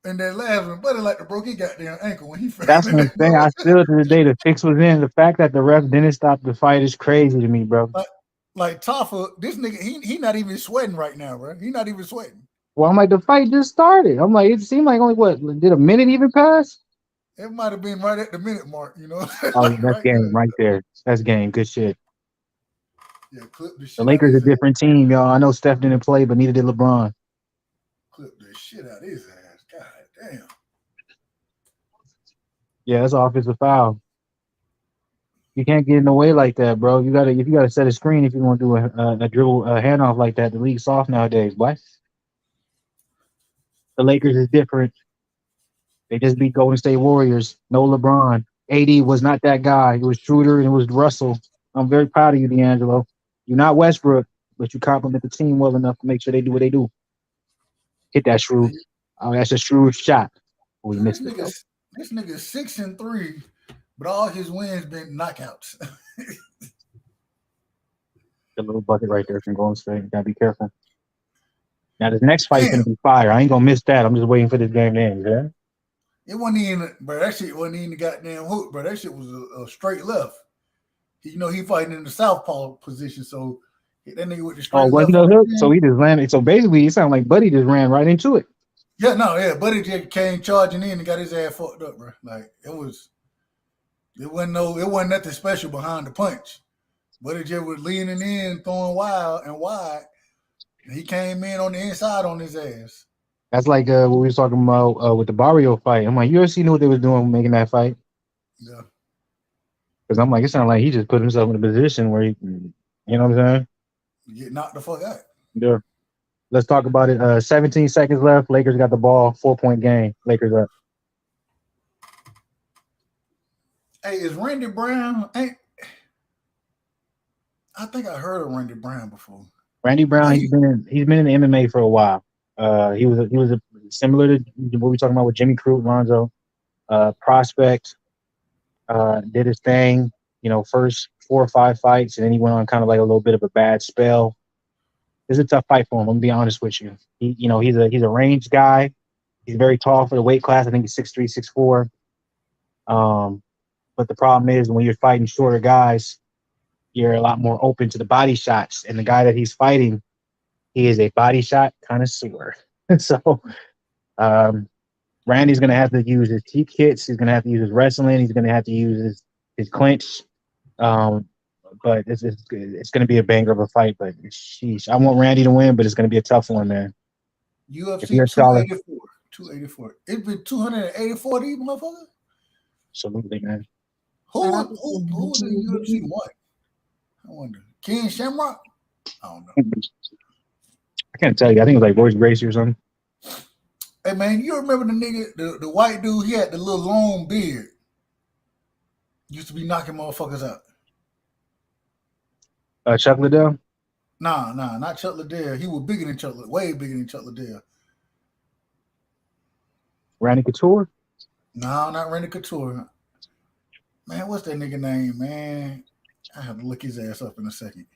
and that last one, Buddy like to broke his goddamn ankle when he fell. That's one thing. I still to the day the fix was in. The fact that the ref didn't stop the fight is crazy to me, bro. Like Taffa, this nigga, he not even sweating right now, bro. He not even sweating. Well, I'm like, the fight just started. I'm like, it seemed like only did a minute even pass? It might have been right at the minute mark, you know. Oh, that's game right there. That's game. Good shit. Yeah, clip the shit. The Lakers a different team, y'all. I know Steph didn't play, but neither did LeBron. Clip the shit out of his ass. God damn. Yeah, that's an offensive foul. You can't get in the way like that, bro. If you gotta set a screen if you want to do a dribble handoff like that. The league's soft nowadays, boy. The Lakers is different. They just beat Golden State Warriors. No LeBron. AD was not that guy. It was Schroeder and it was Russell. I'm very proud of you, D'Angelo. You're not Westbrook, but you compliment the team well enough to make sure they do what they do. Hit that Shrew. Oh, that's a Shrew shot. We missed it. This nigga 6-3, but all his wins been knockouts. The little bucket right there from Golden State. You gotta be careful. Now this next fight is gonna be fire. I ain't gonna miss that. I'm just waiting for this game to end. Yeah. It wasn't even, bro. That shit wasn't even the goddamn hook, bro. That shit was a straight left. He fighting in the southpaw position, so hit that nigga with the straight left. Hook? So he just landed. So basically, it sounded like Buddy just ran right into it. Yeah, Buddy just came charging in and got his ass fucked up, bro. Like it wasn't nothing special behind the punch. Buddy just was leaning in, throwing wide. And he came in on the inside on his ass. That's like what we were talking about with the Barrio fight. I'm like, UFC knew what they was doing making that fight. Yeah. Because I'm like, it sounded like he just put himself in a position where he, you know what I'm saying? Get knocked the fuck out. Yeah. Let's talk about it. 17 seconds left. Lakers got the ball. 4-point game. Lakers up. Hey, is Randy Brown? I think I heard of Randy Brown before. Randy Brown, he's been in the MMA for a while. He was similar to what we talking about with Jimmy Crute, Lonzo, prospect. Did his thing, first 4 or 5 fights, and then he went on kind of like a little bit of a bad spell. It's a tough fight for him. I'm gonna be honest with you. He's a range guy. He's very tall for the weight class. I think he's 6'3", 6'4". But the problem is when you're fighting shorter guys, you're a lot more open to the body shots. And the guy that he's fighting, he is a body shot connoisseur. So Randy's gonna have to use his teep kits. He's gonna have to use his wrestling. He's gonna have to use his clinch. Um, but it's gonna be a banger of a fight. But sheesh, I want Randy to win, but it's gonna be a tough one, man. If UFC you're solid, 284. 284. It's been 284 of these motherfuckers. absolutely, man. Who the UFC won? I wonder. Ken Shamrock? I don't know. I can't tell you. I think it was like Royce Gracie or something. Hey man, you remember the nigga, the white dude? He had the little long beard. Used to be knocking motherfuckers out. Chuck Liddell. Nah, not Chuck Liddell. He was bigger than Chuck Liddell, way bigger than Chuck Liddell. Randy Couture. No, not Randy Couture. Man, what's that nigga name, man? I have to look his ass up in a second.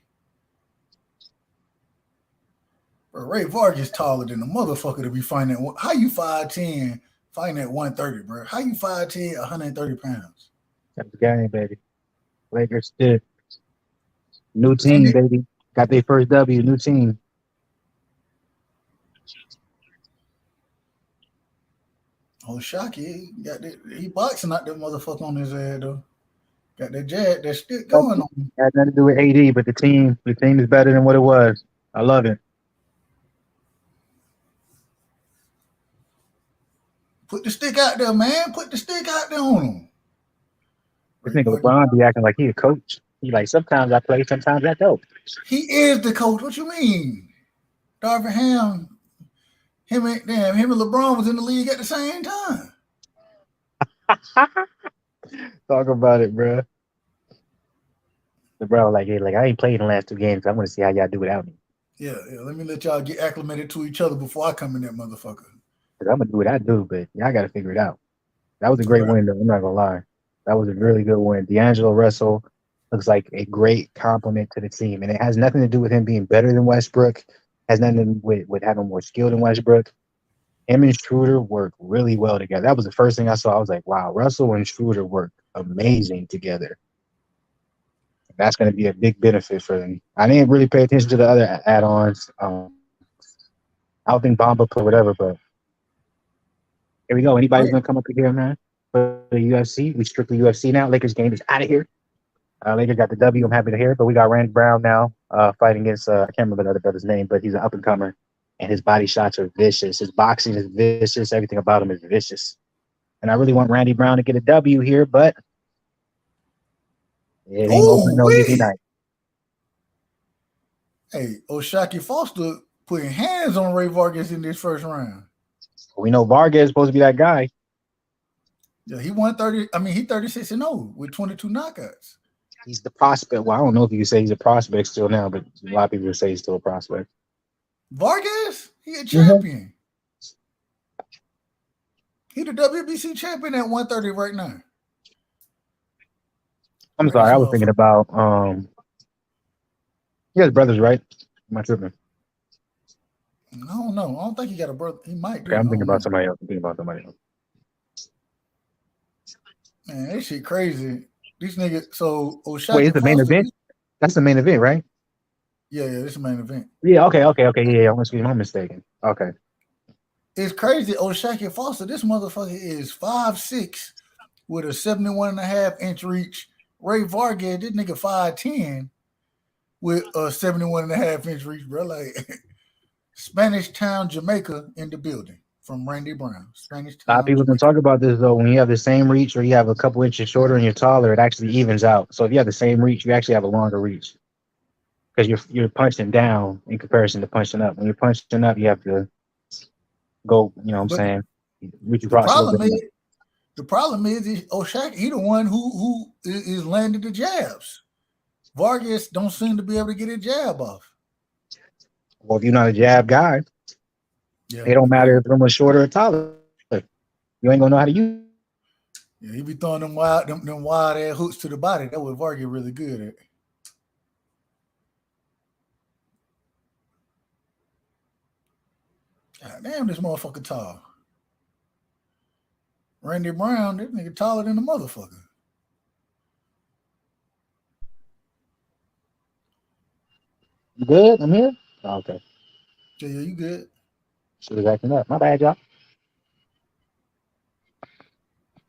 Bro, Ray Vargas taller than a motherfucker to be fighting at how you 5'10", fighting at 130, bro? How you 5'10", 130 pounds? That's the game, baby. Lakers did. New team, baby. Got their first W. New team. Oh, Shocky, he boxing out that motherfucker on his head though. Got that stick going on. Had nothing to do with AD, but the team is better than what it was. I love it. Put the stick out there, man. Put the stick out there on him. This nigga LeBron be acting like he a coach. He like, sometimes I play, sometimes I don't. He is the coach. What you mean? Darvin Ham, him and LeBron was in the league at the same time. Talk about it, bro. LeBron like, hey, like I ain't played in the last 2 games. I want to see how y'all do without me. Yeah. Let me let y'all get acclimated to each other before I come in that motherfucker. Cause I'm gonna do what I do, but y'all got to figure it out. That was a great win, though. I'm not gonna lie. That was a really good win. D'Angelo Russell looks like a great compliment to the team, and it has nothing to do with him being better than Westbrook. It has nothing to do with having more skill than Westbrook. Him and Schroeder work really well together. That was the first thing I saw. I was like, wow, Russell and Schroeder work amazing together. That's going to be a big benefit for them. I didn't really pay attention to the other add-ons. I don't think Bamba put whatever, but here we go. Anybody's going to come up here, man, for the UFC. We strictly UFC now. Lakers game is out of here. Lakers got the W. I'm happy to hear it, but we got Randy Brown now fighting against, I can't remember the other brother's name, but he's an up-and-comer, and his body shots are vicious. His boxing is vicious. Everything about him is vicious. And I really want Randy Brown to get a W here, but it ain't over no easy night. Hey, O'Shaquie Foster putting hands on Ray Vargas in this first round. We know Vargas is supposed to be that guy. Yeah, he won 30. I mean, he 36-0 with 22 knockouts. He's the prospect. Well, I don't know if you can say he's a prospect still now, but a lot of people say he's still a prospect. Vargas, he a champion. He the WBC champion at 130 right now. I'm sorry, I was thinking about he has brothers, right? Am I tripping? I don't know. I don't think he got a brother. He might do. Okay, I'm thinking about somebody else. Man, that shit crazy. These niggas. So O'Shaquie. Wait, it's the main event? That's the main event, right? Yeah, this is the main event. Yeah, okay. Yeah, I'm mistaken. Okay. It's crazy. O'Shaquie Foster, this motherfucker is 5'6" with a 71.5-inch reach. Ray Vargas, this nigga 5'10" with a 71.5-inch reach, bro. Like Spanish Town, Jamaica in the building from Randy Brown. Spanish Town. A lot of people can talk about this though. When you have the same reach or you have a couple inches shorter and you're taller, it actually evens out. So if you have the same reach, you actually have a longer reach. Because you're punching down in comparison to punching up. When you're punching up, you have to go, you know what I'm saying? Reach across. The problem is O'Shaquie, he the one who is landing the jabs. Vargas don't seem to be able to get a jab off. Well, if you're not a jab guy, it don't matter if someone's shorter or taller. You ain't gonna know how to use. Yeah, he be throwing them wild ass hooks to the body. That's what Vargas really good at. God damn, this motherfucker tall. Randy Brown, this nigga taller than the motherfucker. You good? I'm here? Oh, okay. Yeah, you good. She was acting up. My bad, y'all.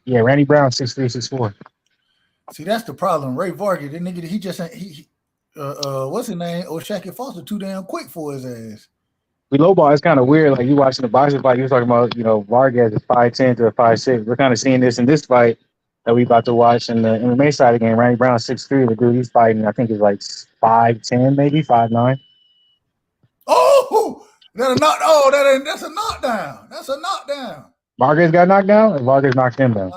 Yeah, Randy Brown 6'3", 6'4". See, that's the problem. Ray Vargas, that nigga, he just ain't what's his name? O'Shaquie Foster too damn quick for his ass. We lowball. It's kind of weird. Like you watching the boxing fight, you were talking about, Vargas is 5'10" to a 5'6". We're kind of seeing this in this fight that we about to watch in the MMA side again. Randy Brown 6'3". The dude he's fighting, I think, is like 5'10", maybe 5'9". Oh, that a knock. Oh, that's a knockdown. That's a knockdown. Vargas got knocked down, and Vargas knocked him down.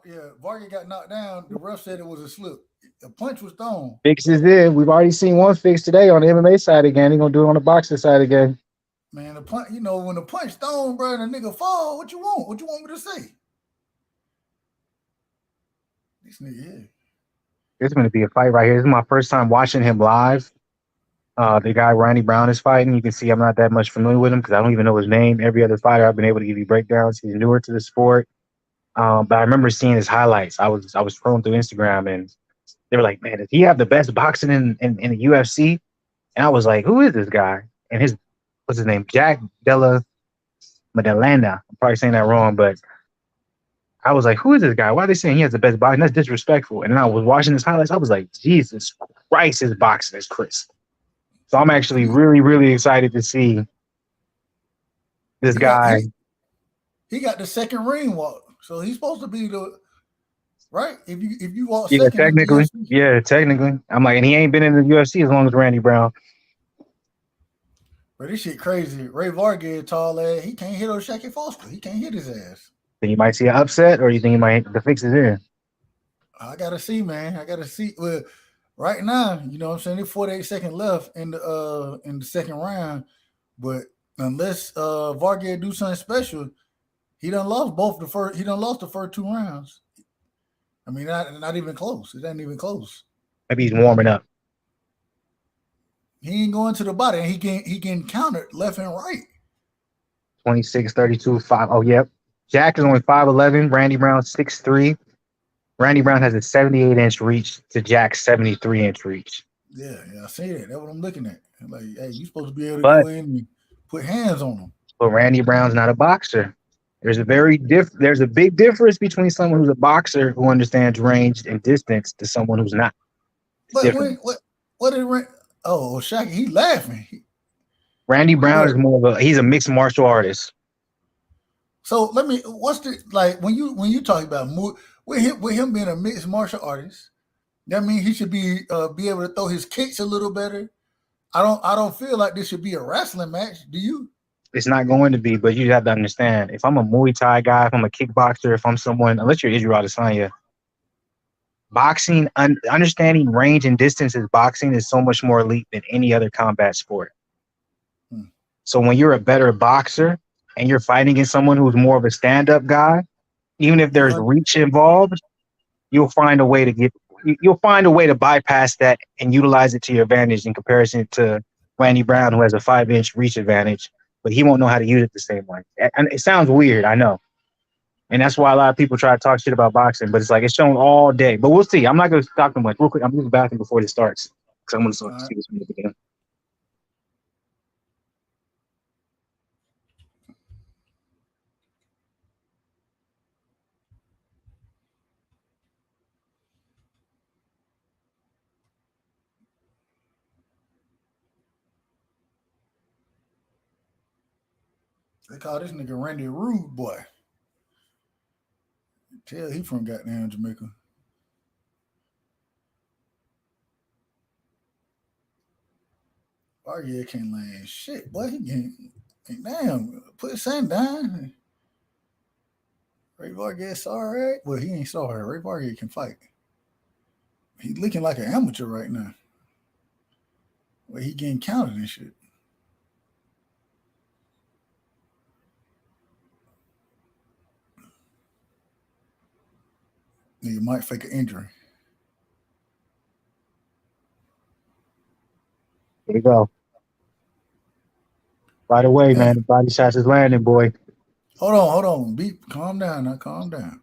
Yeah, Vargas got knocked down. The ref said it was a slip. A punch was thrown. Fix is in. We've already seen one fix today on the MMA side again. He's gonna do it on the boxing side again. Man, the punch. When the punch thrown, bro, and the nigga fall. What you want? What you want me to say? This nigga here. It's gonna be a fight right here. This is my first time watching him live. The guy Randy Brown is fighting. You can see I'm not that much familiar with him because I don't even know his name. Every other fighter I've been able to give you breakdowns. He's newer to the sport. But I remember seeing his highlights. I was scrolling through Instagram and they were like, man, does he have the best boxing in the UFC? And I was like, who is this guy? And what's his name? Jack Della Maddalena. I'm probably saying that wrong, but I was like, who is this guy? Why are they saying he has the best boxing? That's disrespectful. And then I was watching his highlights. I was like, Jesus Christ, his boxing is crisp. So I'm actually really, really excited to see this guy. He got the second ring walk. So he's supposed to be the right. If you walk second, technically. I'm like, and he ain't been in the UFC as long as Randy Brown. But this shit crazy. Ray Vargas tall ass. He can't hit O'Shaquie Foster. He can't hit his ass. Think you might see an upset, or you think the fix is in? I gotta see, man. I gotta see. Well, right now, you know what I'm saying? There's 48 seconds left in the second round. But unless Vargas do something special, he done lost the first two rounds. I mean, not even close. It ain't even close. Maybe he's warming up. He ain't going to the body, and he can counter left and right. 26, 32, 5. Oh, yep. Jack is only 5'11". Randy Brown 6'3". Randy Brown has a 78-inch reach to Jack's 73-inch reach. Yeah, I see that. That's what I'm looking at. I'm like, hey, you supposed to be able to go in and put hands on him. But Randy Brown's not a boxer. There's a big difference between someone who's a boxer who understands range and distance to someone who's not. But what did Shaq? He laughing. Randy Brown is he's a mixed martial artist. So what's the like when you talk about with him being a mixed martial artist? That means he should be able to throw his kicks a little better. I don't feel like this should be a wrestling match. Do you? It's not going to be, but you have to understand. If I'm a Muay Thai guy, if I'm a kickboxer, if I'm someone, unless you're Israel Adesanya, boxing, understanding range and distance is boxing is so much more elite than any other combat sport. So when you're a better boxer and you're fighting against someone who's more of a stand-up guy, even if there's reach involved, you'll find a way to bypass that and utilize it to your advantage in comparison to Randy Brown, who has a 5-inch reach advantage, but he won't know how to use it the same way. And it sounds weird, I know. And that's why a lot of people try to talk shit about boxing, but it's like it's shown all day. But we'll see. I'm not going to talk too much. Real quick, I'm going to the bathroom before this starts because I'm going to see this from the beginning. They call this nigga Randy Rude Boy. Tell he from goddamn Jamaica. Vargas can't land shit, boy. He can't. Damn, put his son down. Ray Vargas sorry. Well, he ain't sorry. Ray Vargas can fight. He's looking like an amateur right now. Well, he getting counted and shit. Nigga might fake an injury. There you go. Right away, man. The body shots is landing, boy. Hold on. Calm down now. Calm down.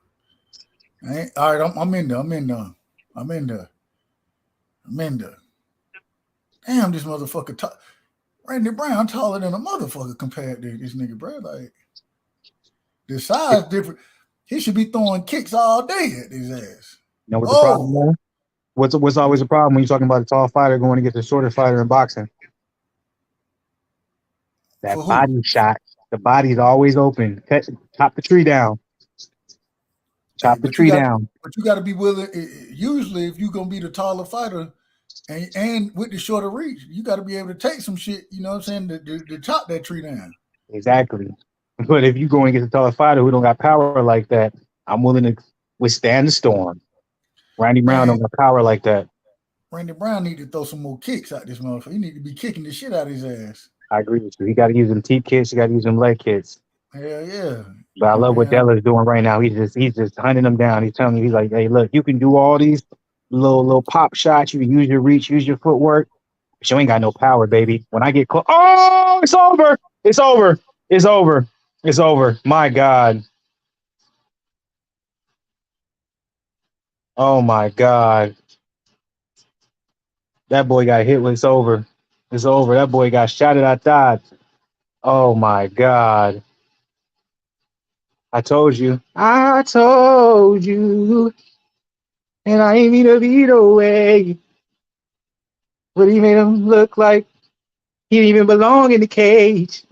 All right, I'm in there. Damn, this motherfucker. Randy Brown taller than a motherfucker compared to this nigga, bro. Like, the size different. He should be throwing kicks all day at his ass. You know what the problem Oh, is? What's always a problem when you're talking about a tall fighter going against a shorter fighter in boxing? for That who? body shot. The body's always open. Chop the tree down. Hey, Chop the tree down. but you got to be willing. Usually, if you're gonna be the taller fighter and with the shorter reach, you got to be able to take some shit. You know what I'm saying? To chop that tree down. Exactly. But if you going against a taller fighter who don't got power like that, I'm willing to withstand the storm. Randy Brown Man, don't got power like that. Randy Brown need to throw some more kicks out this motherfucker. He need to be kicking the shit out of his ass. I agree with you. He got to use them teep kits. He got to use them leg kits. Hell yeah. But I love what Man, Della's doing right now. He's just hunting them down. He's telling you, he's like, hey, look, you can do all these little pop shots. You can use your reach, use your footwork, but you ain't got no power, baby. When I get close, oh, it's over. It's over. It's over. It's over. My God. Oh my God. That boy got hit when it's over. It's over. That boy got shot at outside. Oh my God. I told you. I told you. And I ain't mean to be the way. But he made him look like he didn't even belong in the cage.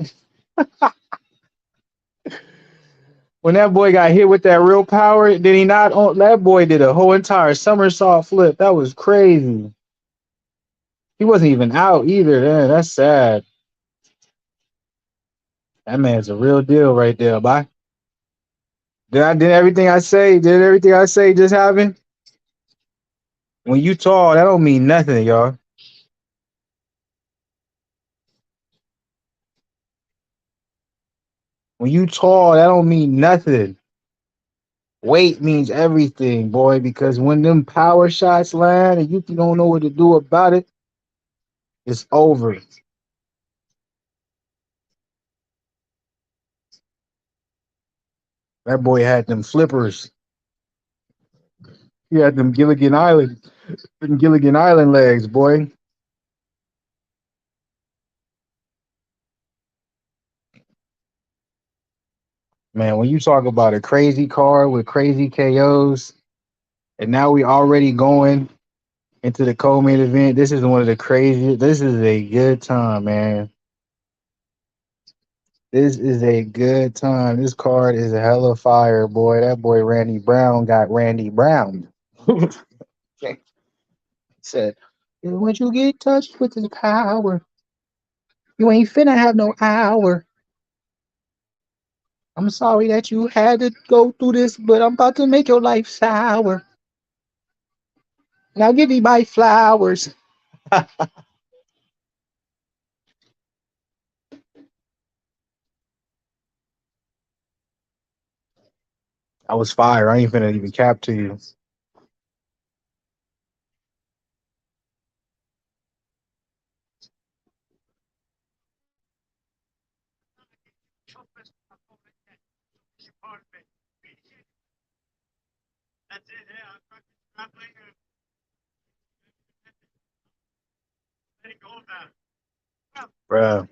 When that boy got hit with that real power, did he not? That boy did a whole entire somersault flip. That was crazy. He wasn't even out either. Man, that's sad. That man's a real deal right there, bye. Did everything I say? Did everything I say just happen? When you tall, that don't mean nothing, y'all. When you tall, that don't mean nothing. Weight means everything, boy, because when them power shots land and you don't know what to do about it, it's over. That boy had them flippers. He had them Gilligan Island legs, boy. Man, when you talk about a crazy card with crazy KOs, and now we already going into the co-main event. This is one of the craziest. This is a good time, man. This is a good time. This card is a hella fire, boy. That boy Randy Brown got Randy Brown. Said, once you get touched with his power, you ain't finna have no hour. I'm sorry that you had to go through this, but I'm about to make your life sour. Now give me my flowers. I was fire. I ain't finna even cap to you. Bruh.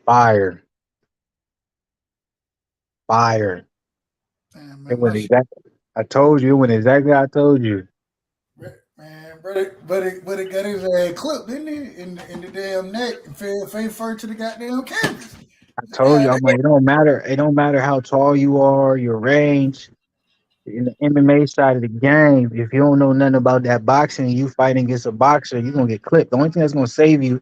Fire. Fire. It man, went exactly. I told you. It went exactly how I told you. man, but it got his ass clipped, didn't he? In the damn neck and fell face first to the goddamn canvas. I told you. God, I'm like, it don't matter. It don't matter how tall you are, your range. In the MMA side of the game, if you don't know nothing about that boxing, you fighting against a boxer, you're gonna get clipped. The only thing that's gonna save you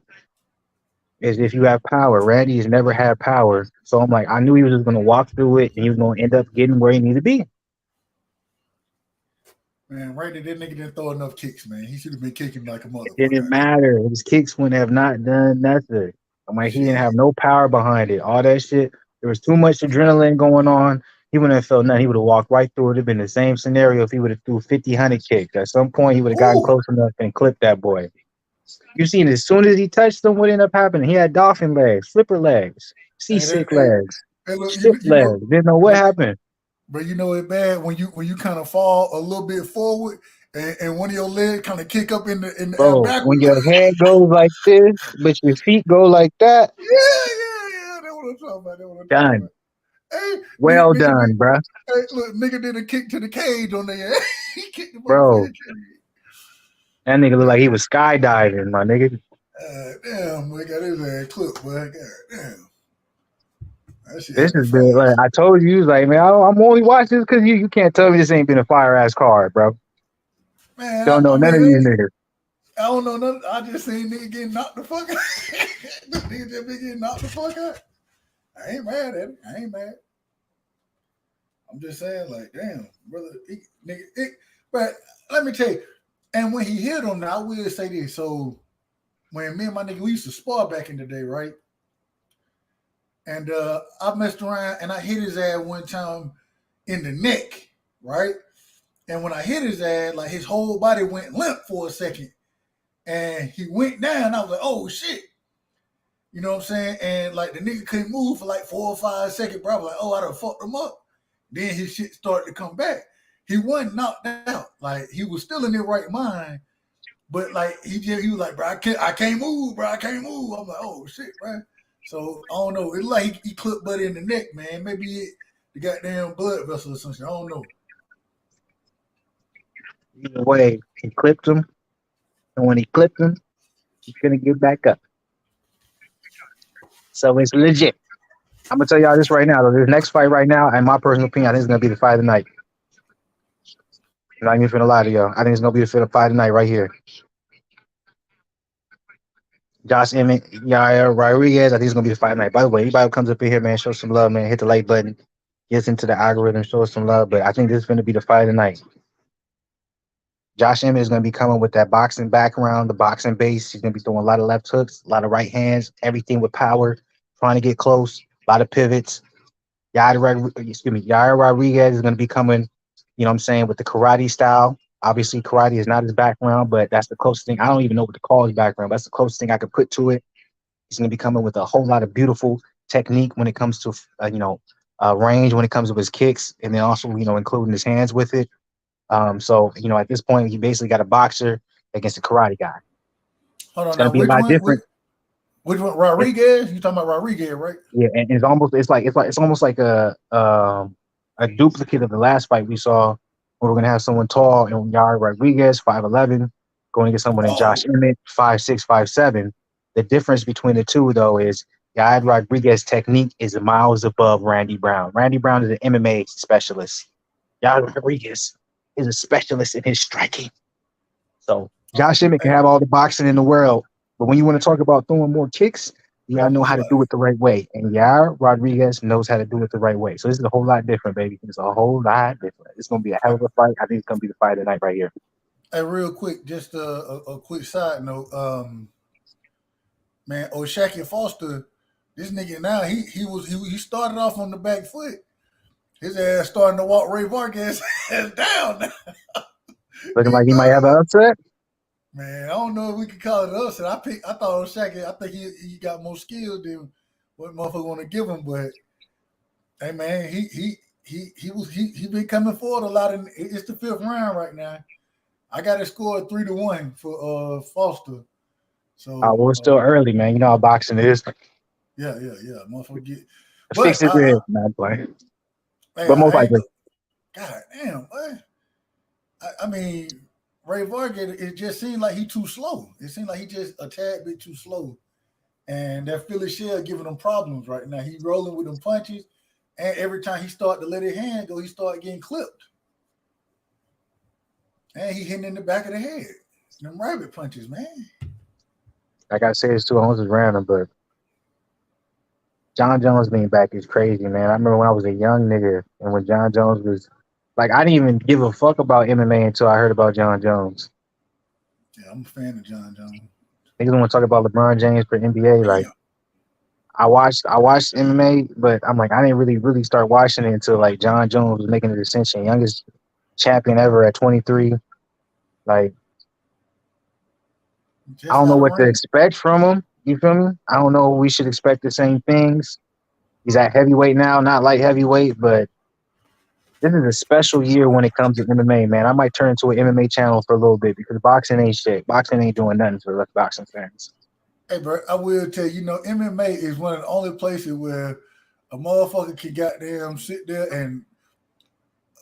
is if you have power. Randy has never had power. So I'm like, I knew he was just gonna walk through it and he was gonna end up getting where he needed to be. man, right there, that nigga didn't throw enough kicks, man. He should have been kicking like a It motherfucker didn't out there. matter. His kicks wouldn't have not done nothing. I'm like, he didn't Shit. have no power behind it. All that shit. There was too much adrenaline going on. He wouldn't have felt nothing. He would have walked right through it. It'd have been the same scenario if he would have threw 50, 100 kicks. At some point, he would have gotten Ooh, close enough and clipped that boy. You seen as soon as he touched them, what ended up happening? He had dolphin legs, flipper legs, hey, seasick legs, hey, look, stiff legs. Didn't know what but happened. but you know it bad when you kind of fall a little bit forward and one of your legs kind of kick up in the air Bro, when backwards. your head goes like this, but your feet go like that, Yeah. That's what I'm talking about. That's what I'm talking done. about. Hey, Well done, bro. hey, look, nigga did a kick to the cage on their ass. He kicked the Bro, motherfucking cage. that nigga look like he was skydiving, my nigga. Damn, boy, got his ass clipped, boy. God damn. That shit This happened has been like fast. I told you, like, man, I'm only watching this because you can't tell me this ain't been a fire ass card, bro. Man, Don't know I none mean, of these niggas. I don't know nothing. I just seen nigga getting knocked the fuck out. Nigga just been getting knocked the fuck out. I ain't mad at it. I ain't mad. I'm just saying, like, damn, brother, nigga. But let me tell you, and when he hit him, now I will say this. So when me and my nigga we used to spar back in the day, right? And I messed around and I hit his ass one time in the neck, right? And when I hit his ass, like his whole body went limp for a second. And he went down. I was like, oh shit. You know what I'm saying? And like the nigga couldn't move for like 4 or 5 seconds, bro. I was like, oh, I done fucked him up. Then his shit started to come back. He wasn't knocked out. Like he was still in his right mind. But like he was like, bro, I can't move, bro. I can't move. I'm like, oh shit, bro. So I don't know. It's like he clipped Buddy in the neck, man. Maybe the goddamn blood vessel or something. I don't know. Either way, he clipped him, and when he clipped him, he's gonna get back up. So it's legit. I'm gonna tell y'all this right now. Though, this next fight right now, in my personal opinion, I think it's gonna be the fight of the night. I'm not even gonna lie to y'all. I think it's gonna be the fight of the night right here. Josh Emmett, Yair Rodriguez. I think it's gonna be the fight of the night. By the way, anybody who comes up in here, man, show some love, man. Hit the like button, gets into the algorithm, show us some love. But I think this is gonna be the fight of the night. Josh Emmett is gonna be coming with that boxing background, the boxing base. He's gonna be throwing a lot of left hooks, a lot of right hands, everything with power, trying to get close, a lot of pivots. Yair Rodriguez is going to be coming, you know what I'm saying, with the karate style. Obviously, karate is not his background, but that's the closest thing. I don't even know what to call his background, but that's the closest thing I could put to it. He's going to be coming with a whole lot of beautiful technique when it comes to, range, when it comes to his kicks, and then also, including his hands with it. So, at this point, he basically got a boxer against a karate guy. Hold It's on going now. to be a lot different. Which one? Rodriguez? You talking about Rodriguez, right? Yeah, and it's almost like a duplicate of the last fight we saw, where we're gonna have someone tall and Yair Rodriguez, 5'11", going against someone in Josh Emmett, 5'6", 5'7". The difference between the two though is Yair Rodriguez's technique is miles above Randy Brown. Randy Brown is an MMA specialist. Yair Rodriguez is a specialist in his striking. So Josh Emmett can have all the boxing in the world, but when you want to talk about throwing more kicks, you gotta know how to do it the right way. And Yair Rodriguez knows how to do it the right way. So this is a whole lot different, baby. It's a whole lot different. It's gonna be a hell of a fight. I think it's gonna be the fight of the night right here. Hey, real quick, just a quick side note. Man, O'Shaquie Foster, this nigga now he started off on the back foot. His ass starting to walk Ray Vargas ass down. Looking like he might have an upset. Man, I don't know if we could call it upset. I thought O'Shaquie, I think he got more skills than what motherfucker want to give him. But hey, man, he been coming forward a lot. It's the 5th round right now. I got it scored 3-1 for Foster. So Well, it's still early, man. You know how boxing is. Yeah. Motherfucker get. Fix it with not playing. Hey, But most likely. God damn, what? I mean, Ray Vargas, it just seemed like he too slow. It seemed like he just a tad bit too slow. And that Philly shell giving him problems right now. He rolling with them punches. And every time he start to let his hand go, he start getting clipped. And he hitting in the back of the head. Them rabbit punches, man. I gotta say this too, I was just random, but John Jones being back is crazy, man. I remember when I was a young nigga and when John Jones was like, I didn't even give a fuck about MMA until I heard about John Jones. Yeah, I'm a fan of John Jones. Niggas want to talk about LeBron James for NBA. Like, I watched MMA, but I'm like, I didn't really start watching it until like John Jones was making the ascension, youngest champion ever at 23. Like, I don't know what to expect from him. You feel me? I don't know. We should expect the same things. He's at heavyweight now, not light heavyweight, but this is a special year when it comes to MMA, man. I might turn to an MMA channel for a little bit because boxing ain't shit. Boxing ain't doing nothing for the boxing fans. Hey, bro, I will tell you, MMA is one of the only places where a motherfucker can goddamn sit there and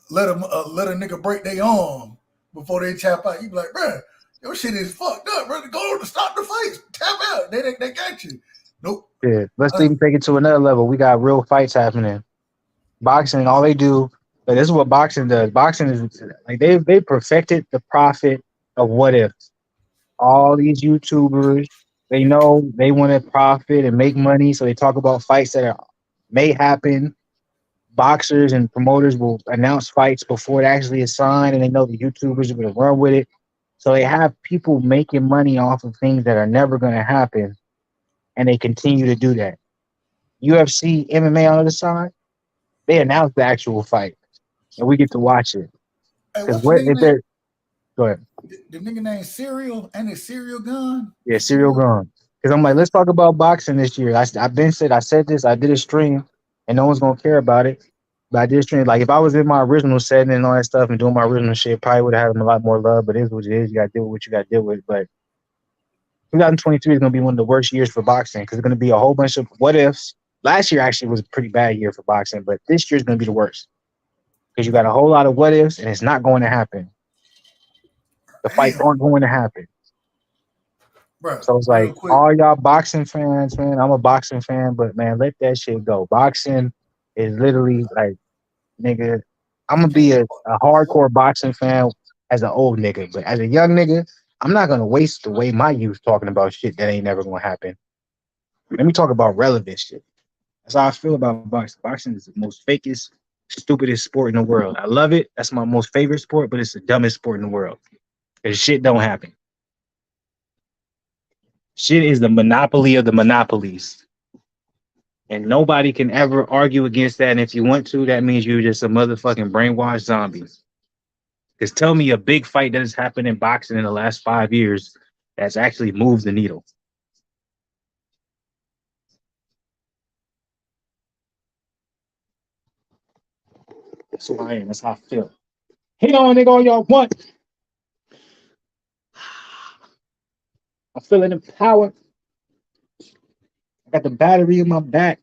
let a nigga break their arm before they tap out. You be like, bro, your shit is fucked up, bro. Go on to stop the fight. Tap out. They got you. Nope. Yeah, let's even take it to another level. We got real fights happening. Boxing, all they do, but this is what boxing does. Boxing is like they perfected the profit of what if. All these YouTubers, they know they want to profit and make money, so they talk about fights that may happen. Boxers and promoters will announce fights before it actually is signed, and they know the YouTubers are going to run with it. So they have people making money off of things that are never going to happen, and they continue to do that. UFC, MMA on the other side, they announce the actual fight, and we get to watch it. Hey, Because what's the what nigga if name? they're go ahead. The nigga named Serial and his Serial Gun. Yeah, serial Serial. gone. Because I'm like, let's talk about boxing this year. I said this, I did a stream, and no one's gonna care about it. But I did a stream. Like if I was in my original setting and all that stuff and doing my original shit, probably would have had a lot more love. But it is what it is. You gotta deal with what you gotta deal with. But 2023 is gonna be one of the worst years for boxing because it's gonna be a whole bunch of what ifs. Last year actually was a pretty bad year for boxing, but this year is gonna be the worst because you got a whole lot of what ifs and it's not going to happen. The fights Damn, aren't going to happen. bro. So it's Real like quick. all y'all boxing fans, man. I'm a boxing fan, but man, let that shit go. Boxing is literally like, nigga, I'm gonna be a hardcore boxing fan as an old nigga, but as a young nigga, I'm not gonna waste away my youth talking about shit that ain't never gonna happen. Let me talk about relevant shit. That's how I feel about boxing. Boxing is the most fakest, stupidest sport in the world. I love it. That's my most favorite sport, but it's the dumbest sport in the world. Cause shit don't happen. Shit is the monopoly of the monopolies. And nobody can ever argue against that. And if you want to, that means you're just a motherfucking brainwashed zombie. Because tell me a big fight that has happened in boxing in the last 5 years that's actually moved the needle. That's who I am. That's how I feel. Hit on, nigga, all y'all want. I'm feeling empowered. I got the battery in my back.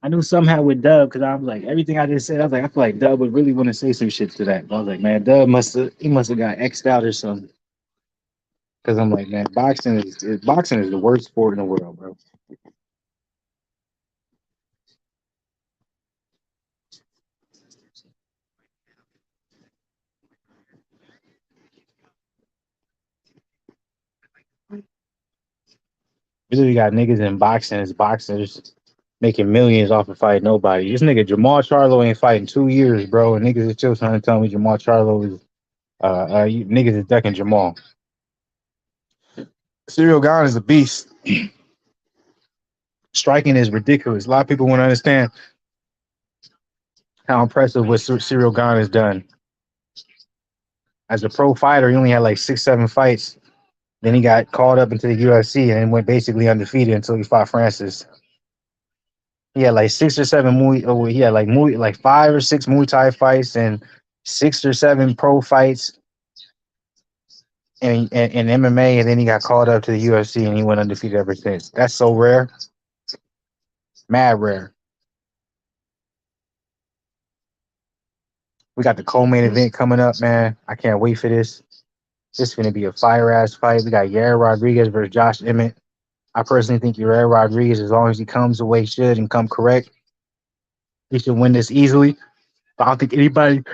I knew somehow with Dub because I was like everything I just said. I was like, I feel like Dub would really want to say some shit to that. But I was like, man, Dub must have got xed out or something. Because I'm like, man, boxing is the worst sport in the world, bro. We literally got niggas in boxing as boxers making millions off of fighting nobody. This nigga Jamal Charlo ain't fighting 2 years, bro, and niggas is still trying to tell me Jamal Charlo is niggas is ducking Jamal. Serial Gone is a beast. Striking is ridiculous. A lot of people want to understand how impressive what Serial Gone has done. As a pro fighter, he only had like 6, 7 fights. Then he got called up into the UFC and went basically undefeated until he fought Francis. He had like 6 or 7 he had like 5 or 6 Muay Thai fights and 6 or 7 pro fights and MMA, and then he got called up to the UFC and he went undefeated ever since. That's so rare. Mad rare. We got the co-main event coming up, man. I can't wait for this. This is gonna be a fire ass fight. We got Yair Rodriguez versus Josh Emmett. I personally think Yair Rodriguez, as long as he comes the way he should and come correct, he should win this easily. But I don't think anybody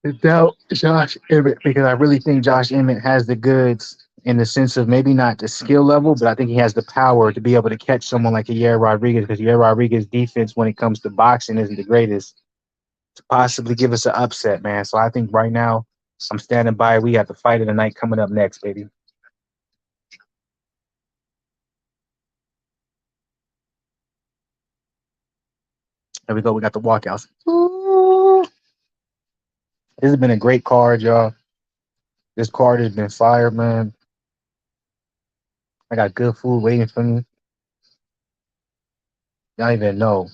can doubt Josh Emmett because I really think Josh Emmett has the goods in the sense of maybe not the skill level, but I think he has the power to be able to catch someone like a Yair Rodriguez because Yair Rodriguez's defense when it comes to boxing isn't the greatest to possibly give us an upset, man. So I think right now I'm standing by. We got the fight of the night coming up next, baby. There we go. We got the walkouts. This has been a great card, y'all. This card has been fire, man. I got good food waiting for me. Y'all even know.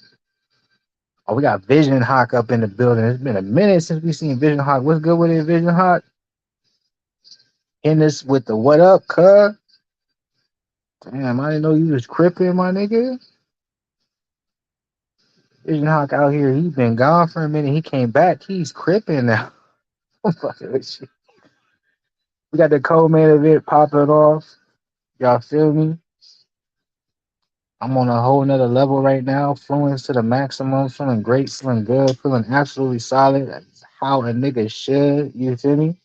Oh, we got Vision Hawk up in the building. It's been a minute since we seen Vision Hawk. What's good with it, Vision Hawk? In this with the what up, cuz? Damn, I didn't know you was cripping, my nigga. Vision Hawk out here, he been gone for a minute. He came back. He's cripping now. I'm fucking with you. We got the co-main event popping off. Y'all feel me? I'm on a whole nother level right now. Fluence to the maximum. Feeling great. Feeling good. Feeling absolutely solid. That's how a nigga should. You feel me?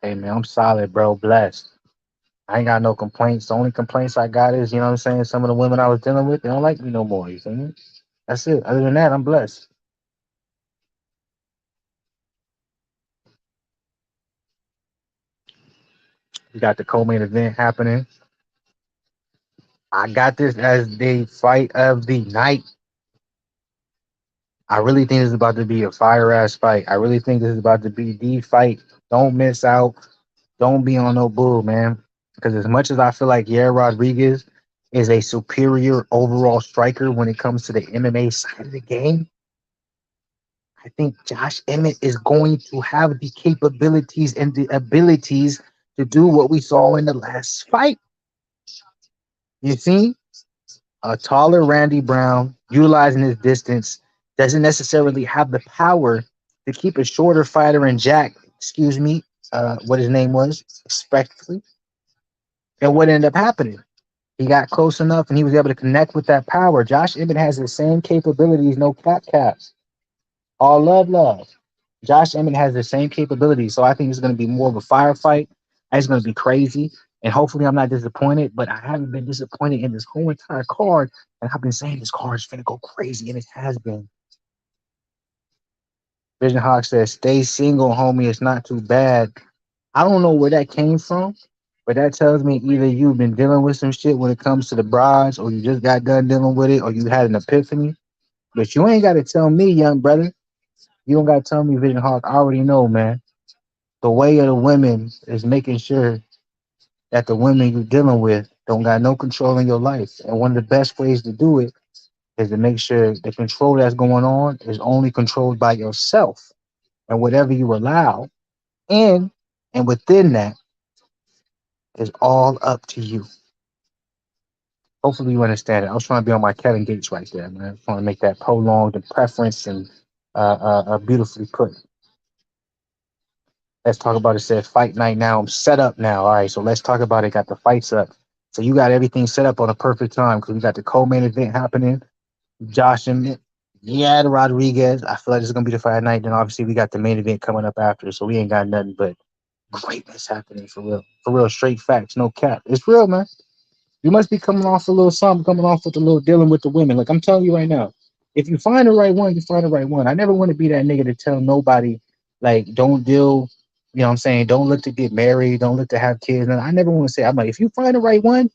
Hey, man, I'm solid, bro. Blessed. I ain't got no complaints. The only complaints I got is, you know what I'm saying? Some of the women I was dealing with, they don't like me no more. You feel me? That's it. Other than that, I'm blessed. We got the co-main event happening. I got this as the fight of the night. I really think this is about to be a fire ass fight. I really think this is about to be the fight. Don't miss out. Don't be on no bull, man. Because as much as I feel like Yair Rodriguez is a superior overall striker when it comes to the MMA side of the game, I think Josh Emmett is going to have the capabilities and the abilities to do what we saw in the last fight. You see, a taller Randy Brown utilizing his distance doesn't necessarily have the power to keep a shorter fighter in Jack, excuse me, what his name was, respectfully. And what ended up happening? He got close enough and he was able to connect with that power. Josh Emmett has the same capabilities, no caps. All love, love. Josh Emmett has the same capabilities, so I think it's going to be more of a firefight. It's going to be crazy, and hopefully I'm not disappointed. But I haven't been disappointed in this whole entire card, and I've been saying this card is going to go crazy, and it has been. Vision Hawk says, "Stay single, homie. It's not too bad." I don't know where that came from, but that tells me either you've been dealing with some shit when it comes to the brides, or you just got done dealing with it, or you had an epiphany. But you ain't got to tell me, young brother. You don't got to tell me, Vision Hawk. I already know, man. The way of the women is making sure that the women you're dealing with don't got no control in your life. And one of the best ways to do it is to make sure the control that's going on is only controlled by yourself and whatever you allow. And and within that is all up to you. Hopefully you understand it. I was trying to be on my Kevin Gates right there, man. I was trying to make that prolonged and preference and beautifully put. Let's talk about it. Said fight night now. I'm set up now. All right, so let's talk about it. Got the fights up. So you got everything set up on a perfect time because we got the co-main event happening. Josh and yeah, Rodriguez. I feel like this is gonna be the fight night. Then obviously we got the main event coming up after, so we ain't got nothing but greatness happening for real. For real, straight facts, no cap. It's real, man. You must be coming off a little something, coming off with a little dealing with the women. Like I'm telling you right now, if you find the right one, you find the right one. I never want to be that nigga to tell nobody, like, don't deal, you know what I'm saying? Don't look to get married, don't look to have kids. And I never want to say, I'm like, if you find the right one,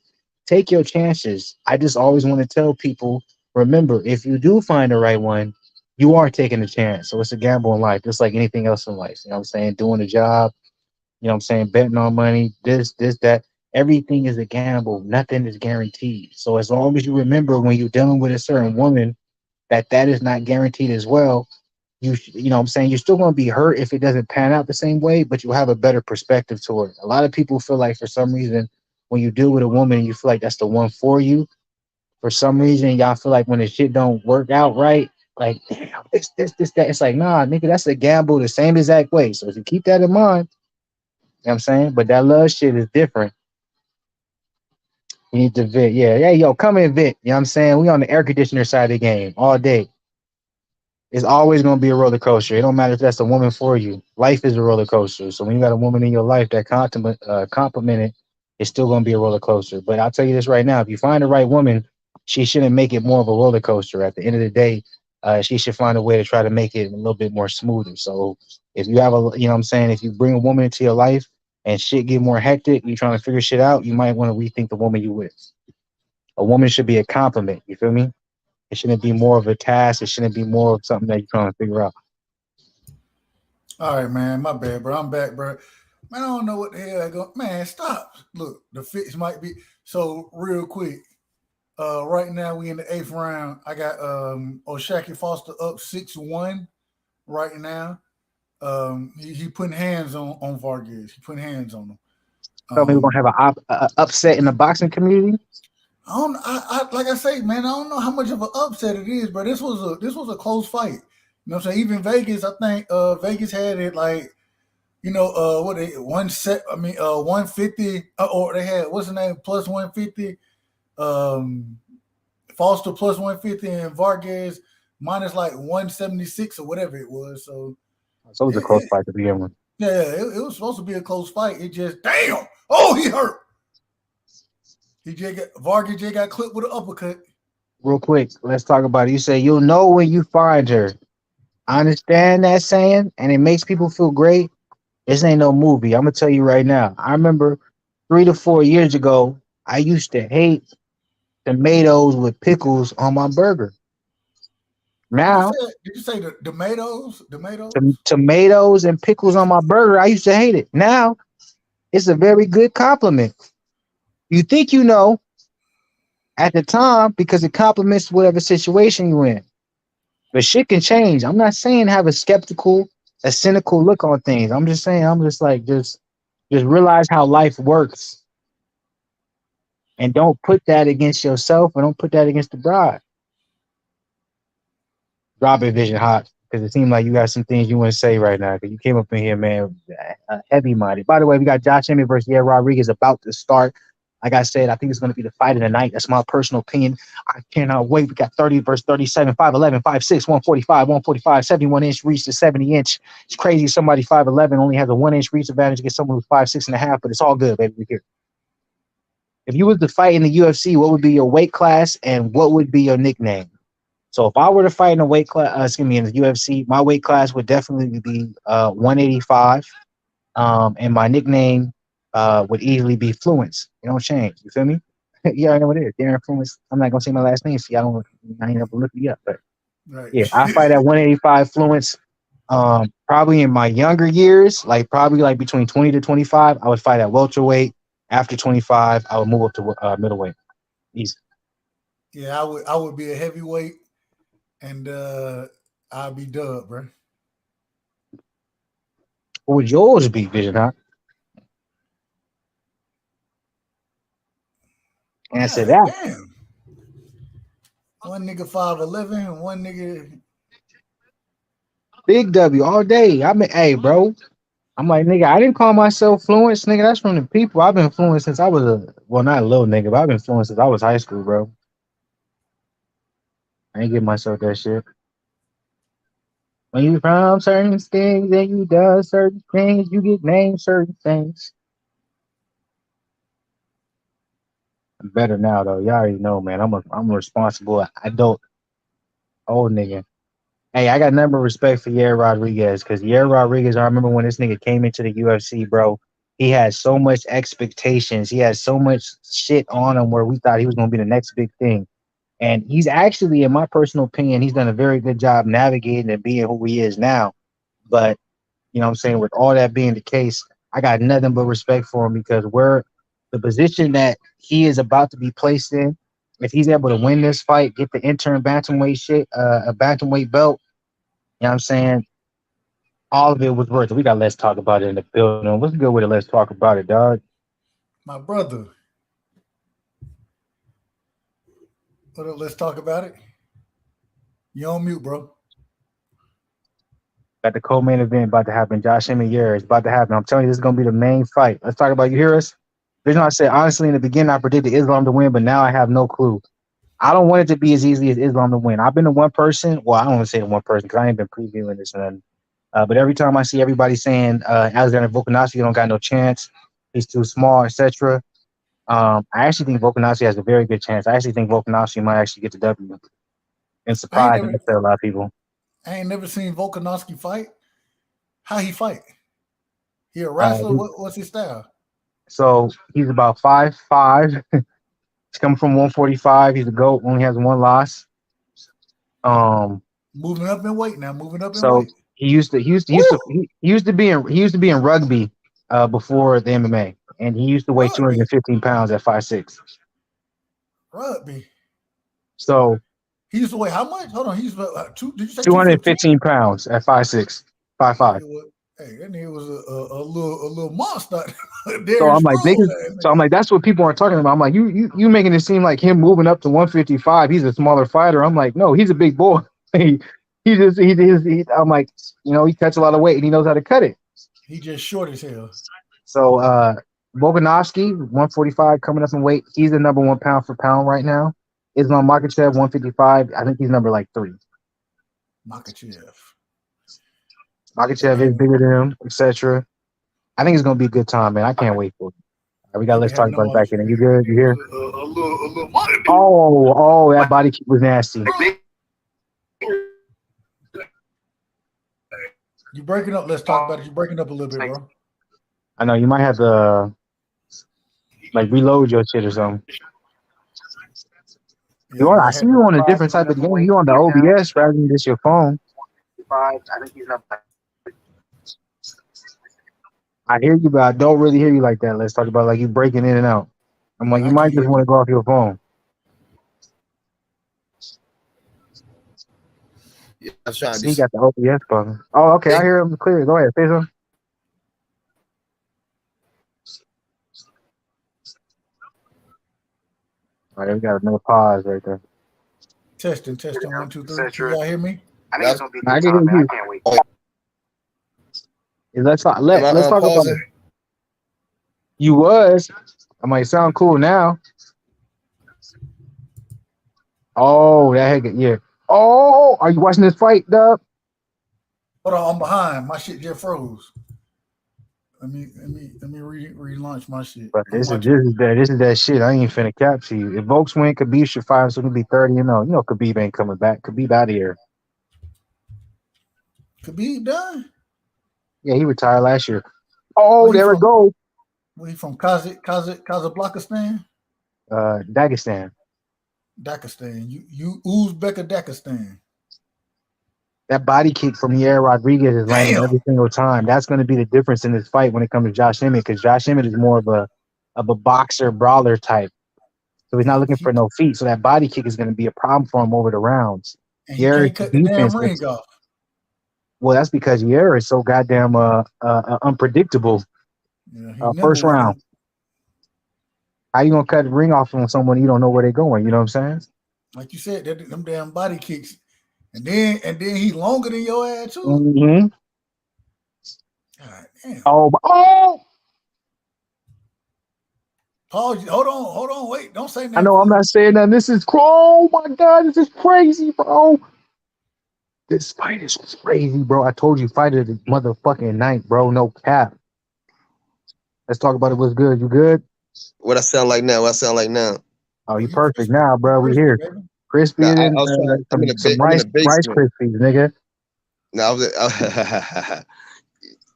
take your chances. I just always want to tell people, remember, if you do find the right one, you are taking a chance. So it's a gamble in life, just like anything else in life. You know what I'm saying? Doing a job, you know what I'm saying? Betting on money, this, that. Everything is a gamble. Nothing is guaranteed. So as long as you remember when you're dealing with a certain woman that that is not guaranteed as well, you know what I'm saying? You're still going to be hurt if it doesn't pan out the same way, but you'll have a better perspective toward it. A lot of people feel like for some reason when you deal with a woman and you feel like that's the one for you, for some reason y'all feel like when the shit don't work out right, like damn, this, that. It's like, nah, nigga, that's a gamble the same exact way. So if you keep that in mind, you know what I'm saying? But that love shit is different. You need to vent. Yeah. Hey, yo, come in vent. You know what I'm saying? We on the air conditioner side of the game all day. It's always going to be a roller coaster. It don't matter if that's a woman for you. Life is a roller coaster. So when you got a woman in your life that compliment it, it's still going to be a roller coaster. But I'll tell you this right now. If you find the right woman, she shouldn't make it more of a roller coaster. At the end of the day, she should find a way to try to make it a little bit more smoother. So if you have you know what I'm saying? If you bring a woman into your life and shit get more hectic, you trying to figure shit out, you might want to rethink the woman you with. A woman should be a compliment. You feel me? It shouldn't be more of a task. It shouldn't be more of something that you're trying to figure out. All right, man. My bad, bro. I'm back, bro. Man, I don't know what the hell I go. Man, stop. Look, the fix might be so real quick. Right now we in the eighth round. I got Oshaki Foster up 6-1 right now. He putting hands on Vargas. He putting hands on him. Tell me we're gonna have an upset in the boxing community. I don't. Like I say, man. I don't know how much of an upset it is, but this was a close fight. You know what I'm saying? Even Vegas, I think Vegas had it like what they one set. I mean 150 or they had what's the name plus 150. Um, Foster plus 150 and Vargas minus like 176 or whatever it was. So So it was a it, close it, fight to begin with. yeah, it was supposed to be a close fight. It just damn. Oh, he hurt. Vargas just got clipped with an uppercut. Real quick, let's talk about it. You say you'll know when you find her. I understand that saying, and it makes people feel great. This ain't no movie. I'm gonna tell you right now. I remember 3 to 4 years ago, I used to hate tomatoes with pickles on my burger. Now, Did you say the tomatoes? Tomatoes? tomatoes and pickles on my burger, I used to hate it. Now, it's a very good compliment. You think you know at the time because it complements whatever situation you're in. But shit can change. I'm not saying have a cynical look on things. I'm just saying, I'm just like, just realize how life works and don't put that against yourself and don't put that against the bride. Drop it, Vision Hot, because it seemed like you got some things you want to say right now. Because you came up in here, man, heavy minded. By the way, we got Josh Emmett versus Yair Rodriguez about to start. Like I said, I think it's going to be the fight of the night. That's my personal opinion. I cannot wait. We got 30 versus 37, 5'11, 5'6, 145, 145, 71-inch reach to 70-inch. It's crazy. Somebody 5'11 only has a 1-inch reach advantage against someone who's 5'6.5, but it's all good, baby. We're here. If you was to fight in the UFC, what would be your weight class and what would be your nickname? So if I were to fight in a weight class, in the UFC, my weight class would definitely be 185, and my nickname would easily be Fluence. It don't change. You feel me? Yeah, I know what it is. Darren Fluence. I'm not gonna say my last name, so I ain't never look me up. But Right. yeah, I fight at 185 Fluence. Probably in my younger years, like probably like between 20 to 25, I would fight at welterweight. After 25, I would move up to middleweight. Easy. Yeah, I would be a heavyweight and I'll be Dub, bro. What would yours be, Vision? Huh? Answer God that. damn. One nigga 5'11 and one nigga. Big W all day. I mean, hey, bro. I'm like, nigga, I didn't call myself Fluence, nigga. That's from the people. I've been fluent since I was not a little nigga, but I've been fluent since I was high school, bro. I ain't give myself that shit. When you from certain things and you done certain things, you get named certain things. I'm better now, though. Y'all already know, man. I'm a responsible adult old nigga. Hey, I got number of respect for Yair Rodriguez because Yair Rodriguez, I remember when this nigga came into the UFC, bro, he had so much expectations. He had so much shit on him where we thought he was going to be the next big thing. And he's actually, in my personal opinion, he's done a very good job navigating and being who he is now. But, you know what I'm saying, with all that being the case, I got nothing but respect for him because we're the position that he is about to be placed in. If he's able to win this fight, get the interim bantamweight a bantamweight belt, you know what I'm saying? All of it was worth it. We got Let's Talk About It in the building. What's good with it? Let's talk about it, dog. My brother. What up? Let's talk about it. You on mute, bro. Got the co-main event about to happen. Josh Emmett Yair is about to happen. I'm telling you, this is gonna be the main fight. Let's talk about. You hear us? Vision, I said honestly in the beginning I predicted Islam to win, but now I have no clue. I don't want it to be as easy as Islam to win. I've been the one person. Well, I don't want to say the one person because I ain't been previewing this and but every time I see everybody saying Alexander Volkanovski don't got no chance, he's too small, etc. I actually think Volkanovski has a very good chance. I actually think Volkanovski might actually get the W. And I ain't surprised never, a lot of people. I ain't never seen Volkanovski fight. How he fight? He a Uh, wrestler? What's his style? so he's about 5'5". He's coming from 145. He's a GOAT. Only has one loss. Moving up in weight now. Moving up in So weight. he used to be in rugby before the MMA, and he used to weigh Rugby. 215 pounds at 5'6". Rugby. So He used to weigh how much? Hold on. He used to two. Did you say 215? 215 pounds at 5'6", 5'5". Hey, that nigga was a little monster. So Darren I'm like, Sproles, niggas. So I'm like, that's what people aren't talking about. I'm like, you making it seem like him moving up to 155. He's a smaller fighter. I'm like, no, he's a big boy. I'm like, he cuts a lot of weight and he knows how to cut it. He just short as hell. So Volkanovski, 145 coming up in weight. He's the number 1 pound for pound right now. Islam Makhachev, 155. I think he's number like 3. Makhachev Makhachev is bigger than him, etc. I think it's gonna be a good time, man. I can't wait for it. All right, let's talk about it back in. You good? You here? A little money. Oh, that body kick was nasty. You breaking up? Let's talk about it. You breaking up a little bit, bro. I know you might have to like reload your shit or something. Yeah, I see you on a different type of game. You on the OBS rather than just your phone. I think he's not. I hear you, but I don't really hear you like that. Let's talk about like you breaking in and out. I'm like, you might just want to go off your phone. Yeah, I'm trying to see, you got the OBS button. Oh, okay. I hear him clear. Go ahead. Say something. All right, we got another pause right there. Testing. 1, 2, 3. Can y'all hear me? I think it's gonna be a good time, man. I can't wait. Let's talk about it. You was. I might sound cool now. Oh, that heck, yeah. Oh, are you watching this fight, Dub? Hold on, I'm behind. My shit just froze. Let me relaunch my shit. But this is that shit. I ain't finna capture you. If Volks win, Khabib should fight, so it'll be 30-0. You know Khabib ain't coming back. Khabib out of here. Khabib done? Yeah, he retired last year. Oh, there we go. Where he from? Kazakhstan? Dagestan. You Uzbekistan. That body kick from Yair Rodriguez is landing every single time. That's going to be the difference in this fight when it comes to Josh Emmett, because Josh Emmett is more of a boxer brawler type. So he's not looking for no feet. So that body kick is going to be a problem for him over the rounds. And he can't cut the damn ring off. Well, that's because Yair is so goddamn unpredictable. Yeah, first round. How you gonna cut the ring off on someone you don't know where they're going? You know what I'm saying? Like you said, them damn body kicks, and then he longer than your ass too. Mm-hmm. God damn. Oh! Pause. Hold on. Wait, don't say nothing. I know I'm not saying that. This is oh my god, this is crazy, bro. This fight is crazy, bro. I told you, fight of the motherfucking night, bro. No cap. Let's talk about it. What's good? You good? What I sound like now? Oh, you perfect now, bro. We here. Crispy and some Rice Krispies, nigga. No,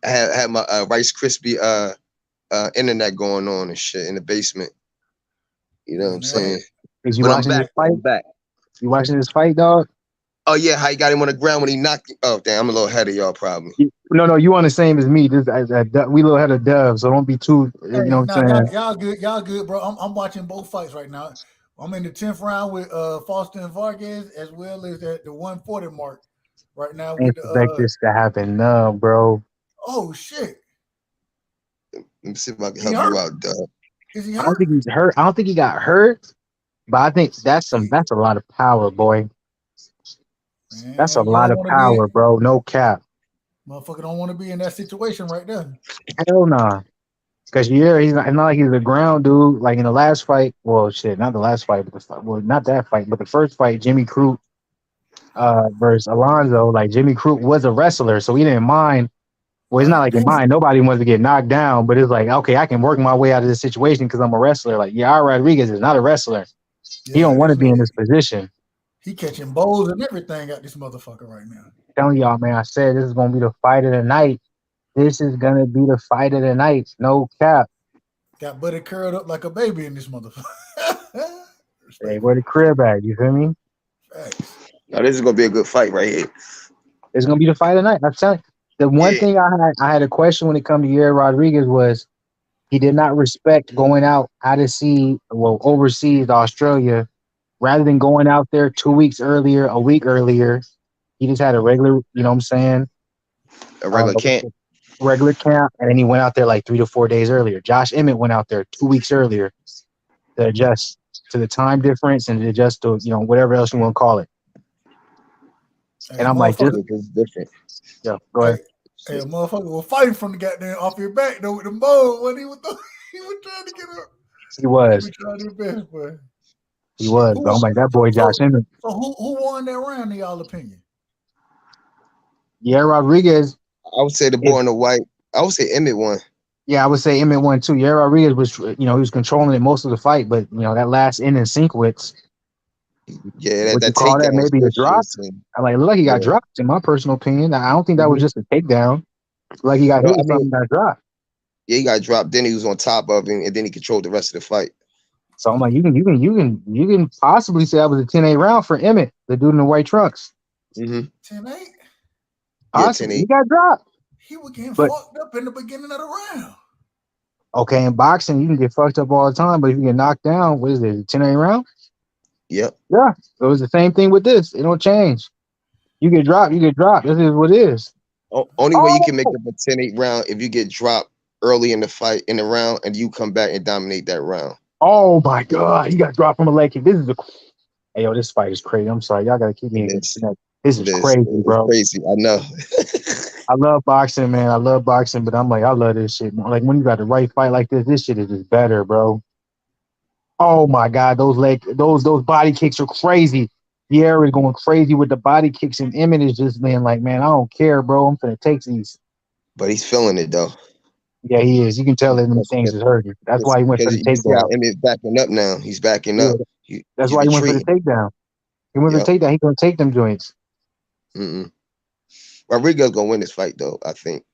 I had my Rice Krispie internet going on and shit in the basement. You know what I'm saying? Is you watching this fight? You watching this fight, dog? Oh yeah, how he got him on the ground when he knocked him. Oh damn, I'm a little ahead of y'all probably. No, you on the same as me. We a little ahead of Dove, so don't be too. You know what I'm saying? Y'all good, bro. I'm watching both fights right now. I'm in the 10th round with Foster and Vargas, as well as at the 140 mark right now. I expect this to happen, no, bro. Oh shit! Let me see if I can help you out, Dove. Is he hurt? I don't think he's hurt. I don't think he got hurt, but I think that's a lot of power, boy. Man, that's a lot of power, bro. No cap. Motherfucker don't want to be in that situation right there. Hell nah. Because he's not like he's a ground dude. Like in the last fight, well, shit, not the last fight, but not that fight, but the first fight, Jimmy Crute versus Alonzo. Like Jimmy Crute was a wrestler, so he didn't mind. Well, it's not like in mind. Nobody wants to get knocked down, but it's like, okay, I can work my way out of this situation because I'm a wrestler. Like, Yair Rodriguez is not a wrestler. Yeah, he don't want to be in this position. He catching bowls and everything at this motherfucker right now. I'm telling y'all, man, I said this is gonna be the fight of the night. This is gonna be the fight of the night. No cap. Got buddy curled up like a baby in this motherfucker. Hey, where the crib at? You feel me? Thanks. Now this is gonna be a good fight right here. It's gonna be the fight of the night. I'm telling you. The one thing I had a question when it comes to Yair Rodriguez was he did not respect going out overseas to Australia. Rather than going out there 2 weeks earlier, a week earlier, he just had a regular, you know what I'm saying? A regular camp. regular camp, and then he went out there like 3 to 4 days earlier. Josh Emmett went out there 2 weeks earlier to adjust to the time difference and to adjust to whatever else you want to call it. And I'm like, just It's different. yeah, go ahead. Hey, a motherfucker was fighting from the goddamn off your back though with the mold when he was trying to get up. He was trying his best, boy. He was. But I'm like, that boy Josh Emmett. So who won that round in y'all opinion? Yeah, Rodriguez. I would say the boy in the white. I would say Emmett won. Yeah, I would say Emmett won too. Yeah, Rodriguez was, he was controlling it most of the fight, but that last inning sequence. Yeah, Would you call that maybe a drop? I like, look like he got dropped. In my personal opinion, I don't think that was just a takedown. Like he got hit with something, got dropped. Yeah, he got dropped. Then he was on top of him, and then he controlled the rest of the fight. So I'm like, you can possibly say that was a 10-8 round for Emmett, the dude in the white trunks. 10-8. Yeah, 10-8. He got dropped. He was getting fucked up in the beginning of the round. Okay, in boxing, you can get fucked up all the time, but if you get knocked down, what is it, 10-8 round? Yep. Yeah, it was the same thing with this. It don't change. You get dropped, you get dropped. This is what it is. Only way you can make up a 10-8 round if you get dropped early in the fight, in the round, and you come back and dominate that round. Oh my God, he got dropped from a leg kick. This is hey yo, this fight is crazy. I'm sorry, y'all gotta keep me in this. This is crazy, bro. Crazy, I know. I love boxing, man. I love boxing, but I'm like, I love this shit. Like when you got the right fight like this shit is just better, bro. Oh my God, those body kicks are crazy. Pierre is going crazy with the body kicks, and Emmett is just being like, man, I don't care, bro. I'm gonna take these. But he's feeling it though. Yeah, he is. You can tell that the things is hurting. That's why he went for the takedown. Emmett's backing up now. He's backing up. That's why he went for the takedown. He went for the takedown. He's gonna take them joints. Rodriguez gonna win this fight though. I think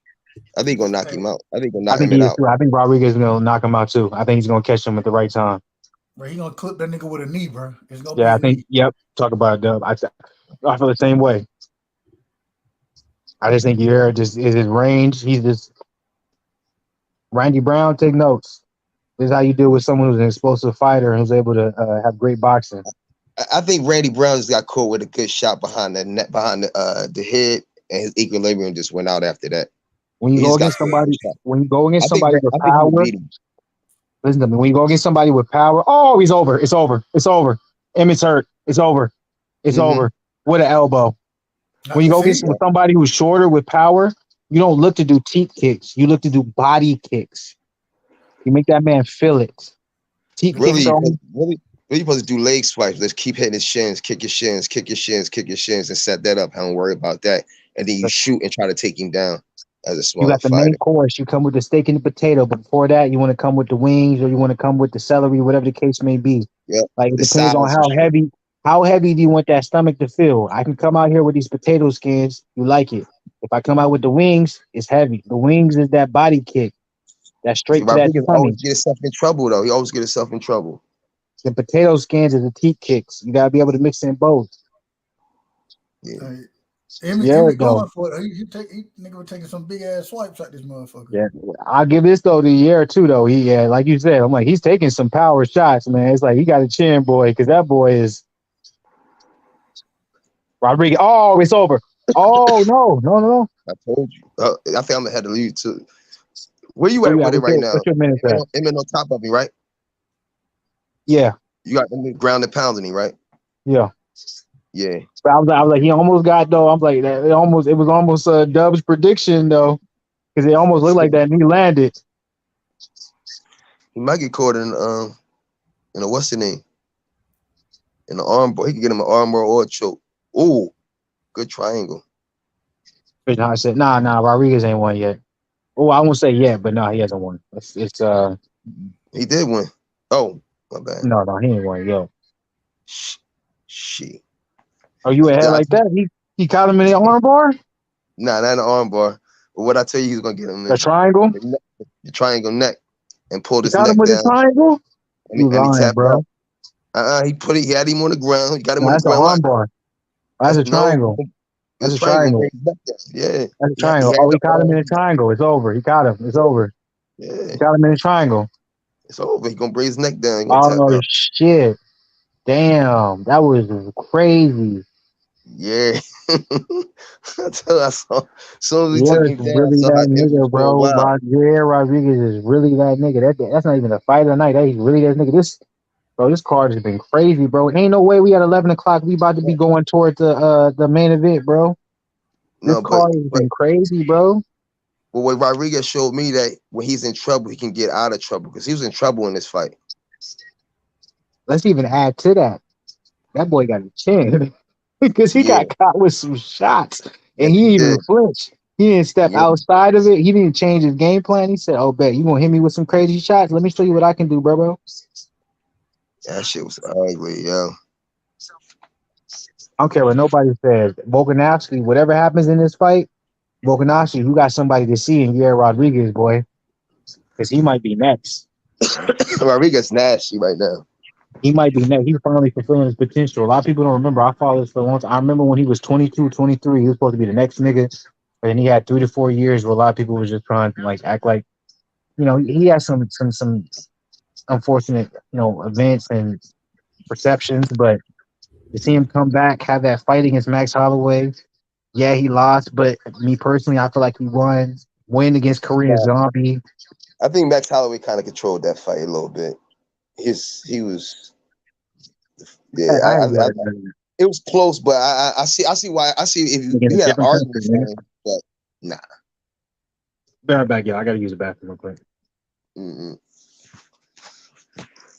he's gonna knock him out. I think he'll knock him out. I think Rodriguez is gonna knock him out too. I think he's gonna catch him at the right time. Bro, he gonna clip that nigga with a knee, bro. I think. Yep. Talk about it, Dub. I feel the same way. I just think Pierre just is his range. He's just Randy Brown. Take notes. This is how you deal with someone who's an explosive fighter and who's able to have great boxing. I think Randy Brown just got caught with a good shot behind the neck, behind the head, and his equilibrium just went out after that. When you go against somebody with power, listen to me. When you go against somebody with power, oh, he's over. It's over. It's over. Emmett's hurt. It's over. It's over. With an elbow. When you go against somebody who's shorter with power, you don't look to do teeth kicks. You look to do body kicks. You make that man feel it. Teeth kicks are really supposed to do leg swipes. Let's keep hitting his shins, kick your shins, kick your shins, kick your shins, and set that up. I don't worry about that. And then you shoot and try to take him down as a smaller fighter. You got the main course. You come with the steak and the potato. But before that, you want to come with the wings or you want to come with the celery, whatever the case may be. Yep. Like it depends on how heavy do you want that stomach to feel. I can come out here with these potato skins. You like it. If I come out with the wings, it's heavy. The wings is that body kick. That's straight to that tummy. Always get himself in trouble, though. He always get himself in trouble. The potato skins are the teeth kicks. You gotta be able to mix in both. Yeah. Emmett going for it. He nigga was taking some big ass swipes at this motherfucker. Yeah, I'll give this though the year too though. Like you said, I'm like he's taking some power shots, man. It's like he got a chin boy because that boy is Rodriguez. Oh, it's over. Oh no. I told you. I think I'm gonna have to leave too. Where you at with it right now? What's your minutes at? Emmett on top of me, right? Yeah. You got him grounded pounding him, right? Yeah. Yeah. But I was like, he almost got though. I'm like, it was almost a Dub's prediction though, because it almost looked like that and he landed. He might get caught in a what's the name? In the arm bar. He could get him an arm bar or a choke. Ooh, good triangle. I said, nah, Rodriguez ain't won yet. Oh, I won't say yet, but no, he hasn't won. It's he did win. Oh, my bad. No, he ain't won, yo. Shit. Oh, you ahead like that? He caught him in the arm bar? Nah, not an arm bar. But what I tell you, he's gonna get him in the triangle? The triangle neck and pull this neck down. With the triangle? And he tapped bro. He had him on the ground. He got him on the ground. That's an arm bar. That's a triangle. That's a triangle. Yeah. That's a triangle. Oh, he caught him in a triangle. It's over. He caught him. It's over. Yeah. He caught him in a triangle. It's over. He's gonna bring his neck down. Oh shit. Damn. That was crazy. Yeah. I saw, soon as we took Yeah, him it's down, I really saw how that it was nigga, going bro. wild. Rodriguez is really that nigga. That's not even a fight of the night. He's really that nigga. This card has been crazy, bro. Ain't no way we at 11 o'clock. We about to be going towards the main event, bro. This No, card has been crazy, bro. But what Rodriguez showed me that when he's in trouble, he can get out of trouble because he was in trouble in this fight. Let's even add to that. That boy got a chin because he got caught with some shots and he didn't even flinch. He didn't step outside of it. He didn't change his game plan. He said, "Oh, bet you gonna hit me with some crazy shots? Let me show you what I can do, bro." That shit was ugly, yo. I don't care what nobody says. Volkanovski, whatever happens in this fight, Volkanovski, you got somebody to see in Yair Rodriguez, boy, because he might be next. Rodriguez nasty right now. He might be next. He's finally fulfilling his potential. A lot of people don't remember. I followed this for a long time. I remember when he was 22, 23, he was supposed to be the next nigga. And he had 3 to 4 years where a lot of people was just trying to like act like, he had some unfortunate, events and perceptions, but to see him come back, have that fight against Max Holloway, yeah, he lost, but me personally, I feel like he won. Win against Korean Zombie. I think Max Holloway kind of controlled that fight a little bit. He was, it was close, but I see why. I see if you had arguments for him, but nah. Be right back, y'all. I gotta use the bathroom real quick.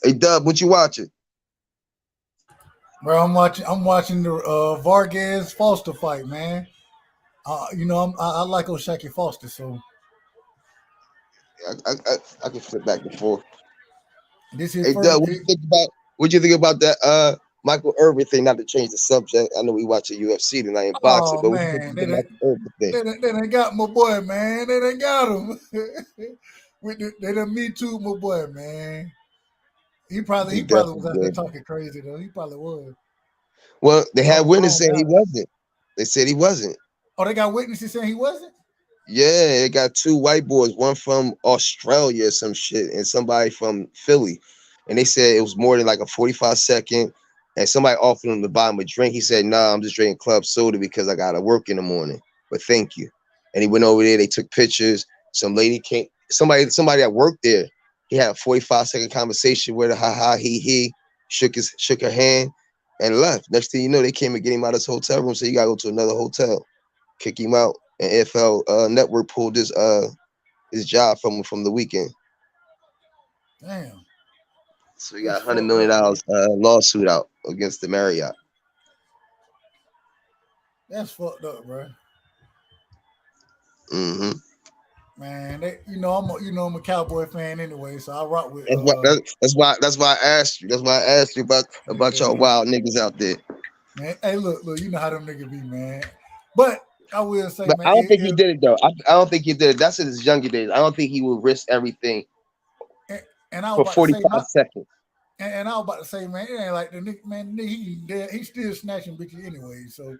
Hey Dub, what you watching? Bro, I'm watching the Vargas Foster fight, man. I like O'Shaquie Foster, so I can flip back and forth. This is hey Dub, what you think about that Michael Irvin thing? Not to change the subject. I know we watching UFC tonight in boxing, but man, they done got my boy, man. They done got him. They done me too, my boy, man. He probably was out there talking crazy though. He probably was. Well, they had witnesses saying he wasn't. They said he wasn't. Oh, they got witnesses saying he wasn't? Yeah, they got 2 white boys, one from Australia or some shit, and somebody from Philly. And they said it was more than like a 45-second. And somebody offered him to buy him a drink. He said, "Nah, I'm just drinking club soda because I gotta work in the morning. But thank you." And he went over there. They took pictures. Some lady came. Somebody that worked there. He had a 45-second conversation with her. Ha ha he shook her hand and left. Next thing you know, they came and get him out of his hotel room. So you gotta go to another hotel, kick him out. And NFL Network pulled his job from the weekend. Damn. So he got $100 million lawsuit out against the Marriott. That's fucked up, bro. Mm-hmm. Man, I'm a Cowboy fan anyway, so I rock with. That's why I asked you. That's why I asked you about y'all wild niggas out there. Man, hey, look, you know how them niggas be, man. But I will say, but man, I don't think he did it though. I don't think he did it. That's in his younger days. I don't think he would risk everything and I for 45 seconds. And I was about to say, man, it ain't like the nigga, man, he's still snatching bitches anyway. So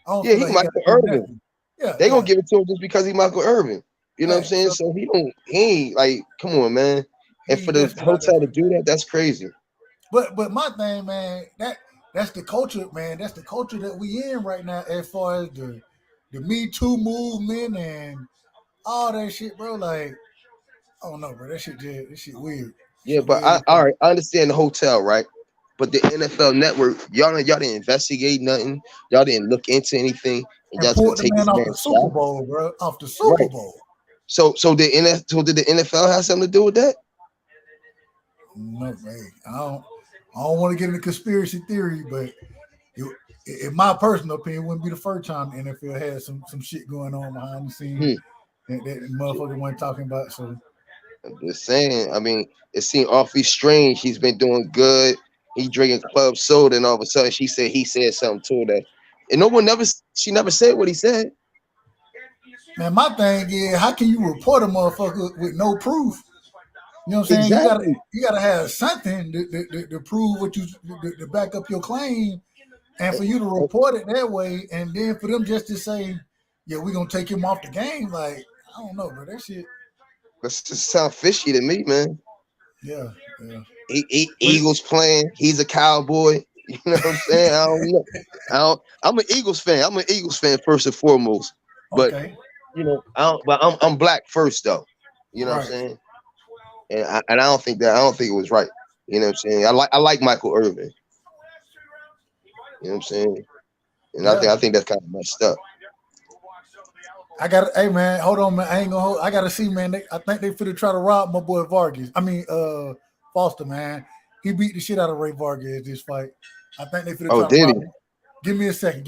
I don't feel like Michael Irvin. Yeah, they gonna give it to him just because he's Michael Irvin. You know what I'm saying? So he ain't like, come on, man. And for the hotel to do that, that's crazy. But my thing, man, that's the culture, man. That's the culture that we in right now, as far as the Me Too movement and all that shit, bro. Like, I don't know, bro. This shit weird. Yeah, but all right, I understand the hotel, right? But the NFL Network, y'all didn't investigate nothing. Y'all didn't look into anything. And y'all pulled the man off the Super Bowl, bro. Off the Super Bowl. So did the NFL have something to do with that? No, man. I don't want to get into conspiracy theory, but in my personal opinion, it wouldn't be the first time the NFL had some shit going on behind the scenes that motherfucker wasn't talking about. So I'm just saying. I mean, it seemed awfully strange. He's been doing good. He drinking club soda, and all of a sudden he said something to her that, and she never said what he said. Man, my thing is, how can you report a motherfucker with no proof? You know what I'm saying? Exactly. You gotta have something to prove what to back up your claim, and for you to report it that way, and then for them just to say, "Yeah, we're gonna take him off the game," like, I don't know, bro. That shit. That just sound fishy to me, man. Yeah. Eagles playing. He's a Cowboy. You know what I'm saying? I don't know. I'm an Eagles fan. I'm an Eagles fan first and foremost. But you know, I'm black first though. You know what I'm saying? And I don't think it was right. You know what I'm saying? I like Michael Irvin. You know what I'm saying? And I think that's kind of messed up. Hey man, hold on, man. I ain't gonna I gotta see, man. I think they finna try to rob my boy Vargas. Foster, man. He beat the shit out of Ray Vargas this fight. I think they finna try to rob him. Give me a second.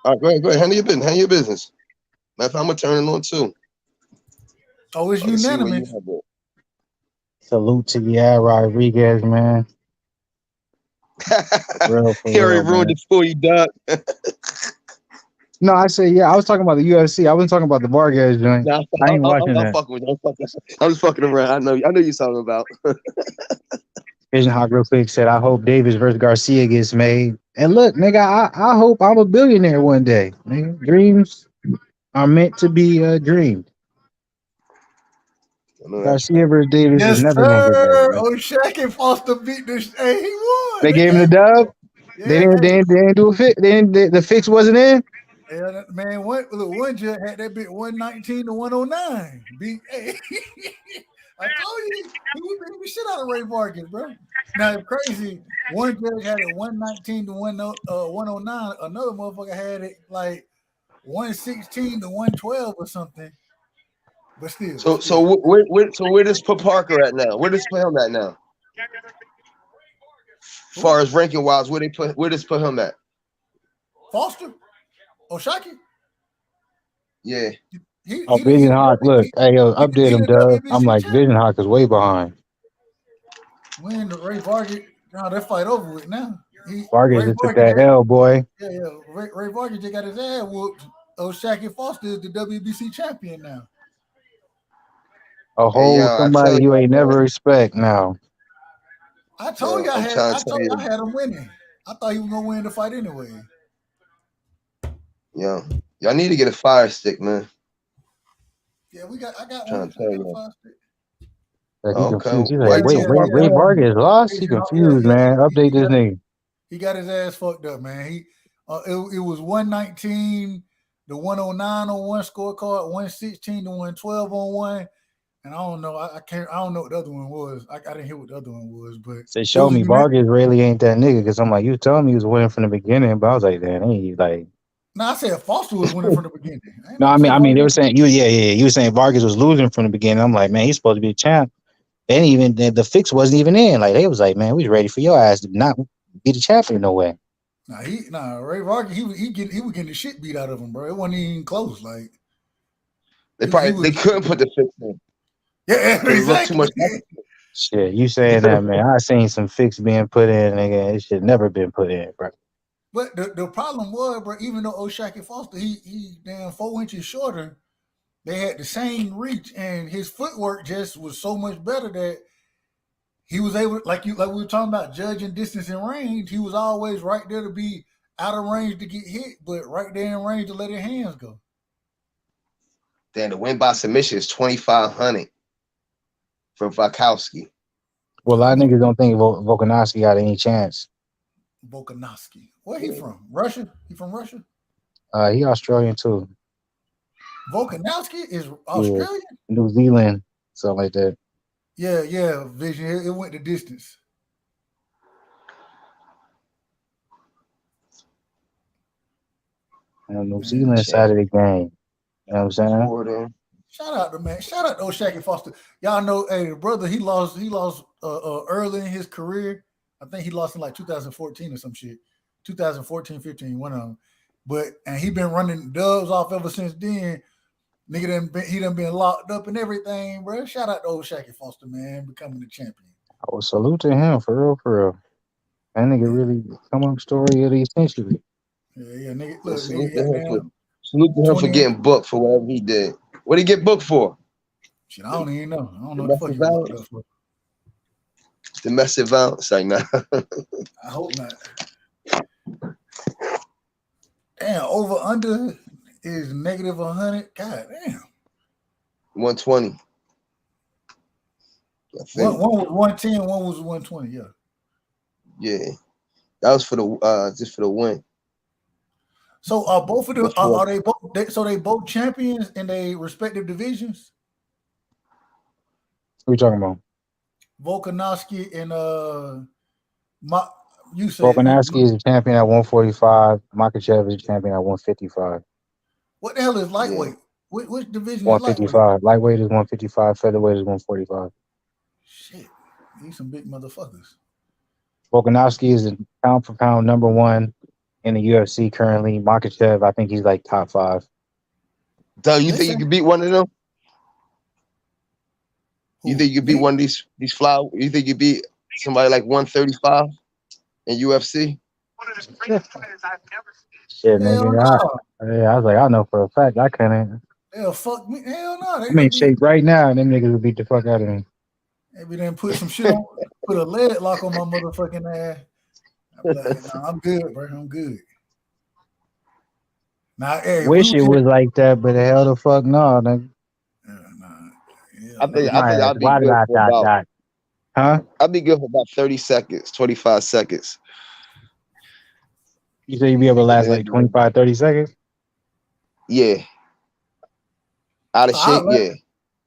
All right, go ahead. Handle your business. Matter of fact, I'm gonna turn it on too. Oh, it's unanimous. Salute to Rodriguez, man. He already ruined it for you, Doug. No, I said, I was talking about the UFC. I wasn't talking about the Vargas joint. Nah, I ain't watching that. I'm fucking with you. I'm just fucking around. I know you're talking about. Vision Hawk real quick said, I hope Davis versus Garcia gets made. And look, nigga, I hope I'm a billionaire one day. Nigga. Dreams are meant to be dreamed. Garcia versus Davis is never going to get better. Oh, Shaq and Foster beat this. Hey, he won. They gave him the dub. Yeah, they didn't do a fix. The fix wasn't in. Yeah, man, one judge had that bit 119 to 109. I told you he was beating the shit out of Ray Vargas, bro. Now it's crazy. One judge had it 119 to 109. Another motherfucker had it like 116 to 112 or something. But still. So where does Parker at now? Where does put him at now? As far as ranking wise, where does put him at? Foster? Oshaki? Yeah. Vision Hawk, look, hey, yo, update him, Doug. I'm like, Vision Hawk is way behind. When the Ray Vargas, now that fight over with now. Vargas just took that L, boy. Yeah. Ray Vargas just got his ass whooped. Oshaki Foster is the WBC champion now. A whole somebody you ain't never expect now. I told you I had him winning. I thought he was gonna win the fight anyway. Yeah, y'all need to get a fire stick, man. Yeah, I got one. Fire stick. He confused. He's like, wait, Ray Vargas lost? He confused, man. Update this nigga. He got his ass fucked up, man. It was 119 to 109 on one scorecard, 116 to 112 on one. And I don't know. I don't know what the other one was. I didn't hear what the other one was, but they showed me Vargas really ain't that nigga because I'm like, you telling me he was winning from the beginning, but I was like, damn, he like. No, I said Foster was winning from the beginning. No, I mean, they were saying you were saying Vargas was losing from the beginning. I'm like, man, he's supposed to be a champ. And even the fix wasn't even in. Like they was like, man, we was ready for your ass to not be the champion. No way. Ray Vargas, he was getting the shit beat out of him, bro. It wasn't even close. Like they couldn't put the fix in. Yeah, exactly. Too much. Shit, you saying that, man? I seen some fix being put in, nigga. It should never been put in, bro. But the problem was, bro, even though Oshaki Foster, he damn 4 inches shorter, they had the same reach, and his footwork just was so much better that he was able, like we were talking about judging distance and range, he was always right there to be out of range to get hit, but right there in range to let his hands go. Then the win by submission is 2,500 for Volkanovski. Well, a lot of niggas don't think Volkanovski got any chance. Volkanovski. Where he from? Russia? He from Russia? He Australian too. Volkanovski is Australian? Yeah, New Zealand, something like that. Yeah, Vision. It went the distance. New Zealand side of the game. You know what I'm saying? Shout out to Oshaki Foster. Y'all know, hey, brother, he lost early in his career. I think he lost in like 2014 or some shit. 2014, 15, one of them. And he been running dubs off ever since then. Nigga he done been locked up and everything, bro. Shout out to Oshaki Foster, man, becoming the champion. I would salute to him for real. That nigga really come on story of the century. Yeah, nigga. Look, salute to him for getting booked for whatever he did. What did he get booked for? Shit, I don't even know. I don't know what the fuck he was locked up for. Domestic violence, like nah. I hope not. Damn, over under is negative 100. God damn. 120. One was 110, one was 120. Yeah. Yeah. That was for the just for the win. So both of them are they both? So they both champions in their respective divisions. What are you talking about? Volkanovski and you said Volkanovski is a champion at 145. Makhachev is a champion at 155. What the hell is lightweight? Which division 155. is lightweight? Lightweight is 155. Featherweight is 145. Shit, these some big motherfuckers. Volkanovski is a pound for pound number 1 in the UFC currently. Makhachev, I think he's like top 5. Doug, you think you could beat one of them? You think you could beat one of these flowers? You think you beat somebody like 135 in UFC? Shit, nigga. I was like, I know for a fact I couldn't. Hell, fuck me. Hell no. I'm in shape right now, and them niggas will beat the fuck out of me. Maybe then put some shit on, put a lead lock on my motherfucking ass. I'm like, nah, I'm good, bro. I'm good. Nah, hey, wish it was like that, but the hell the fuck no, nigga. I think I'll be good for about, I'll be good for about 30 seconds, 25 seconds. You say you'd be able to last like 25, 30 seconds? Yeah. Out of shape, yeah.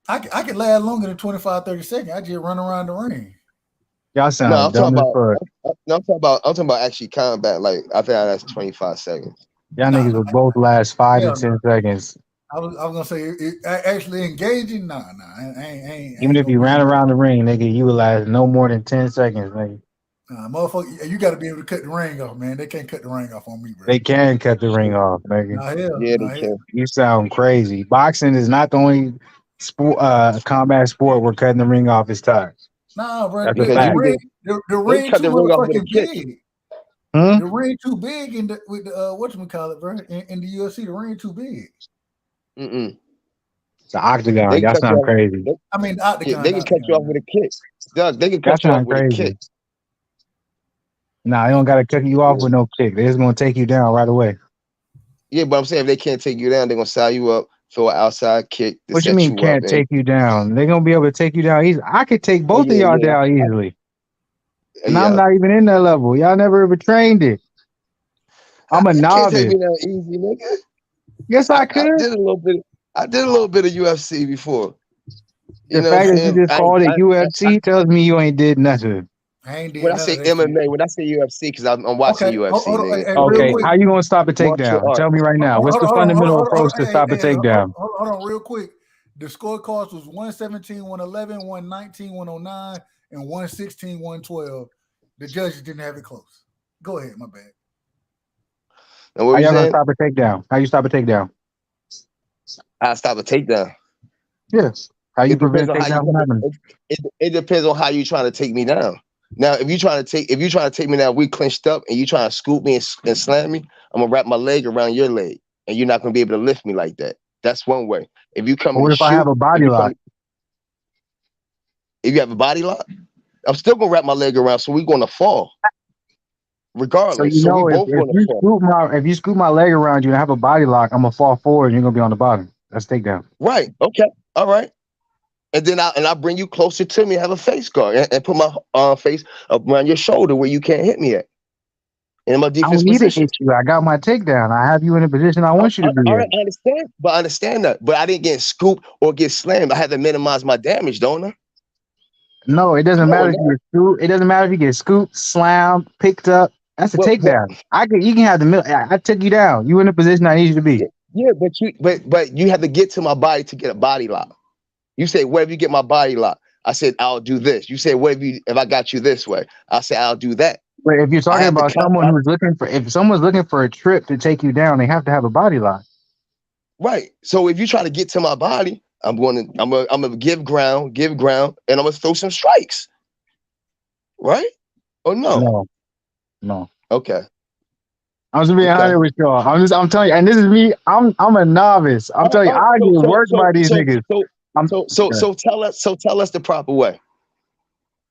I could last longer than 25, 30 seconds. I just run around the ring. Y'all sound dumb as fuck. I'm talking about actually combat. Like I think that's 25 seconds. Y'all niggas will both last 5 to 10 seconds. I was gonna say actually engaging. Nah. Even if you ran around the ring, nigga, you would last no more than 10 seconds, nigga. Motherfucker, you got to be able to cut the ring off, man. They can't cut the ring off on me, bro. They can cut the ring off, nigga. Yeah, they can. You sound crazy. Boxing is not the only sport, combat sport where cutting the ring off is tight. Nah, bro. The ring too motherfucking big. The ring too big in the with the whatchamacallit, bro. In the UFC, the ring too big. It's an octagon. Y'all sound crazy. The octagon. They can cut you off with a kick. Doug, they can cut you off with a kick. Nah, they don't gotta cut you off with no kick. They're just gonna take you down right away. Yeah, but I'm saying if they can't take you down, they're gonna sell you up, throw an outside kick. What you mean can't take you down? They're gonna be able to take you down easily. I could take both of y'all down easily. And I'm not even in that level. Y'all never ever trained it. I'm a novice. Can't take me down easy, nigga. Yes, I could. I did a little bit of UFC before. The fact that you just called it UFC tells me you ain't did nothing. When I say MMA, when I say UFC, because I'm watching UFC. Okay, how you gonna stop a takedown? Tell me right now. What's the fundamental approach to stop a takedown? Hold on, real quick. The scorecards was 117, 111, 119, 109, and 116, 112. The judges didn't have it close. Go ahead, my bad. How y'all gonna stop a takedown? How you stop a takedown? I stop a takedown. Yes. How you prevent takedown from happening? It depends on how you trying to take me down. Now, if you trying to take me down, we clinched up, and you trying to scoop me and slam me, I'm gonna wrap my leg around your leg, and you're not gonna be able to lift me like that. That's one way. If you come, what if I have a body lock? If you have a body lock, I'm still gonna wrap my leg around, so we're gonna fall, regardless. So you know, if you scoop my leg around you and have a body lock, I'm gonna fall forward, and you're gonna be on the bottom. That's takedown. Right. Okay. All right. And then I bring you closer to me, have a face guard, and put my face up around your shoulder where you can't hit me at. In my defense position. I don't need to hit you. I got my takedown. I have you in a position I want you to be in. I understand that. But I didn't get scooped or get slammed. I had to minimize my damage, don't I? No, it doesn't matter if you get scooped. It doesn't matter if you get scooped, slammed, picked up. That's a takedown. You can have the middle. I took you down. You in the position I need you to be. Yeah, but you have to get to my body to get a body lock. You say, where if you get my body lock? I said, I'll do this. You say, if I got you this way? I say, I'll do that. But if you're talking about someone who's if someone's looking for a trip to take you down, they have to have a body lock. Right. So if you try to get to my body, I'm gonna give ground, and I'm gonna throw some strikes. Right? Or no? No. Okay. I'm just being honest with y'all. I'm telling you, and this is me. I'm a novice. I'm telling you, I get worked by these niggas. So tell us the proper way.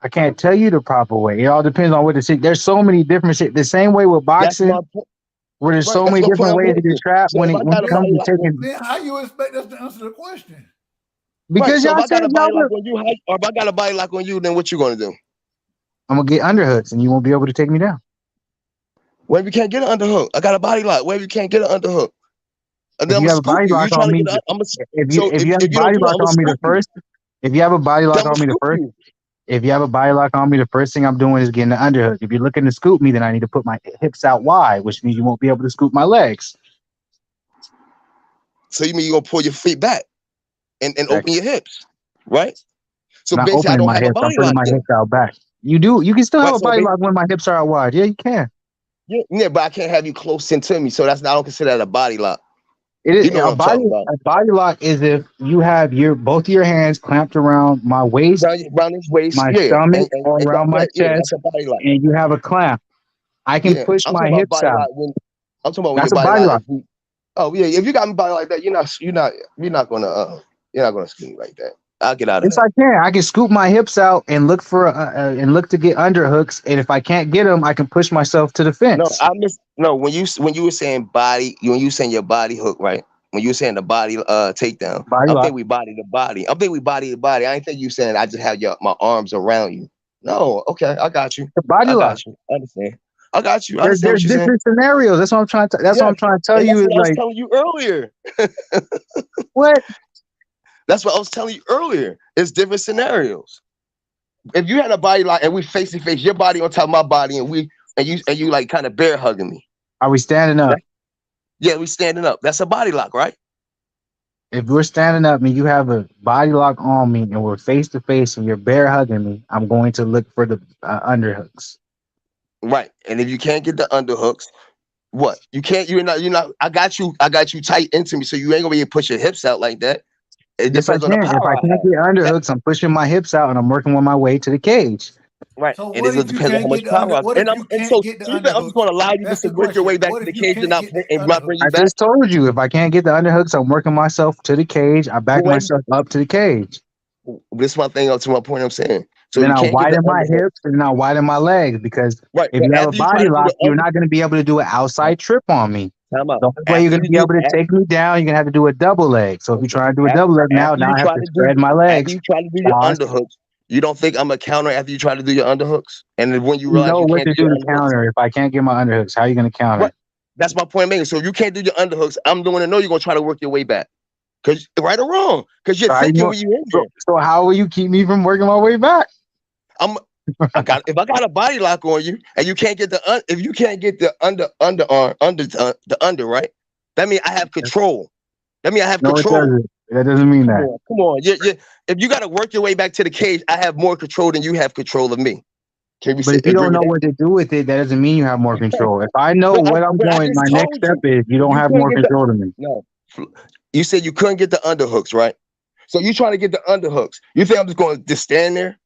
I can't tell you the proper way. It all depends on what the shit. There's so many different shit. The same way with boxing, where there's so many different ways to get trapped when it comes to taking. Then how you expect us to answer the question? Because if I got a body lock on you, or if I got a body lock on you, then what you gonna do? I'm gonna get underhooks, and you won't be able to take me down. Where you can't get an underhook, I got a body lock. Where you can't get an underhook, and then I'm you gonna have a scoop body you. You lock on trying to me, get an, if you have a if you don't body do that, lock I'm gonna on me the scoop you. first, if you have a body Then lock I'm gonna on me the scoop first, you. if you have a body lock on me, the first thing I'm doing is getting the underhook. If you're looking to scoop me, then I need to put my hips out wide, which means you won't be able to scoop my legs. So you mean you gonna pull your feet back and Correct. open your hips, right? So I'm not basically, I opening don't my have a hips. I'm body putting lock my then, hips out back. You do. You can still have right? a So body lock basically, when my hips are out wide. Yeah, you can. yeah, but I can't have you close into me. So that's not. I don't consider that a body lock. It is You know what a I'm talking body. about? A body lock is if you have your both of your hands clamped around my waist, Around his waist, my yeah, stomach, or and around my yeah, that's chest, a body lock. and you have a clamp. I can Yeah, push I'm my talking about hips body out. lock when I'm talking about when your That's a body body lock. lock. Oh yeah, if you got me body like that, you're not gonna scoop me like that. I'll get out of Yes, that. I can. I can scoop my hips out and look for and look to get underhooks. And if I can't get them, I can push myself to the No, fence. no, when you were saying body, when you were saying your body hook, right? When you were saying the body takedown, Body I'm lock. thinking we body to body. I'm thinking we body to body. I ain't think you saying I just have my arms around you. No, okay, I got you. The body I lock. got you. I understand. I got you. I understand There's what you're saying. different scenarios. That's what I'm trying to. That's what Yes, I'm trying to tell and you that's is what I was like telling you earlier. what? That's what I was telling you earlier. It's different scenarios. If you had a body like and we face to face, your body on top of my body, and you like kind of bear hugging me. Are we standing up? Yeah, we standing up. That's a body lock, right? If we're standing up and you have a body lock on me and we're face to face and you're bear hugging me, I'm going to look for the underhooks. Right. And if you can't get the underhooks, what? You can't. You're not. I got you. I got you tight into me, so you ain't gonna be able to push your hips out like that. It Yes, I depends on the can. If power I I can't have. get underhooks, I'm pushing my hips out and I'm working on my way to the cage. Right. So It what is. It if you depends on how can't much get the power under? I. What And if I'm. you And can't so, get the so you think I'm just underhooks? gonna allow you That's just to the work your question. way back What to the if you cage and can't not get and not bring underhooks? you I back? just told you if I can't get the underhooks, I'm working myself to the cage. I back But wait. myself up to the cage. This is my thing. Up to my point. I'm saying. So Then you I can't get the widen my underhook. hips and then I widen my legs because Right. if But you have a after you try body to do lock, the you're under. not going to be able to do an outside trip on me. Time out. The only way you're After going to you be do. able to take me down, you're going to have to do a double leg. So if you Okay. try to do a double leg now, After you I have try to to do spread my after legs. you try to do your Pause. underhooks, you don't think I'm a counter after you try to do your underhooks? And then when you You realize know you what can't to do do your to underhooks, counter. If I can't get my underhooks, how are you going to counter? right? That's my point making. So if you can't do your underhooks, I'm going to know you're gonna try to work your way back. Cause right or wrong, because you're So how, thinking when you're in there. so how will you keep me from working my way back? If I got a body lock on you and you can't get if you can't get the underarm the under right, that means I have control. That means I have No, it control. doesn't. That doesn't mean that. Come on. If you got to work your way back to the cage, I have more control than you have control of me. Can we But if you agree don't with know that? what to do with it, that doesn't mean you have more control. If I know what I'm But I going, just my next told step you. is you don't You have couldn't more get the control than me. no. You said you couldn't get the underhooks, right? So you trying to get the underhooks. You think I'm just going to just stand there?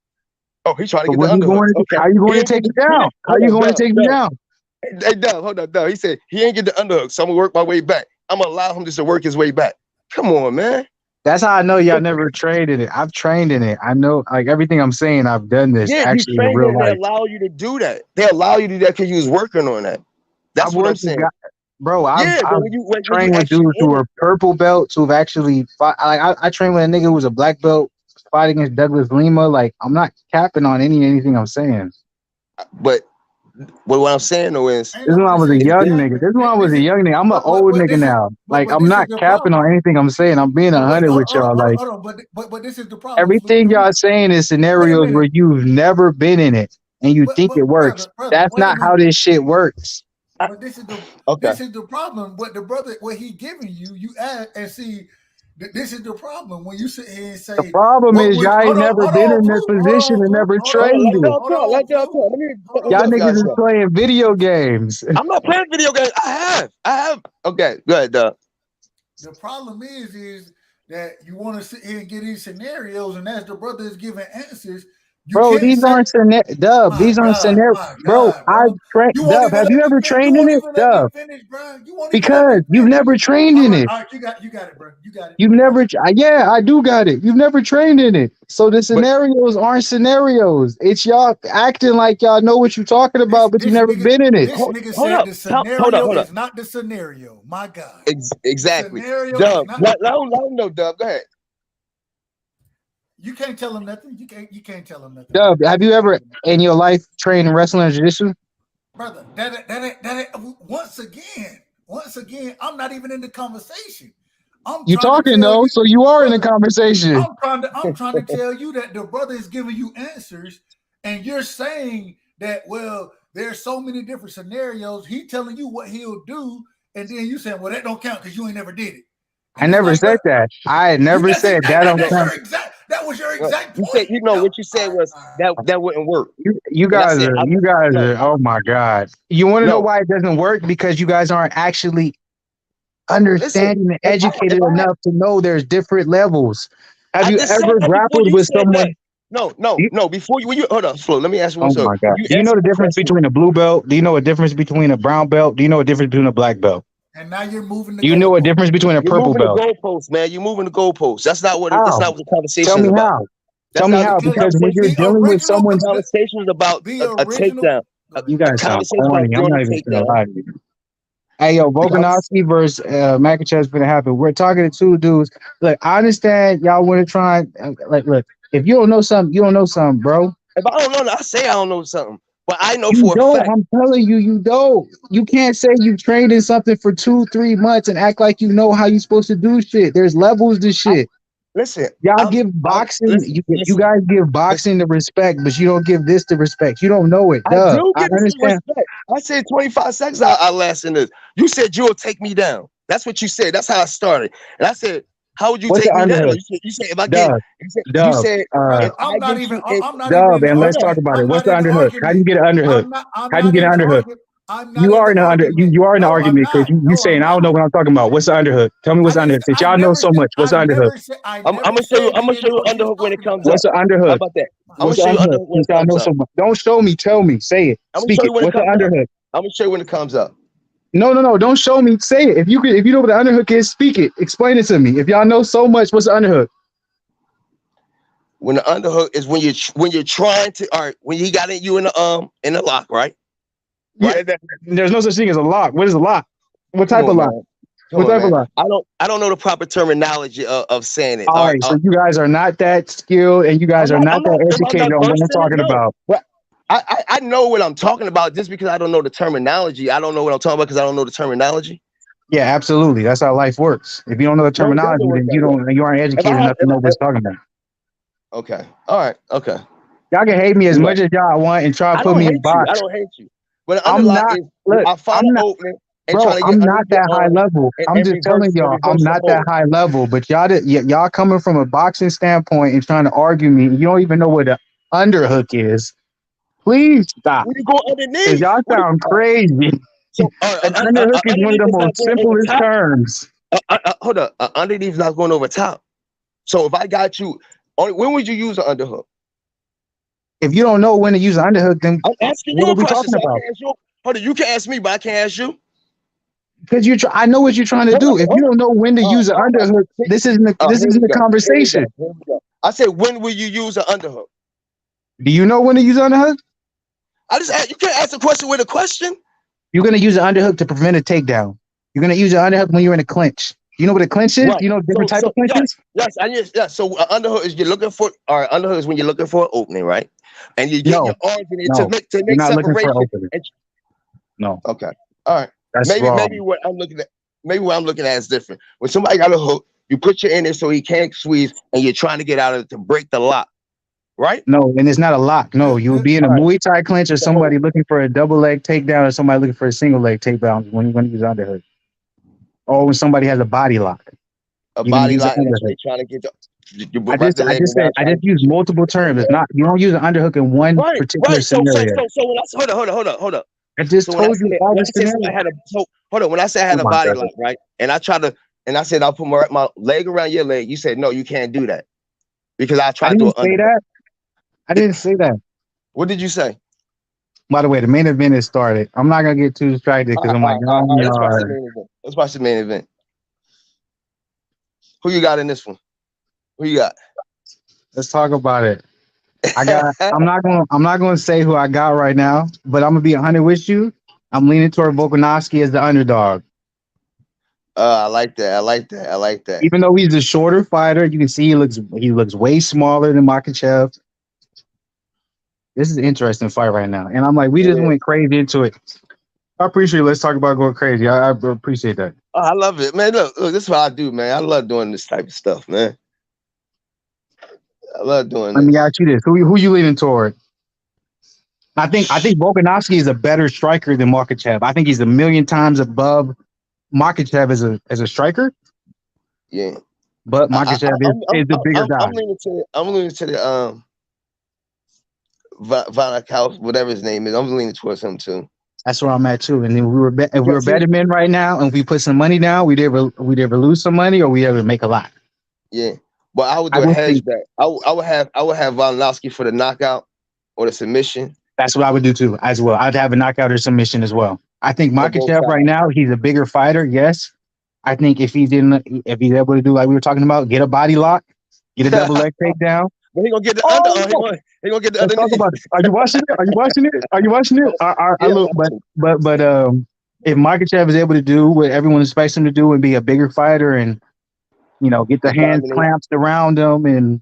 Oh, he's trying to But get the what are you underhooks. going to? Okay. How are you He going to ain't take get me the, he down? ain't, How are hold you on, going to take me down? Hey, Dub, hold on, Dub. He said he ain't get the underhooks, so I'm gonna work my way back. I'm gonna allow him just to work his way back. Come on, man. That's how I know y'all never trained in it. I've trained in it. I know, like everything I'm saying, I've done this Yeah, you actually in trained real and they life. allow you to do that. They allow you to do that because you was working on that. That's I've what I'm worked with saying. guys, bro. Yeah, but I've when you trained with actually dudes who in it, are purple belts who've actually fought. Like I trained with a nigga who was a black belt fighting against Douglas Lima. Like I'm not capping on anything I'm saying. but what I'm saying though is Ain't This is when I nobody was a saying it's you young different. nigga. capping. This is when I was This a is, young nigga. I'm an old but nigga this is, now. Like I'm this is not the capping on problem. anything I'm saying. I'm being But 100 with y'all. Like hold on. But this is the problem, everything Fluence. y'all saying is Wait a scenarios where minute. you've never been in it and you think it works. Brother, That's wait a not how minute. this shit works. But Okay. this is the problem. What the brother, what he giving you, you add and see. This is the problem when you sit here and The say, problem "What is would?" y'all ain't never been in this position and never Hold on, trained let it. y'all talk. Let y'all talk. Let me Y'all ask y'all niggas is something. playing video games. I'm not playing video games. I have. Okay, go ahead, Dub. The problem is that you want to sit here and get these scenarios, and as the brother is giving answers, you Bro, can't these say, aren't Dub. These aren't scenarios. my Bro, God, I bro. trained You won't Dub. even Have let you me ever finish. You trained in won't it? even let me Dub. finish, bro. You won't even let me Because you've finish. never trained in it. All right, you got it, bro. You got it. You've never, yeah, I do got it. You've never trained in it. So the But scenarios aren't scenarios. It's y'all acting like y'all know what you're talking about, but you've never been in it. This nigga hold said up. the Hold scenario up. is not the scenario. My God. The Exactly. scenario is Dub, not. let him know, Dub. Go ahead. You can't tell him nothing. You can't tell him nothing, bro. Dub, have you ever in your life trained in wrestling or jiu-jitsu? brother. Once again, I'm not even in the conversation. You're talking though, so you are in a conversation. I'm trying to tell you that the brother is giving you answers, and you're saying that, well, there's so many different scenarios. He telling you what he'll do, and then you saying, well, that don't count because you ain't never did it. I never said that. I never said that don't count. That was your exact point. You said, what you said was that wouldn't work. You guys are. Oh my God! You want to know why it doesn't work? Because you guys aren't actually understanding and educated enough to know there's different levels. Have you ever grappled with someone? No. Before you hold on, Flo. Let me ask you one. Oh my God! Do you know the difference between a blue belt? Do you know a difference between a brown belt? Do you know a difference between a black belt? And now you're moving. You know a difference between a purple belt. You're moving the goalposts, man. You're moving the goalposts. That's not what the conversation is about. How. Tell me how. Because when you're dealing with someone's conversation is about a takedown. You guys sound corny. I'm not even gonna lie to you. Hey, yo, Volkanovski versus Makhachev is gonna happen. We're talking to two dudes. Look, I understand y'all want to try. Look, if you don't know something, you don't know something, bro. If I don't know, I say I don't know something. But I know you for don't, a fact. I'm telling you, you don't. You can't say you trained in something for 2-3 months and act like you know how you're supposed to do shit. There's levels to shit. Listen, y'all give boxing. You guys give boxing the respect, but you don't give this the respect. You don't know it. I do give this the respect. I said 25 seconds. I last in this. You said you'll take me down. That's what you said. That's how I started. And I said, how would you take me down? You said if I get. You said I'm not even. And let's talk about it. What's the underhook? How do you get an underhook? How do you get an underhook? You are in the argument because you saying I don't know what I'm talking about. What's the underhook? Tell me what's the underhook. Since y'all know so much, what's the underhook? I'm gonna show you. I'm gonna show you underhook when it comes up. What's the underhook? How about that? I'm gonna show you underhook when it comes up. Don't show me. Tell me. Say it. Speak it. What's the underhook? I'm gonna show you when it comes up. No. Don't show me. Say it. If you know what the underhook is, speak it. Explain it to me. If y'all know so much, what's the underhook? When the underhook is when you're trying to, all right, when he got you in the lock, right? Right. Yeah, there's no such thing as a lock. What is a lock? What type of lock? What type of lock? I don't know the proper terminology of saying it. All right, so you guys are not that skilled, and you guys are not that educated on what I'm talking about. Well, I know what I'm talking about. Just because I don't know the terminology, I don't know what I'm talking about because I don't know the terminology. Yeah, absolutely. That's how life works. If you don't know the terminology, then you aren't educated enough to know what it's talking about. Okay. All right. Okay. Y'all can hate me as much as y'all want and try to put me in box. I don't hate you. But I'm not. Look, I'm not that high level. I'm just telling y'all, I'm not that high level. But y'all coming from a boxing standpoint and trying to argue me, you don't even know what an underhook is. Please stop. When you go underneath, y'all sound crazy. So, an underhook is one of the most simplest terms. Hold up, underneath is not going over top. So if I got you, when would you use an underhook? If you don't know when to use an underhook, then I'm asking you a question. Hold on, you can ask me, but I can't ask you. Because I know what you're trying to do. If you don't know when to use an underhook, this isn't a conversation. I said, when will you use an underhook? Do you know when to use an underhook? I just asked, you can't ask a question with a question. You're gonna use an underhook to prevent a takedown. You're gonna use an underhook when you're in a clinch. You know what a clinch is? Right. You know different type of clinches? Yes. So underhook is you're looking for, or underhook is when you're looking for an opening, right? And you get your arms in it to make separation. No. Okay. All right. That's maybe wrong. what I'm looking at is different. When somebody got a hook, you put your in there so he can't squeeze, and you're trying to get out of it to break the lock, right? No, and it's not a lock. No, you would be in a Muay Thai clinch or somebody looking for a double leg takedown or somebody looking for a single leg takedown when you're going to use underhook. Or when somebody has a body lock. A body lock, and they're trying to get the. I just use multiple terms. It's not, you don't use an underhook in one particular scenario. So when hold up. I just told you all the scenarios. Hold on. When I said I had a body lock, right? And I said I'll put my leg around your leg. You said no, you can't do that because I tried to say that. I didn't say that. What did you say? By the way, the main event is started. I'm not gonna get too distracted because I'm like, let's watch the main event. Who you got in this one? Who you got? Let's talk about it. I'm not gonna say who I got right now, but I'm gonna be 100 with you. I'm leaning toward Volkanovski as the underdog. I like that. Even though he's a shorter fighter, you can see he looks way smaller than Makhachev. This is an interesting fight right now. And I'm like, we just went crazy into it. I appreciate it. Let's talk about going crazy. I appreciate that. Oh, I love it, man. Look, this is what I do, man. I love doing this type of stuff, man. I love doing this. Let me ask you this: who you leaning toward? I think Volkanovski is a better striker than Makhachev. I think he's a million times above Makhachev as a striker. Yeah, but Makhachev is the bigger guy. I'm leaning to the Volkanovski, whatever his name is. I'm leaning towards him too. That's where I'm at too. And then if we were betting men right now, and we put some money down, we'd ever lose some money, or we ever make a lot. Yeah, but I would do a hedge bet. I would have Volkanovski for the knockout or the submission. That's what I would do too, as well. I'd have a knockout or submission as well. I think Makhachev right now, he's a bigger fighter. Yes, I think if he's able to do like we were talking about, get a body lock, get a double leg takedown. But he gonna get the under. He gonna get the under. Are you watching it? Are you watching it? Are you watching it? But if Makhachev is able to do what everyone expects him to do and be a bigger fighter and get the hands clamped around him and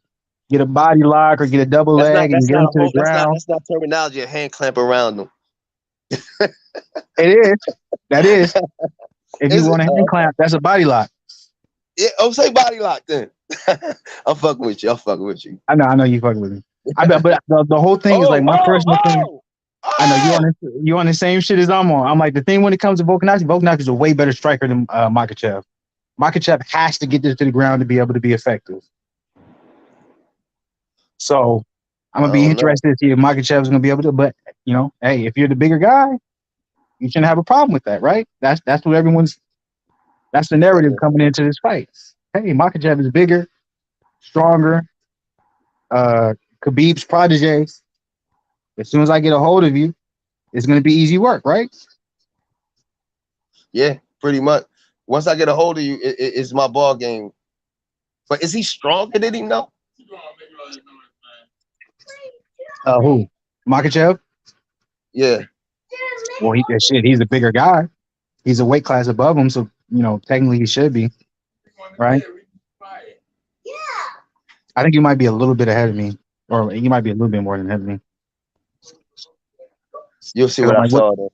get a body lock or get a double leg and get him to the ground. That's not terminology. A hand clamp around them. It is. That is. If you want a hand clamp, that's a body lock. Yeah, say body lock then. I'm fucking with you. I know you fucking with me. I bet, but the whole thing is like my personal thing. I know you on the same shit as I'm on. I'm like, the thing when it comes to Volkanovski is a way better striker than Makhachev. Makhachev has to get this to the ground to be able to be effective. So I'm gonna be interested to see if Makhachev is gonna be able to. But hey, if you're the bigger guy, you shouldn't have a problem with that, right? That's what everyone's. That's the narrative coming into this fight. Hey, Makhachev is bigger, stronger. Khabib's protege. As soon as I get a hold of you, it's going to be easy work, right? Yeah, pretty much. Once I get a hold of you, it's my ball game. But is he stronger than him now? Who? Makhachev? Yeah. Well, he's a bigger guy. He's a weight class above him, so technically he should be, right? I think you might be a little bit ahead of me, or you might be a little bit more than ahead of me. You'll see what I saw there.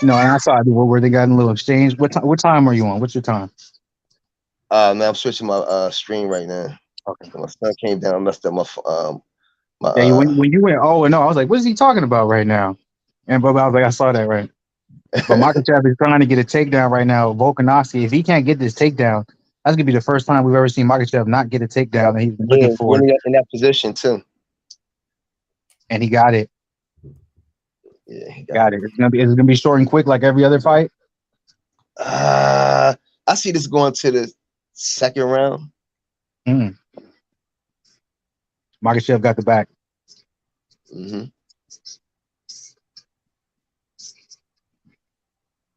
And I saw where they got in a little exchange. What time are you on? What's your time? Man, I'm switching my stream right now. Okay. My son came down, messed up my when you went, I was like, what is he talking about right now? And but I was like, I saw that right. But Makhachev is trying to get a takedown right now. Volkanovski, if he can't get this takedown, that's gonna be the first time we've ever seen Makhachev not get a takedown that he's been looking for. In that position too. And he got it. Yeah, he got it. It's gonna be short and quick like every other fight. I see this going to the second round. Makhachev got the back. Mm-hmm.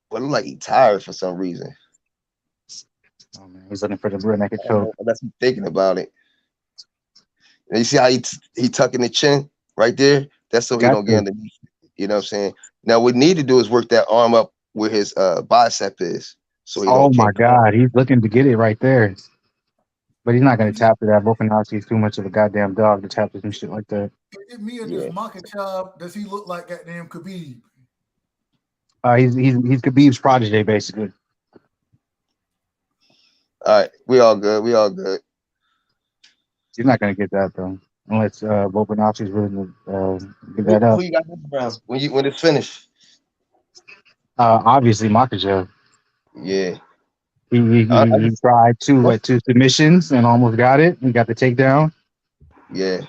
But it look like he's tired for some reason. Oh man, he's looking for the rear naked choke. That's me thinking about it. And you see how he tucking the chin right there? That's so he don't get underneath. You know what I'm saying? Now what we need to do is work that arm up where his bicep is. So he my God, he's looking to get it right there. But he's not going to tap to that. Volkanovski is too much of a goddamn dog to tap to some shit like that. Is me or this Makhachev, does he look like goddamn Khabib? He's Khabib's protege, basically. All right, we all good. He's not going to get that though, unless Volkanovski's willing to give that up. Who you got this round when it's finished? Obviously Makhachev. Yeah. He tried two submissions and almost got it. He got the takedown. Yeah.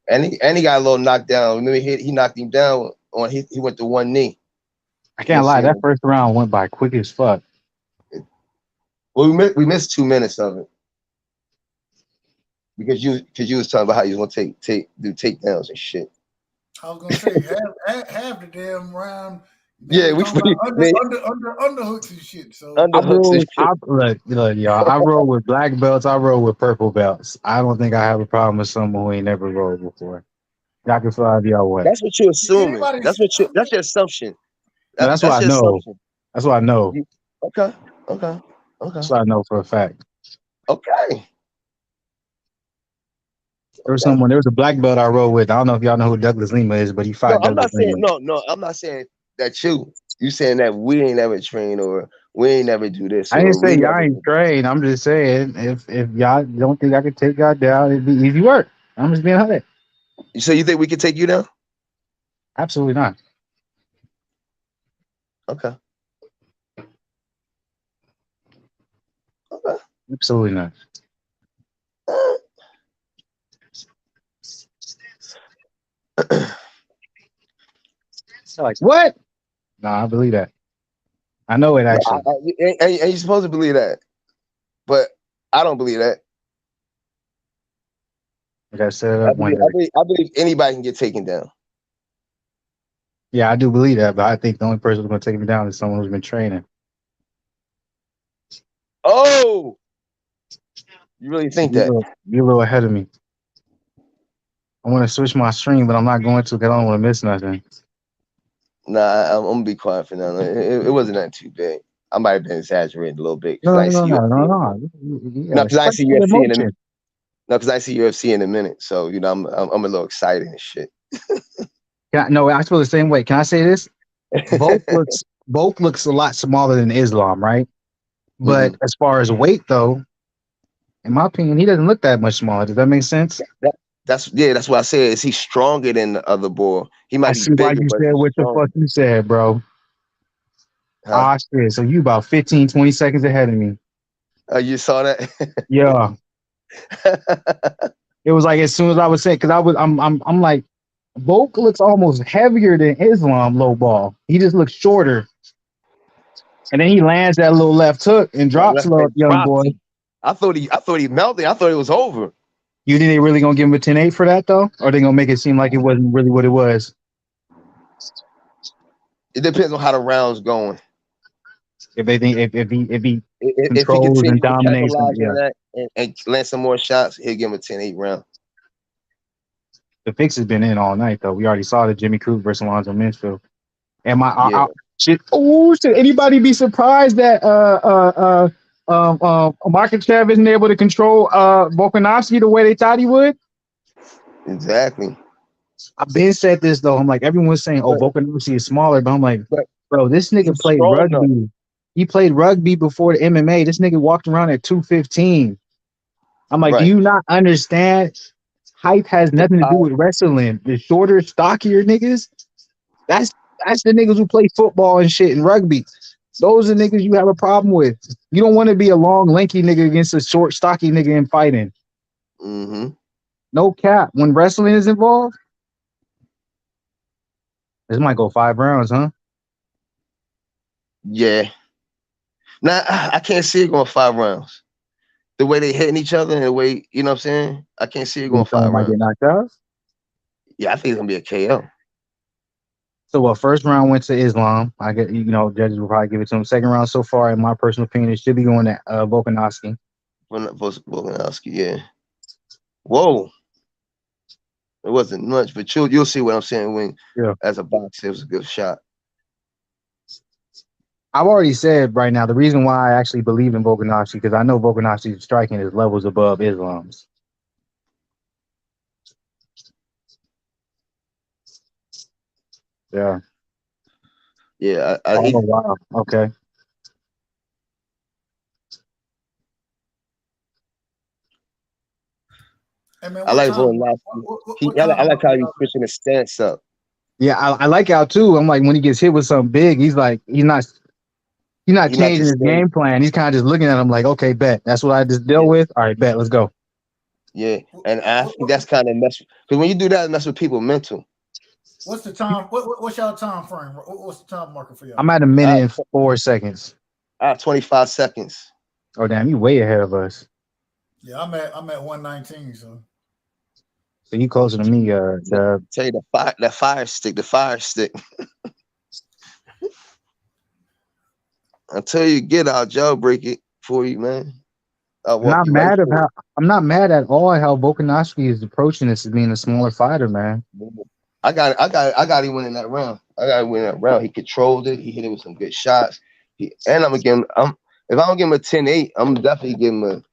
And he got a little knockdown. Remember he knocked him down on he went to one knee. I can't lie, that first round went by quick as fuck. Well, we missed 2 minutes of it. Because you was talking about how you was gonna do takedowns and shit. I was gonna say half the damn round. Yeah, we underhooks and shit. So look, y'all. I roll with black belts. I roll with purple belts. I don't think I have a problem with someone who ain't never rolled before. Y'all can fly y'all way. That's what you're assuming. That's your assumption. That's what I know. Assumption. That's what I know. Okay. That's what I know for a fact. Okay. There was a black belt I rode with. I don't know if y'all know who Douglas Lima is, but he fought Douglas Lima. No, I'm not saying that you saying that we ain't never train or we ain't never do this. I didn't say y'all ain't trained. I'm just saying if y'all don't think I could take y'all down, it'd be easy work. I'm just being honest. So you think we could take you down? Absolutely not. Okay. Absolutely not. Like what? No, I believe that. I know it actually. And you're supposed to believe that, but I don't believe that. Like I said, I believe anybody can get taken down. Yeah, I do believe that, but I think the only person who's going to take me down is someone who's been training. Oh, you really think that? You're a little ahead of me. I want to switch my stream, but I'm not going to because I don't want to miss nothing. Nah, I'm gonna be quiet for now. It wasn't that too big. I might have been exaggerating a little bit. No. No, because I see UFC in a minute. No, because I see UFC in a minute. So I'm a little excited and shit. I feel the same way. Can I say this? Volk looks a lot smaller than Islam, right? But as far as weight, though, in my opinion, he doesn't look that much smaller. Does that make sense? That's what I said. Is he stronger than the other boy? He might be bigger. Why you said what the fuck you said, bro. Huh? Shit. So you about 15, 20 seconds ahead of me. You saw that? Yeah. It was like as soon as I was saying, because I'm like, Volk looks almost heavier than Islam low ball. He just looks shorter. And then he lands that little left hook and drops the young boy. I thought he melted. I thought it was over. You think they really gonna give him a 10-8 for that though? Or are they gonna make it seem like it wasn't really what it was? It depends on how the round's going. If they think if he controls and dominates and land some more shots, he'll give him a 10-8 round. The fix has been in all night though. We already saw the Jimmy Crute versus Alonzo Mansfield. And shit. Anybody be surprised that Makhachev isn't able to control Volkanovski the way they thought he would? Exactly. I've been said this though. I'm like, everyone's saying, Volkanovski is smaller, but I'm like, bro, this nigga played rugby. Enough. He played rugby before the MMA. This nigga walked around at 215. I'm like, do you not understand? Height has nothing to do with wrestling. The shorter, stockier niggas, that's the niggas who play football and shit and rugby. Those are niggas you have a problem with. You don't want to be a long, lanky nigga against a short, stocky nigga in fighting. Mm-hmm. No cap. When wrestling is involved, this might go 5 rounds, huh? Yeah. Now, I can't see it going 5 rounds. The way they hitting each other and the way, you know what I'm saying? I can't see it going 5 rounds. Get knocked out? Yeah, I think it's going to be a KO. So, first round went to Islam. I get, judges will probably give it to him. Second round so far, in my personal opinion, it should be going to Volkanovski. Volkanovski, yeah. Whoa. It wasn't much, but you'll see what I'm saying as a boxer, it was a good shot. I've already said right now the reason why I actually believe in Volkanovski, because I know Volkanovski's striking is levels above Islam's. Yeah. Yeah. Wow. Okay. Hey man, I like Volkanovski. I like how he's pushing his stance up. Yeah, I like how too. I'm like, when he gets hit with something big, he's like, he's not changing his game plan. He's kind of just looking at him like, okay, bet. That's what I just dealt with. All right, bet. Let's go. Yeah, and I think that's kind of mess because when you do that, it mess with people mental. What's the time? What's y'all time frame? What's the time marker for y'all? I'm at 1 minute and 4 seconds. 25 seconds. Oh damn, you way ahead of us. Yeah, I'm at 119. So you closer to me. Tell you the fire stick. Until you get out, jailbreak it for you, man. I'm not mad at all at how Volkanovski is approaching this as being a smaller fighter, man. I got him winning that round. He controlled it. He hit it with some good shots. And I'm gonna give him. If I don't give him a 10-8, I'm definitely giving him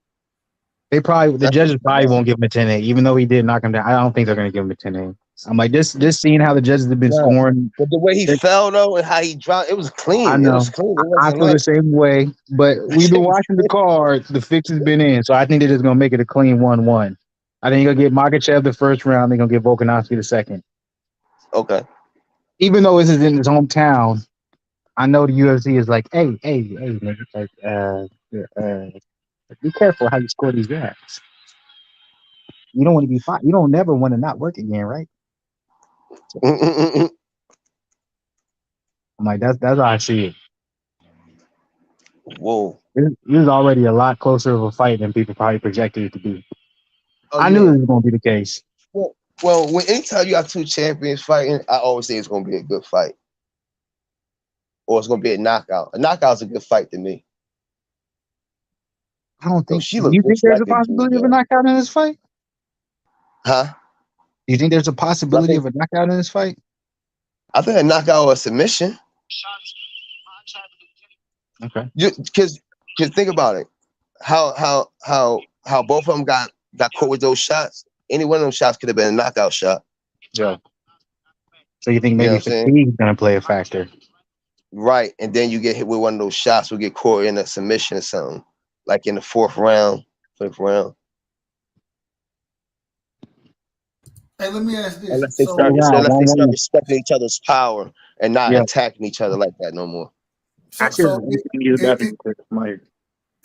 The judges probably won't give him a 10-8, even though he did knock him down. I don't think they're going to give him a 10-8. I'm like, just seeing how the judges have been scoring. But the way he fell, though, and how he dropped, it was clean. I know. It was clean. I feel the same way. But we've been watching the card. The fix has been in. So I think they're just going to make it a clean 1-1. I think you're going to get Makhachev the first round. They're going to get Volkanovski the second. Okay. Even though this is in his hometown, I know the UFC is like, hey, nigga, like, be careful how you score these rounds. You don't want to be fought. You don't never want to not work again, right? I'm like, that's how I see it. Whoa. This is already a lot closer of a fight than people probably projected it to be. I knew this was going to be the case. Well, anytime you have two champions fighting, I always think it's going to be a good fight. Or it's going to be a knockout. A knockout's a good fight to me. I don't think. Do you think there's a possibility of a knockout in this fight? Huh? Do you think there's a possibility of a knockout in this fight? I think a knockout or a submission. Okay. Because think about it, how both of them got caught with those shots. Any one of them shots could have been a knockout shot. Yeah. So you think maybe fatigue is going to play a factor? Right, and then you get hit with one of those shots, will get caught in a submission or something, like in the fourth round, fifth round. Hey, let me ask this. Unless they start respecting each other's power and not attacking each other like that no more.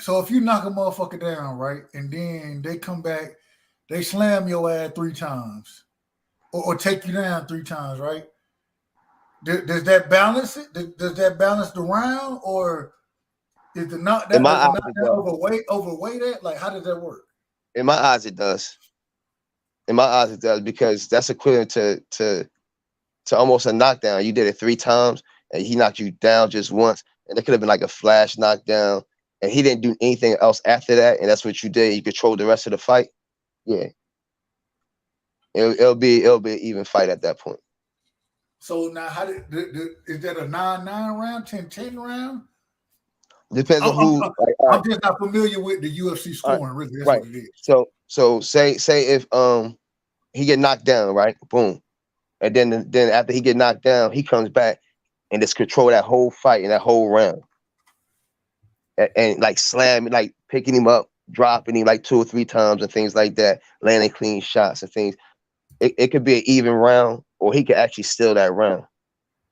So if you knock a motherfucker down, right, and then they come back, they slam your ass 3 times or take you down 3 times, right? Does that balance it? Does that balance the round, or is the knockdown overweight that? Like, how does that work? In my eyes, it does. In my eyes, it does, because that's equivalent to almost a knockdown. You did it 3 times, and he knocked you down just once, and it could have been like a flash knockdown, and he didn't do anything else after that, and that's what you did. You controlled the rest of the fight. Yeah, it'll be an even fight at that point. So now, is that a 9-9 round, 10-10 round? Depends on who. I'm just not familiar with the UFC scoring. Really, that's what it is. So say if he get knocked down, right? Boom, and then after he get knocked down, he comes back and just control that whole fight and that whole round, and like slamming, like picking him up, dropping him like 2 or 3 times and things like that, landing clean shots and things. It could be an even round, or he could actually steal that round.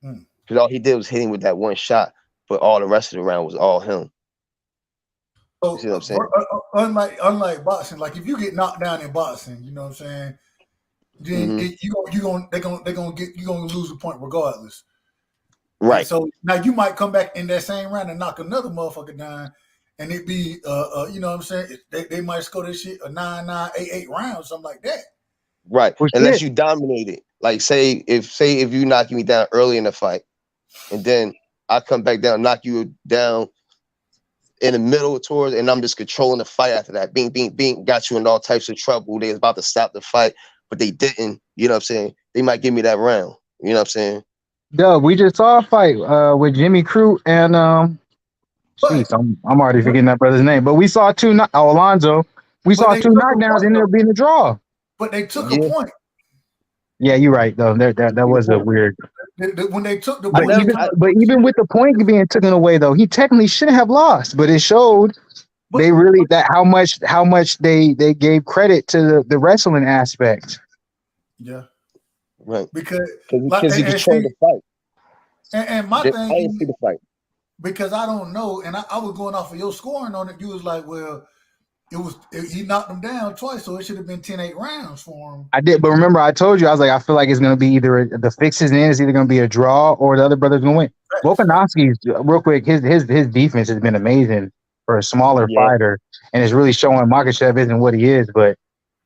Because all he did was hit him with that one shot, but all the rest of the round was all him. So, you see what I'm saying? Unlike boxing, like if you get knocked down in boxing, you know what I'm saying, then they're gonna lose a point regardless. Right. And so now you might come back in that same round and knock another motherfucker down, and it be you know what I'm saying, they might score this shit a 9-9, 8-8 round, something like that. Right. Unless you dominate it. Like say if you knock me down early in the fight, and then I come back down, knock you down in the middle towards, and I'm just controlling the fight after that. Bing, bing, bing, got you in all types of trouble. They was about to stop the fight, but they didn't. You know what I'm saying? They might give me that round. You know what I'm saying? Doug, we just saw a fight with Jimmy Crute and jeez, I'm already forgetting that brother's name. But we saw Alonzo. We saw 2 knockdowns, ended up being a draw. But they took a point. Yeah, you're right though. That was a weird. When they took the point, but even with the point being taken away, though, he technically shouldn't have lost. But it showed how much they gave credit to the wrestling aspect. Yeah, right. Because he controlled the fight. And my thing, I didn't see the fight because I don't know, and I was going off of your scoring on it. You was like, well, he knocked him down twice, so it should have been 10-8 rounds for him. I did, but remember I told you, I was like, I feel like it's going to be either the fixes in, it's either going to be a draw or the other brother's going to win. Right. Volkanovski's, real quick, his defense has been amazing for a smaller fighter, and it's really showing Makhachev isn't what he is, but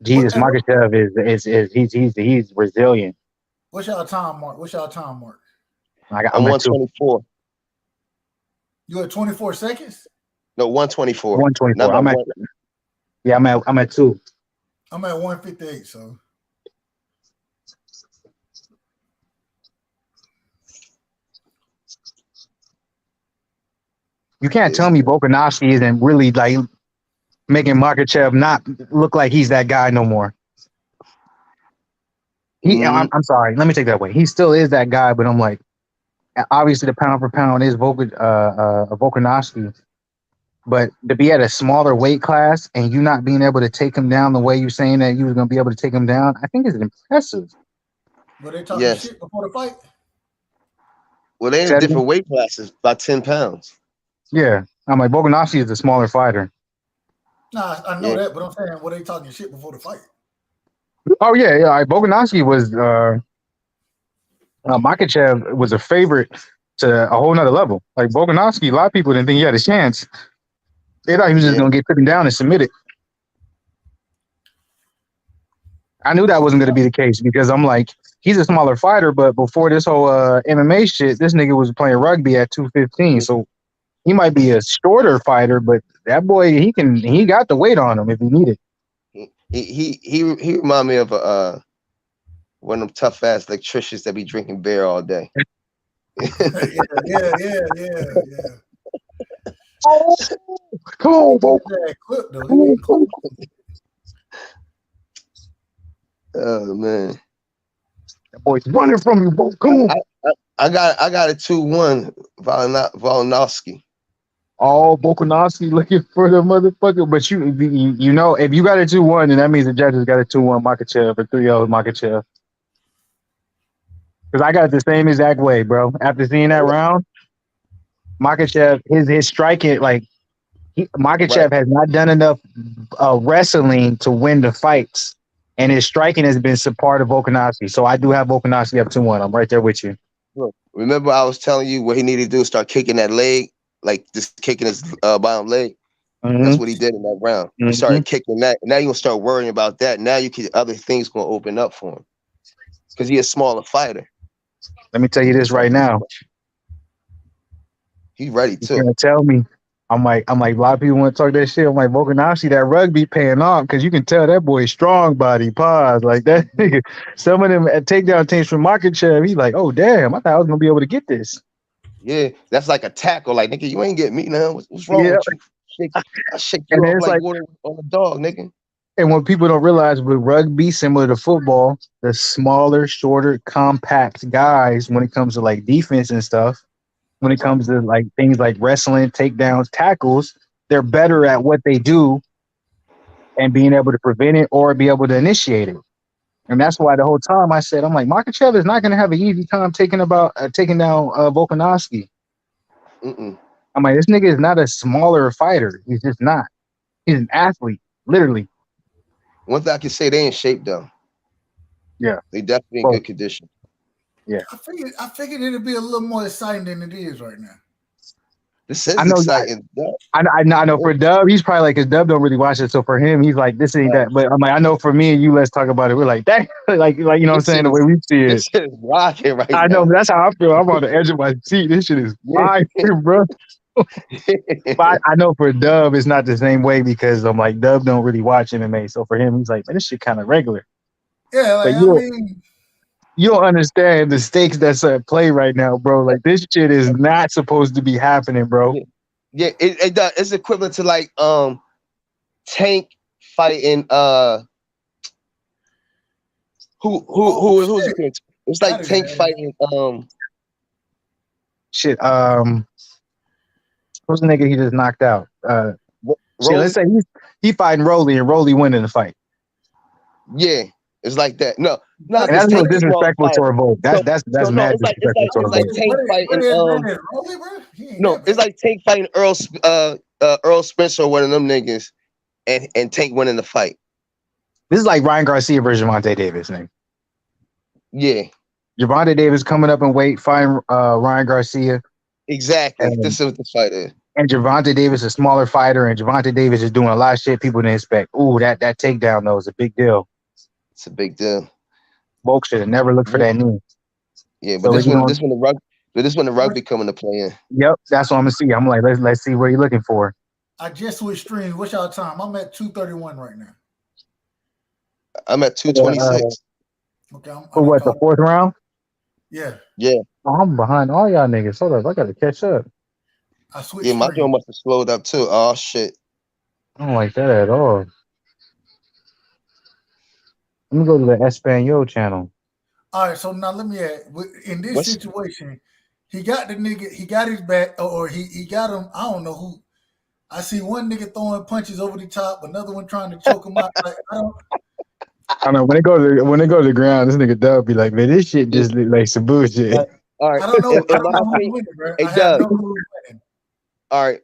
Jesus, Makhachev is he's resilient. What's y'all time mark? I'm 124. You at 24 seconds? No, 124. 124. I'm at 2. I'm at 158, so. You can't tell me Volkanovski isn't really like making Makhachev not look like he's that guy no more. I'm sorry. Let me take that away. He still is that guy, but I'm like, obviously the pound for pound is Volkanovski. But to be at a smaller weight class and you not being able to take him down the way you're saying that you was going to be able to take him down, I think is impressive. Were they talking shit before the fight? Well, they're in different weight classes, about 10 pounds. Yeah. I'm like, Volkanovski is a smaller fighter. Nah, I know that, but I'm saying, were they talking shit before the fight? Oh, yeah. Volkanovski was, Makhachev was a favorite to a whole nother level. Like, Volkanovski, a lot of people didn't think he had a chance. They thought he was just going to get taken down and submitted. I knew that wasn't going to be the case because I'm like, he's a smaller fighter, but before this whole MMA shit, this nigga was playing rugby at 215. So he might be a shorter fighter, but that boy, he got the weight on him if he needed. He remind me of one of them tough ass electricians that be drinking beer all day. yeah. Oh, come on, bro. Oh man, that boy's running from you, bro. Come on. I got a 2-1 Volkanovski. Oh, Volkanovski looking for the motherfucker. But you know, if you got a 2-1, then that means the judges got a 2-1 Makhachev or 3-0 Makhachev. Because I got it the same exact way, bro. After seeing that round, Makhachev, his striking, like Makhachev has not done enough wrestling to win the fights, and his striking has been part of Volkanovski. So I do have Volkanovski up 2-1. I'm right there with you. Remember, I was telling you what he needed to do: start kicking that leg, like just kicking his bottom leg. That's what he did in that round. He started kicking that. Now you gonna start worrying about that. Now other things gonna open up for him because he's a smaller fighter. Let me tell you this right now. He's ready too. You're gonna tell me. I'm like, a lot of people want to talk that shit. I'm like, Volkanovski, that rugby paying off because you can tell that boy strong body. Pause. Like that nigga. Some of them takedown teams from Makhachev, he's like, oh damn, I thought I was gonna be able to get this. Yeah, that's like a tackle. Like nigga, you ain't getting me now. What's wrong with you? I shake you up like water on a dog, nigga. And what people don't realize with rugby, similar to football, the smaller, shorter, compact guys, when it comes to like defense and stuff, when it comes to like things like wrestling, takedowns, tackles, they're better at what they do and being able to prevent it or be able to initiate it. And that's why the whole time I said, I'm like, Makhachev is not going to have an easy time taking down Volkanovski. I'm like, this nigga is not a smaller fighter. He's just not. He's an athlete, literally. One thing I can say, they in shape though. Yeah, they definitely in good condition. Yeah, I figured it'd be a little more exciting than it is right now. This is exciting. I know for Dub, he's probably like, because Dub don't really watch it, so for him, he's like, this ain't that. But I'm like, I know for me and you, let's talk about it. We're like that, like you know what I'm saying, the way we see it. This shit is rocking right now. I know, but that's how I feel. I'm on the edge of my seat. This shit is fire, bro. But I know for Dub, it's not the same way because I'm like, Dub don't really watch MMA. So for him, he's like, man, this shit kind of regular. Yeah, like, you don't understand the stakes that's at play right now, bro. Like this shit is not supposed to be happening, bro. Yeah, it's equivalent to like Tank fighting who's it? It's like Tank fighting who's the nigga he just knocked out? Let's say he fighting Rolly and Rolly winning the fight. Yeah, it's like that. No, that's no disrespectful to Revolt. That's mad disrespectful to Revolt. Like Tank fighting no, it's like Tank fighting Earl Spencer or one of them niggas, and Tank winning the fight. This is like Ryan Garcia versus Gervonta Davis, nigga. Yeah, Gervonta Davis coming up in weight, fighting Ryan Garcia. Exactly. This is what the fight is. And Gervonta Davis is a smaller fighter, and Gervonta Davis is doing a lot of shit people didn't expect. Ooh, that takedown though is a big deal. It's a big deal. Volk should have never looked for that knee. Yeah, but this one the rugby coming to play in. Yep, that's what I'm gonna see. I'm like, let's see what you're looking for. I just switched streams. What's y'all time? I'm at 2:31 right now. I'm at 2:26. Okay. For what, the fourth round? Yeah. Yeah. Oh, I'm behind all y'all niggas. Hold up, I gotta catch up. I switched. Yeah, my joint must have slowed up too. Oh shit. I don't like that at all. Let me go to the Espanol channel. All right, so now let me add. In this situation, he got the nigga. He got his back, or he got him. I don't know who. I see one nigga throwing punches over the top, another one trying to choke him out. Like I know when they go to the ground, this nigga Dub be like, man, this shit just look like some bullshit. All right, I don't know who's winning, bro. I have no clue who's winning. All right.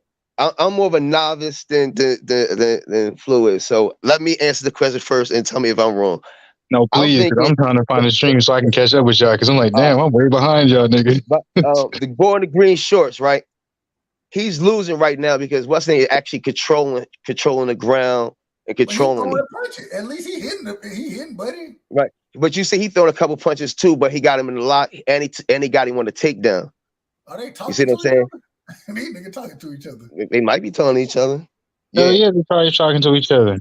I'm more of a novice than Fluence. So let me answer the question first and tell me if I'm wrong. No, please, because I'm trying to find a stream so I can catch up with y'all. Because I'm like, damn, I'm way behind y'all, nigga. But the boy in the green shorts, right? He's losing right now because what's name is actually controlling the ground and controlling it. At least he hitting, buddy. Right. But you see, he throwing a couple punches too, but he got him in the lock and he got him on the takedown. Are they talking? You see what I'm saying? These niggas talking to each other. They might be telling each other. Yeah, they're probably talking to each other.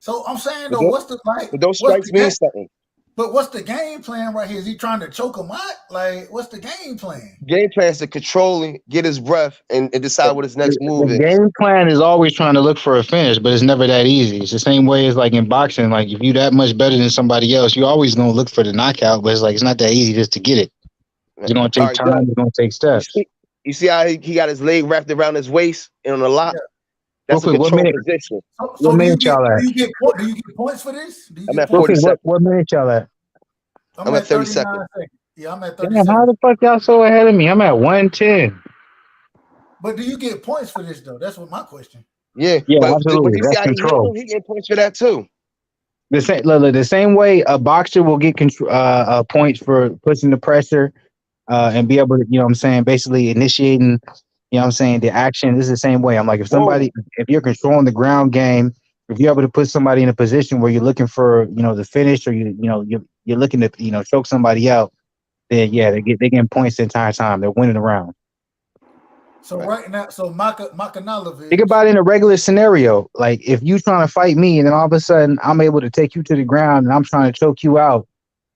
So I'm saying though, what's the like? But those strikes mean something. But what's the game plan right here? Is he trying to choke him out? Like, what's the game plan? Game plan is to control him, get his breath, and decide what his next move is. The game plan is always trying to look for a finish, but it's never that easy. It's the same way as like in boxing. Like if you that much better than somebody else, you're always gonna look for the knockout, but it's like it's not that easy just to get it. It's gonna take time. It's gonna take steps. You see how he got his leg wrapped around his waist and on the lock? Yeah. That's a control position. So what minute y'all at? Do you get points for this? I'm at 47. What minute y'all at? I'm at 37. Yeah, I'm at 37. Damn, how the fuck y'all so ahead of me? I'm at 110. But do you get points for this though? That's what my question. Yeah, absolutely. But you see how he get points for that too. The same way a boxer will get points for pushing the pressure and be able to, you know what I'm saying, basically initiating, you know what I'm saying, the action. This is the same way. I'm like, if you're controlling the ground game, if you're able to put somebody in a position where you're looking for, you know, the finish, or you're looking to, you know, choke somebody out, then yeah, they're getting points the entire time. They're winning the round. So right now, so Makhachev. Think about it in a regular scenario. Like if you trying to fight me and then all of a sudden I'm able to take you to the ground and I'm trying to choke you out.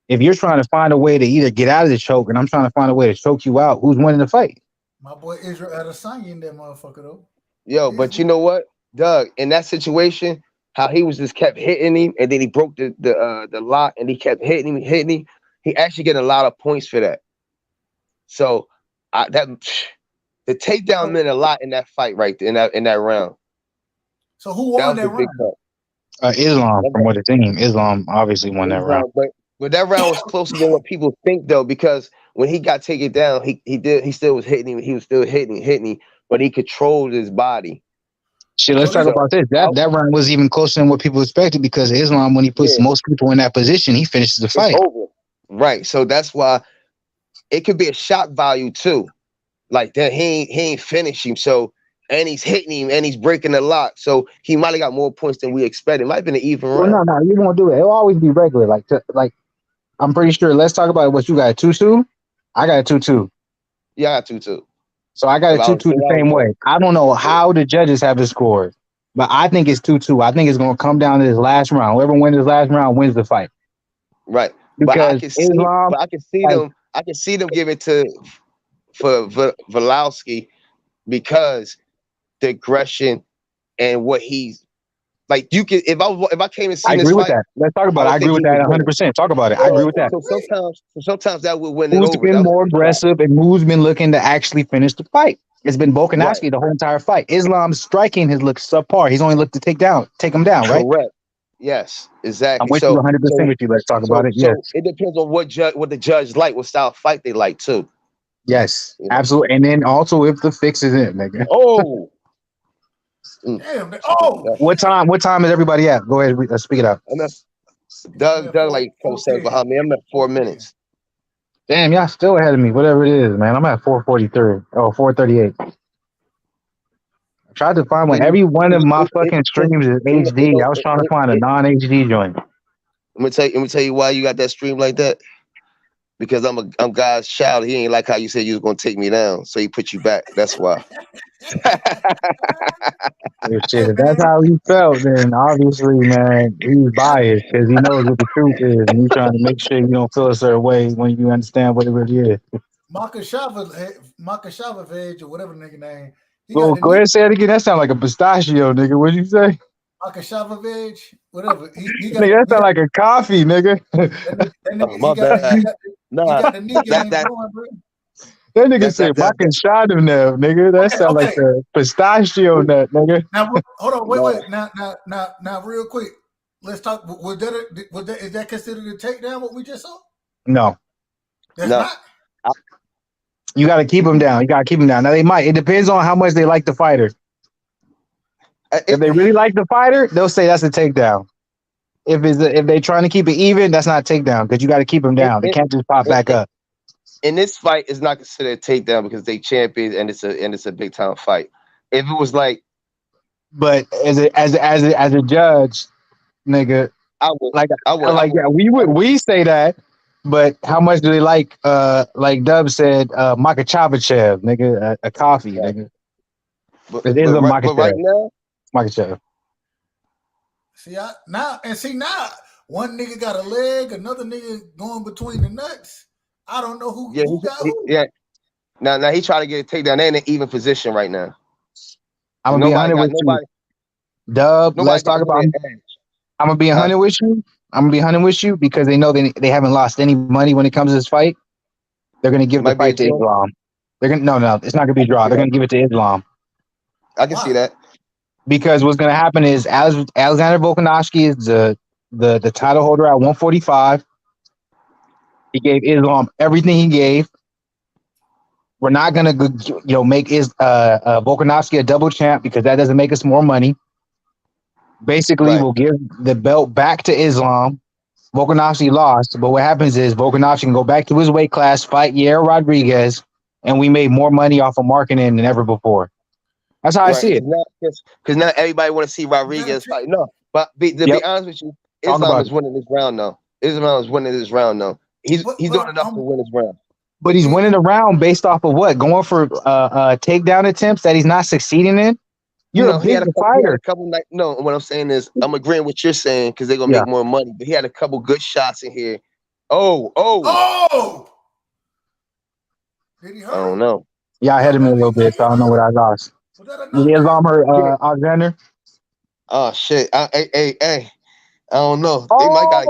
If you're trying to find a way to either get out of the choke and I'm trying to find a way to choke you out, who's winning the fight? My boy Israel Adesanya in that motherfucker though. Yo, but you know what, Doug? In that situation, how he was just kept hitting him, and then he broke the lock, and he kept hitting him. He actually getting a lot of points for that. So the takedown meant a lot in that fight right there, in that round. So who won that round? Islam, from what it seems. Islam obviously won that round. But that round was closer than what people think though, because when he got taken down, he still was hitting him. He was still hitting him, but he controlled his body. Shit, let's talk about this. That round was even closer than what people expected, because Islam, when he puts most people in that position, he finishes the fight. Over. Right. So that's why it could be a shock value too. Like that he ain't finishing. So and he's hitting him and he's breaking the lock. So he might have got more points than we expected. It might have been an even round. No, you won't do it. It'll always be regular. Like I'm pretty sure. Let's talk about what you got. 2-2. I got a 2-2. Yeah, I got 2-2. So I got a 2-2 the same way. I don't know how the judges have it scored, but I think it's 2-2. I think it's going to come down to this last round. Whoever wins this last round wins the fight. Right. Because I can see them give it for Volkanovski, because the aggression and what he's like. You can if I came and see this fight, with that. Let's talk about it. I agree with that 100%. Talk about it. I agree with that. So sometimes that would win who's been more aggressive and who's been looking to actually finish the fight? It's been Volkanovski the whole entire fight. Islam's striking has looked subpar. He's only looked to take him down, right? Correct. Yes, exactly. I'm with you 100% with you. Let's talk about it. Yes. It depends on what the judge like, what style of fight they like too. Yes, absolutely. And then also if the fix is in, nigga. Oh. Damn. What time is everybody at? Go ahead, speak it out. Doug like 4 behind me. I'm at 4 minutes. Damn, y'all still ahead of me. Whatever it is, man. I'm at 4:43. Oh, 4:38. I tried to find one. Every one of my fucking streams is HD. I was trying to find a non-HD joint. Let me tell you why you got that stream like that. Because I'm God's child. He ain't like how you said you was gonna take me down, so he put you back. That's why. Shit, if that's how he felt, then obviously, man, he's biased because he knows what the truth is, and he's trying to make sure you don't feel a certain way when you understand what it really is. Makhachev or whatever the nigga name, Well, go ahead and say it again. That sounds like a pistachio, nigga. What'd you say? Makhachev, whatever. He got, nigga, that sound like a coffee, nigga. My bad. He got the knee game going, bro. That nigga said Makhachev, nigga. That sounds like a pistachio nut, nigga. Now, hold on, wait. Now, real quick. Let's talk. Is that considered a takedown? What we just saw? No, that's not. You got to keep them down. Now they might. It depends on how much they like the fighter. If they really like the fighter, they'll say that's a takedown. If they trying to keep it even, that's not a takedown because you got to keep them down. They can't just pop back up. In this fight, it's not considered a takedown because they champions and it's a big time fight. If it was like, but as a judge, nigga, I would yeah, we say that. But how much do they like Dub said, Makhachev, nigga, a coffee, nigga. But right now, Makhachev. See, now one nigga got a leg, another nigga going between the nuts. I don't know who got who. Yeah. Now he trying to get a takedown. They're in an even position right now. I'm gonna be 100 with you. Dub, let's talk about. I'm gonna be 100 with you. I'm gonna be 100 with you because they know they haven't lost any money when it comes to this fight. They're gonna give the fight to Islam. They're gonna no, it's not gonna be a draw. They're gonna give it to Islam. I can see that. Because what's gonna happen is Alexander Volkanovski is the title holder at 145. He gave Islam everything he gave. We're not gonna make Volkanovski a double champ because that doesn't make us more money. Basically, we'll give the belt back to Islam. Volkanovski lost, but what happens is Volkanovski can go back to his weight class, fight Yair Rodriguez, and we made more money off of marketing than ever before. That's how I see it. Because now everybody want to see Rodriguez fight. No, but to be honest with you, Islam is winning this round though. Islam is winning this round though. He's doing enough to win this round. But he's winning the round based off of what? Going for takedown attempts that he's not succeeding in? You're a big fighter. What I'm saying is I'm agreeing with what you're saying because they're gonna make more money. But he had a couple good shots in here. Oh! Did he hurt? I don't know. Yeah, I hit him a little bit, so I don't know what I lost. Islam hurt Alexander? Oh shit! Hey! I don't know. They might gotta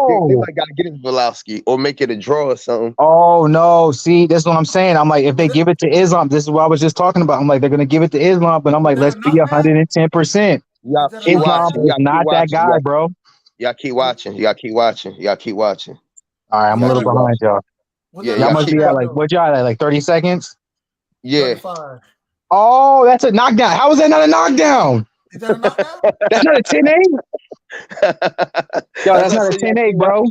get his Volkanovski or make it a draw or something. Oh no! See, that's what I'm saying. I'm like, if they give it to Islam, this is what I was just talking about. I'm like, they're gonna give it to Islam, but I'm like, let's be 110%. Islam is not that guy, bro. Y'all keep watching. All right, I'm a little behind y'all. Y'all must be at what y'all at, like 30 seconds? Yeah. 35. Oh, that's a knockdown. How is that not a knockdown? Is that a knockdown? That's not a 10-8? Yo, that's not a 10-8, bro.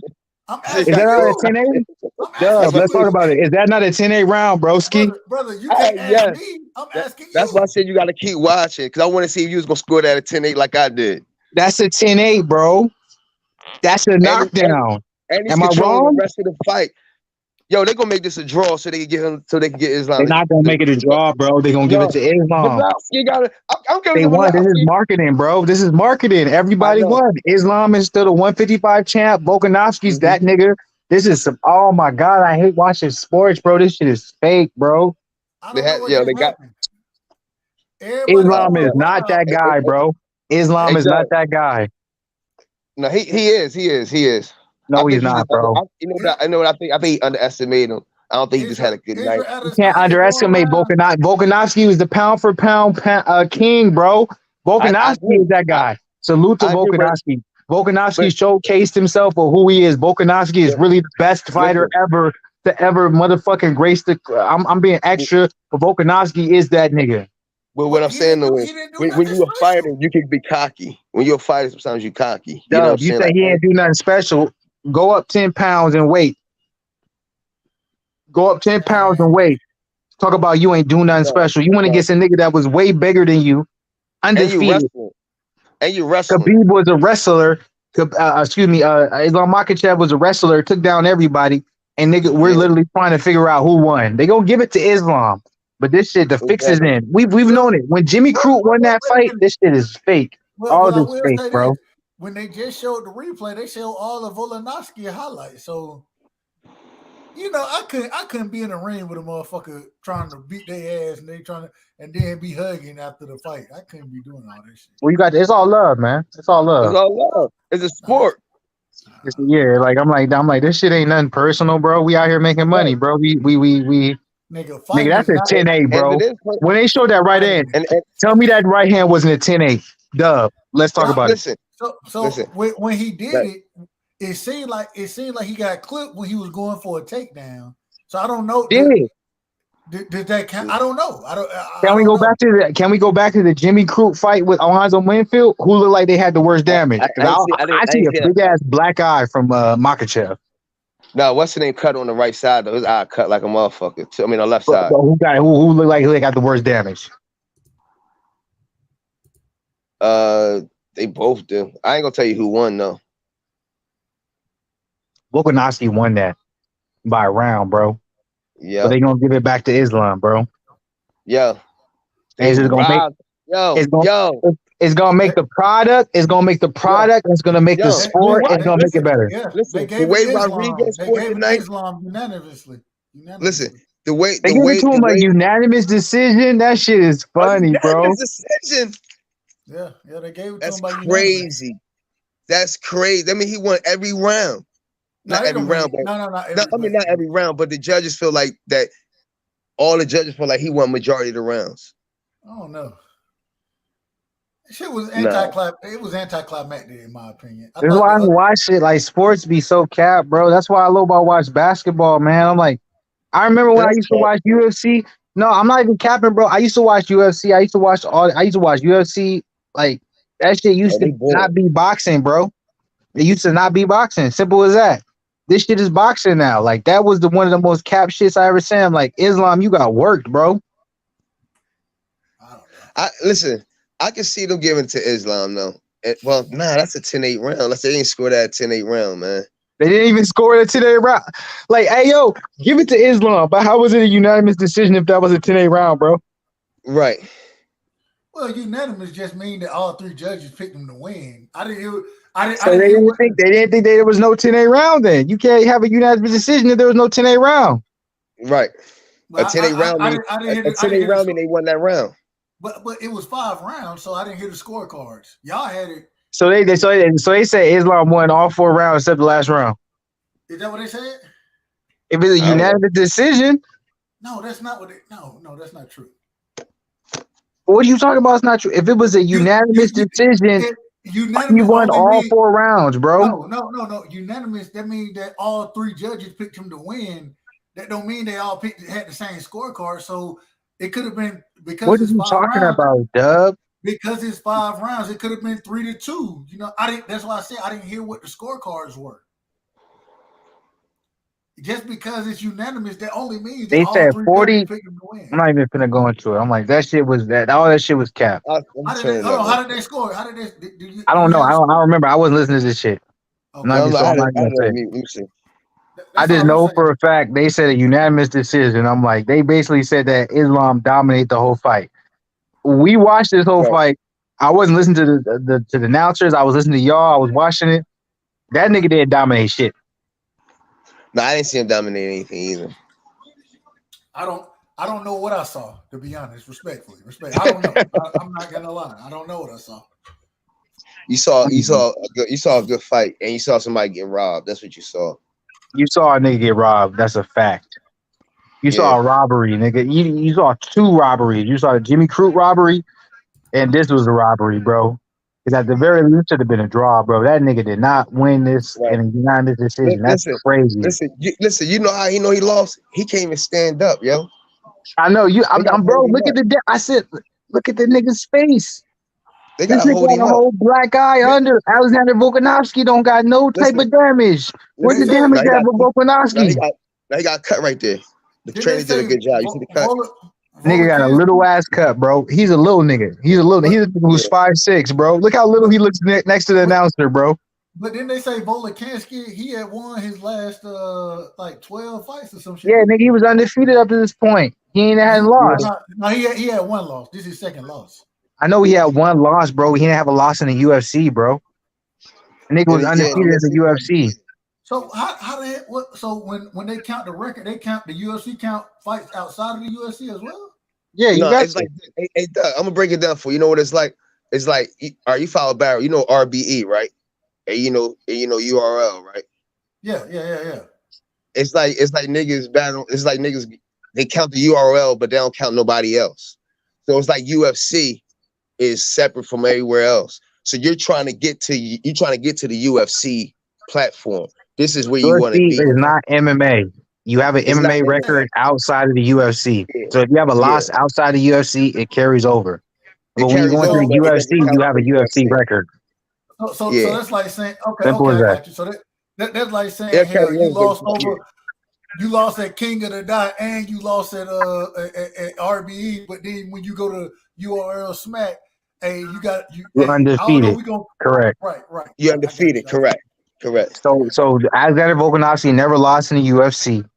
Is that not a 10-8? Dub, let's talk about it. Is that not a 10-8 round, broski? Brother, you can't ask me. I'm asking you. That's why I said you got to keep watching because I want to see if you was going to score that at 10-8 like I did. That's a 10-8, bro. That's a knockdown. And he's controlling the rest of the fight. Yo, they're gonna make this a draw so they can get Islam. They're not gonna make it a draw, bro. They're gonna give it to Islam. You gotta. They won. This is marketing, bro. This is marketing. Everybody won. Islam is still the 155 champ. Volkanovski's that nigga. This is some. Oh my god, I hate watching sports, bro. This shit is fake, bro. They got. Islam is not that guy, bro. Islam is not that guy. No, he is. No, he's not, bro. I know what I think. I think he underestimated him. I don't think he just had a good night. You can't underestimate Volkanovski. Volkanovski was the pound for pound king, bro. Volkanovski is that guy. Salute to Volkanovski. Volkanovski showcased himself for who he is. Volkanovski is really the best fighter ever to ever motherfucking grace the. I'm being extra, but Volkanovski is that nigga. But what I'm saying though is, when you're a fighter, you can be cocky. When you're a fighter, sometimes you're cocky. You know what I'm saying? You say he ain't do nothing special. Go up 10 pounds and wait. Go up 10 pounds and wait. Talk about you ain't doing nothing special. You want to get some nigga that was way bigger than you, undefeated. And you wrestling. Khabib was a wrestler. Islam Makhachev was a wrestler. Took down everybody. And nigga, we're literally trying to figure out who won. They gonna give it to Islam, but this shit, the fix is in. We've known it. When Jimmy Crute won that fight, this shit is fake. All this fake, bro. When they just showed the replay, they showed all the Volkanovski highlights. So You know, I couldn't be in the ring with a motherfucker trying to beat their ass and then be hugging after the fight. I couldn't be doing all that shit. Well, it's all love, man. It's all love. It's all love. It's a sport. Like I'm like this shit ain't nothing personal, bro. We out here making money, bro. We nigga, that's a 10-8, bro. When they showed that right hand, and tell me that right hand wasn't a 10-8. Dub. Let's talk about it. So when he did it seemed like he got clipped when he was going for a takedown. So I don't know. Did that count? I don't know. Can we go back to the Jimmy Crute fight with Alonzo Winfield, who looked like they had the worst damage? I see a big ass black eye from Makhachev. No, what's the name? Cut on the right side though. His eye cut like a motherfucker. I mean, the left side. Who looked like they got the worst damage? They both do. I ain't gonna tell you who won though. Volkanovski won that by a round, bro. Yeah. But they gonna give it back to Islam, bro. Yeah. It's gonna make the product. It's gonna make the product. It's gonna make the sport. It's gonna make it better. Yeah. Listen, the way Rodriguez fought tonight. Islam unanimously. Listen, the way they gave it to him a unanimous decision. That shit is funny, bro. Decision. Yeah, they gave it to him by unanimous. That's crazy. That's crazy. I mean, he won every round. Not every round, but not every round, but the judges feel like that. All the judges feel like he won majority of the rounds. I don't know. Shit was It was anticlimactic in my opinion. That's why I watch it. Like sports be so capped, bro. That's why I love about watch basketball, man. I'm like, I remember when I used to watch UFC. No, I'm not even capping, bro. I used to watch UFC. I used to watch UFC. Like that shit used to not be boxing, bro. It used to not be boxing. Simple as that. This shit is boxing now. Like that was one of the most cap shits I ever seen. I'm like, Islam, you got worked, bro. Listen, I can see them giving it to Islam though. That's a 10-8 round. Unless they didn't score that 10-8 round, man. They didn't even score it a 10-8 round. Like, hey yo, give it to Islam. But how was it a unanimous decision if that was a 10-8 round, bro? Right. Well, unanimous just mean that all three judges picked them to win. They didn't think there was no 10-8 round then. You can't have a unanimous decision if there was no 10-8 round. Right. A 10-8 round mean they won that round. But it was 5 rounds, so I didn't hear the scorecards. Y'all had it. So they say Islam won all 4 rounds except the last round. Is that what they said? If it's a unanimous decision. No, that's not what no, that's not true. What are you talking about? It's not true. If it was a unanimous decision, you won all 4 rounds, bro. No. Unanimous, that means that all 3 judges picked him to win. That don't mean they all had the same scorecard. So it could have been because what are you talking about, Dub? Because it's 5 rounds, it could have been 3-2. You know, that's why I said I didn't hear what the scorecards were. Just because it's unanimous, that only means they said 40. I'm not even gonna go into it. I'm like, that shit was all that shit was capped. How did they score? How did they? I don't know. I don't remember. I wasn't listening to this shit. Okay. I just know for a fact they said a unanimous decision. I'm like, they basically said that Islam dominated the whole fight. We watched this whole fight. I wasn't listening to the announcers. I was listening to y'all. I was watching it. That nigga didn't dominate shit. No, I didn't see him dominate anything either. I don't know what I saw, to be honest. Respectfully. I don't know. I'm not gonna lie. I don't know what I saw. You saw a good fight, and you saw somebody get robbed. That's what you saw. You saw a nigga get robbed. That's a fact. You saw a robbery, nigga. You saw 2 robberies. You saw the Jimmy Crute robbery, and this was a robbery, bro. Because at the very least, it should have been a draw, bro. That nigga did not win this in a unanimous decision. That's crazy. Listen. You know how he lost? He can't even stand up, yo. I know you. I'm bro. Look at I said, look at the nigga's face. They got a whole black eye under. Alexander Volkanovski don't got no type of damage. Where's the damage at for Volkanovski? Now he got cut right there. The trainer did a good job. You see the cut? Nigga got a little ass cut, bro. He's a little nigga. He's a nigga who's 5'6", bro. Look how little he looks next to the announcer, bro. But then they say Volkanovski, he had won his last 12 fights or some shit. Yeah, nigga, he was undefeated up to this point. He ain't had lost. No, he had 1 loss. This is his 2nd loss. I know he had 1 loss, bro. He didn't have a loss in the UFC, bro. The nigga was undefeated in the UFC. So how they what? So when they count the record, they count the UFC count fights outside of the UFC as well. Yeah, you got it's like hey, Doug, I'm gonna break it down for you. You know what it's like? It's like, are you follow Barry? You know RBE, right? And you know URL, right? Yeah. It's like niggas battle. It's like niggas, they count the URL, but they don't count nobody else. So it's like UFC is separate from everywhere else. So you're trying to get to the UFC platform. This is where you want to UFC be. is not MMA. You have an It's MMA not record outside of the UFC. So if you have a loss outside the UFC, it carries over. But when you go into the UFC, you have a UFC record. So that's like saying, okay, Simple I as got you. So that's like saying, hell, you lost at King of the Dot and you lost at RBE, but then when you go to URL Smack, hey, you're undefeated. Correct. Right. You're undefeated. Correct. So Alexander Volkanovski never lost in the UFC.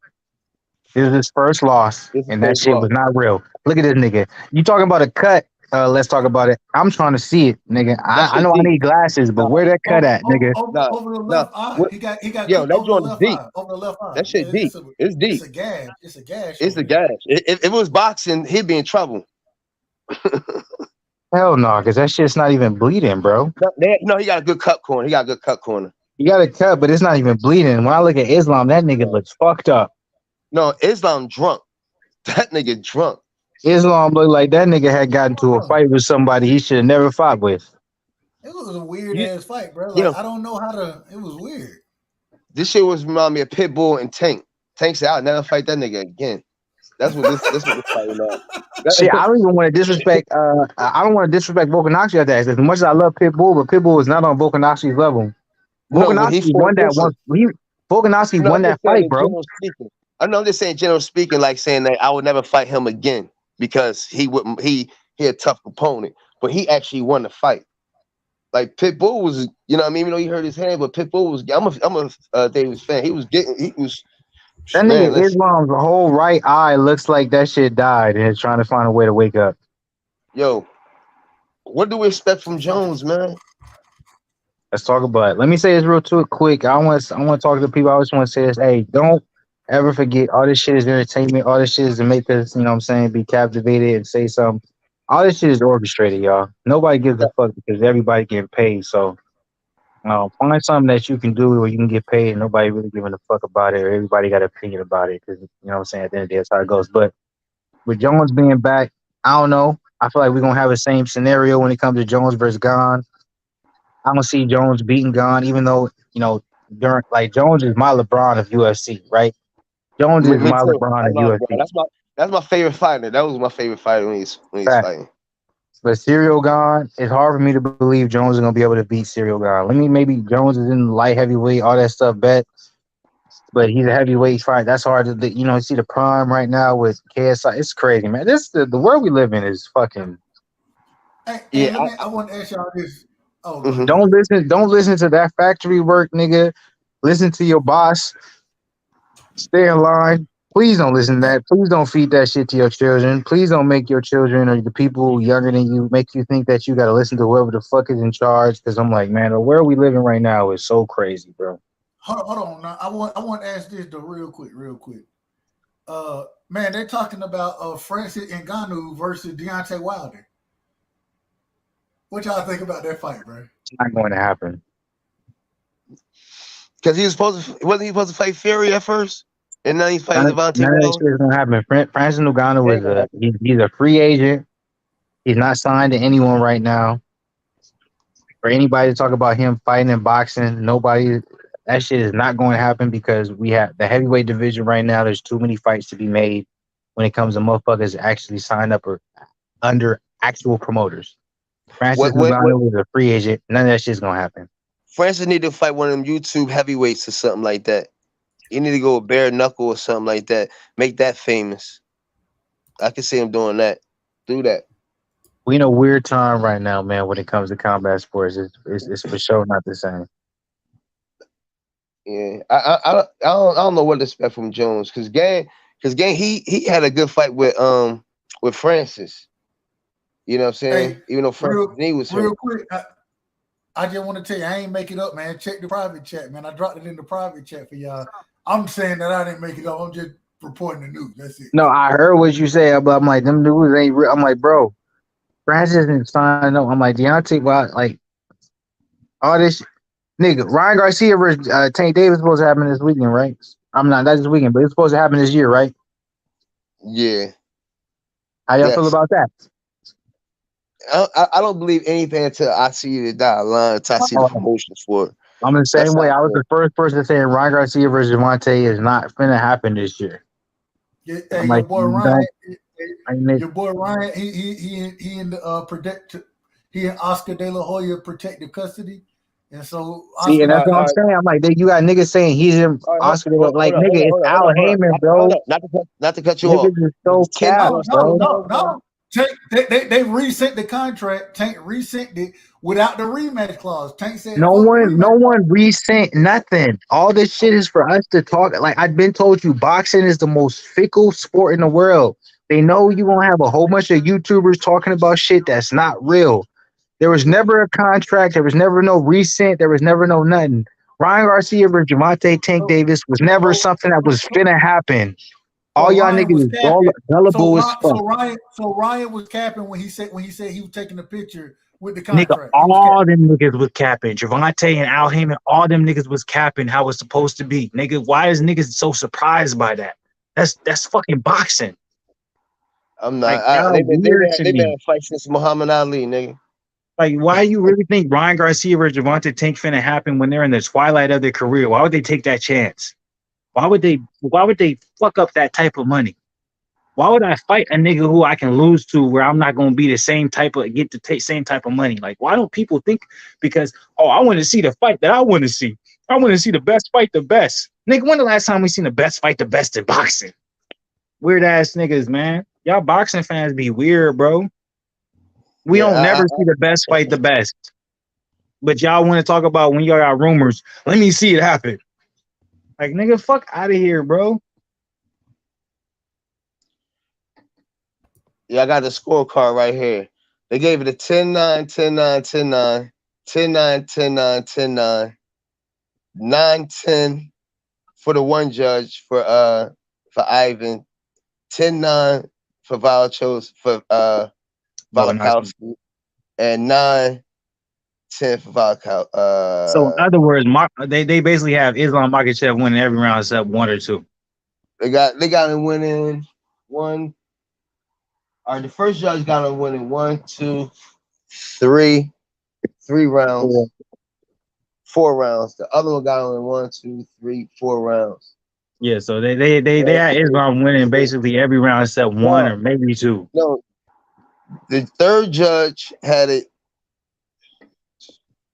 This is his first loss, and that shit was not real. Look at this nigga. You talking about a cut? Let's talk about it. I'm trying to see it, nigga. I know I need glasses, but where that cut at, nigga? Over the left eye. He got yo, that over the joint left deep. eye. Over the left eye. That shit deep. It's deep. It's a gash. It's a gash. If it was boxing, he'd be in trouble. Hell no, because that shit's not even bleeding, bro. No, he got a good cut corner. You got a cut, but it's not even bleeding. When I look at Islam, that nigga looks fucked up. No, Islam drunk. That nigga drunk. Islam looked like that nigga had gotten to a fight with somebody he should have never fought with. It was a weird ass fight, bro. Like, I don't know how to. It was weird. This shit was remind me of Pitbull and Tank. Tank said, "I'll never fight that nigga again." That's what this fight was. Shit, I don't even want to disrespect. I don't want to disrespect Volkanovski at that. As much as I love Pitbull, but Pitbull is not on Volkanovski's level. Volkanovski won that one. Volkanovski won that fight, bro. I know. I'm just saying, general speaking, like saying that I would never fight him again because he wouldn't. He a tough opponent, but he actually won the fight. Like Pitbull was, you know what I mean? Even though he hurt his hand, but Pitbull was. I'm a Davis fan. He was. That nigga Islam's whole right eye looks like that shit died and is trying to find a way to wake up. Yo, what do we expect from Jones, man? Let's talk about it. Let me say this real quick. I want to talk to people. I just want to say this. Hey, don't ever forget all this shit is entertainment. All this shit is to make us, you know what I'm saying, be captivated and say something. All this shit is orchestrated, y'all. Nobody gives a fuck because everybody getting paid. So find something that you can do where you can get paid and nobody really giving a fuck about it, or everybody got an opinion about it, because, you know what I'm saying, at the end of the day, that's how it goes. But with Jones being back, I don't know. I feel like we're going to have the same scenario when it comes to Jones versus Gane. I don't see Jones beating Gane, even though, you know, Jones is my LeBron of UFC, right? Jones is my LeBron of UFC. That's my favorite fighter. That was my favorite fighter when he's fighting. But Serial Gane, it's hard for me to believe Jones is gonna be able to beat Serial Gane. Maybe Jones is in light heavyweight, all that stuff, bet. But he's a heavyweight fight. That's hard to, you know, see the prime right now with KSI. It's crazy, man. The world we live in is fucking. I want to ask y'all this. Don't listen to that factory work, nigga. Listen to your boss. Stay in line. Please don't listen to that. Please don't feed that shit to your children. Please don't make your children or the people younger than you make you think that you got to listen to whoever the fuck is in charge. Because I'm like, man, the world we living right now is so crazy, bro. Hold on. Now, I want to ask this though, real quick. Man, they're talking about Francis Ngannou versus Deontay Wilder. What y'all think about that fight, bro? It's not going to happen. Because wasn't he supposed to fight Fury at first? And now he's fighting Devontae. None of that shit is gonna happen. Francis Ngannou he's a free agent. He's not signed to anyone right now. For anybody to talk about him fighting and boxing, that shit is not going to happen because we have the heavyweight division right now. There's too many fights to be made when it comes to motherfuckers actually signed up or under actual promoters. Francis Ngannou is a free agent. None of that shit's gonna happen. Francis need to fight one of them YouTube heavyweights or something like that. You need to go with bare knuckle or something like that. Make that famous. I can see him doing that. Do that. We in a weird time right now, man. When it comes to combat sports, it's for sure not the same. Yeah, I don't know what to expect from Jones because Gang he had a good fight with Francis. You know what I'm saying? Hey, even though Francis was real quick. I just want to tell you, I ain't make it up, man. Check the private chat, man. I dropped it in the private chat for y'all. I'm saying that I didn't make it up. I'm just reporting the news. That's it. No, I heard what you said, but I'm like, them dudes ain't real. I'm like, bro, Francis didn't sign up. I'm like, Deontay, well, like, all this nigga, Ryan Garcia versus Tank Davis supposed to happen this weekend, right? I'm not this weekend, but it's supposed to happen this year, right? Yeah. How y'all feel about that? I don't believe anything until I see the dotted line, until I see the promotions for it. I'm the same way. I was the first person saying Ryan Garcia versus Javante is not finna happen this year. Yeah, hey, your boy Ryan, your boy Ryan, he in the he and Oscar De La Hoya protective custody, and so see, and that's what I'm saying. I'm like, you got niggas saying he's in Oscar De La Hoya, like nigga, it's Al Heyman, bro. Not to cut you off. Is so capped, bro. No. They resent the contract. Tank resent it without the rematch clause. Tank said no one resent nothing. All this shit is for us to talk. Like I've been told you, boxing is the most fickle sport in the world. They know you gonna have a whole bunch of YouTubers talking about shit that's not real. There was never a contract. There was never no resent. There was never no nothing. Ryan Garcia versus Javante Tank Davis was never something that was finna happen. All y'all niggas is all gullible as fuck. So Ryan was capping when he said he was taking a picture with the contract. Nigga, all them niggas was capping. Javante and Al Heyman, all them niggas was capping how it's supposed to be. Nigga, why is niggas so surprised by that? That's fucking boxing. I'm not. They've been fighting since Muhammad Ali, nigga. Like, why you really think Ryan Garcia versus Javante Tank finna happen when they're in the twilight of their career? Why would they take that chance? Why would they fuck up that type of money? Why would I fight a nigga who I can lose to where I'm not gonna be the same type of same type of money? Like, why don't people think because I want to see the fight that I want to see. I want to see the best fight the best. Nigga, when the last time we seen the best fight the best in boxing? Weird ass niggas, man. Y'all boxing fans be weird, bro. We don't never see the best fight the best. But y'all want to talk about when y'all got rumors. Let me see it happen. Like, nigga, fuck out of here, bro. Yeah, I got the scorecard right here. They gave it a 10-9, 10-9, 10-9, 10-9, 10-9, 10-9, 9-10 for the one judge for Ivan, 10-9 for Volkanovski, and 9-10 for Volkanovski. So in other words, they basically have Islam Makhachev winning every round except one or two. They got him winning one. All right, the first judge got him winning 1, 2, 3 rounds, 4 rounds. The other one got him in 1, 2, 3, 4 rounds. Yeah, so they had Islam winning basically every round except one or maybe two. No, the third judge had it.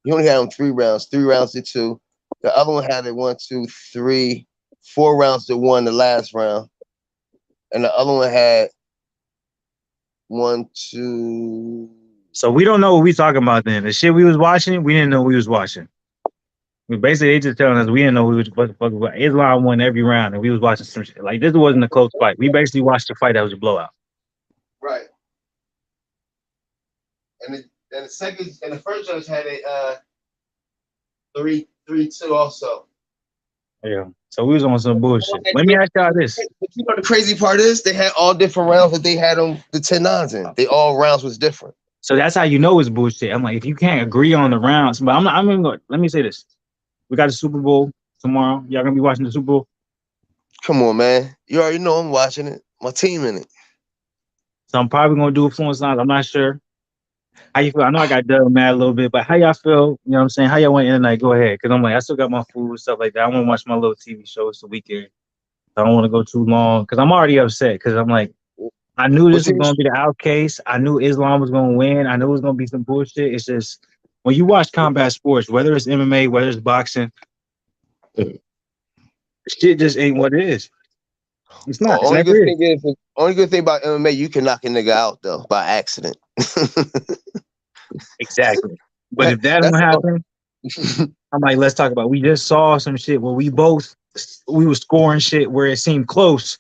He only had him 3 rounds, 3 rounds to 2. The other one had it 1, 2, 3, 4 rounds to 1 the last round. And the other one had 1, 2. So we don't know what we talking about then. The shit we was watching, we didn't know we was watching. Basically, they just telling us we didn't know we was what the fuck about. Islam won every round and we was watching some shit. Like, this wasn't a close fight. We basically watched the fight that was a blowout. Right. And the first judge had a 3-2 also. Yeah. So we was on some bullshit. Let me ask y'all this. But you know the crazy part is they had all different rounds that they had on the 10-9s in. They all rounds was different. So that's how you know it's bullshit. I'm like, if you can't agree on the rounds, but let me say this. We got the Super Bowl tomorrow. Y'all gonna be watching the Super Bowl? Come on, man. You already know I'm watching it. My team in it. So I'm probably gonna do a Fluence line. I'm not sure. How you feel? I know I got Doug mad a little bit, but how y'all feel? You know what I'm saying? How y'all want to end the night? Go ahead. Because I'm like, I still got my food and stuff like that. I want to watch my little TV show. It's the weekend. I don't want to go too long because I'm already upset because I'm like, I knew this was going to be the outcase. I knew Islam was going to win. I knew it was going to be some bullshit. It's just, when you watch combat sports, whether it's MMA, whether it's boxing, shit just ain't what it is. It's not. Only good thing about MMA, you can knock a nigga out though by accident. Exactly. But if that don't happen, I'm like, let's talk about it. We just saw some shit where we were scoring shit where it seemed close,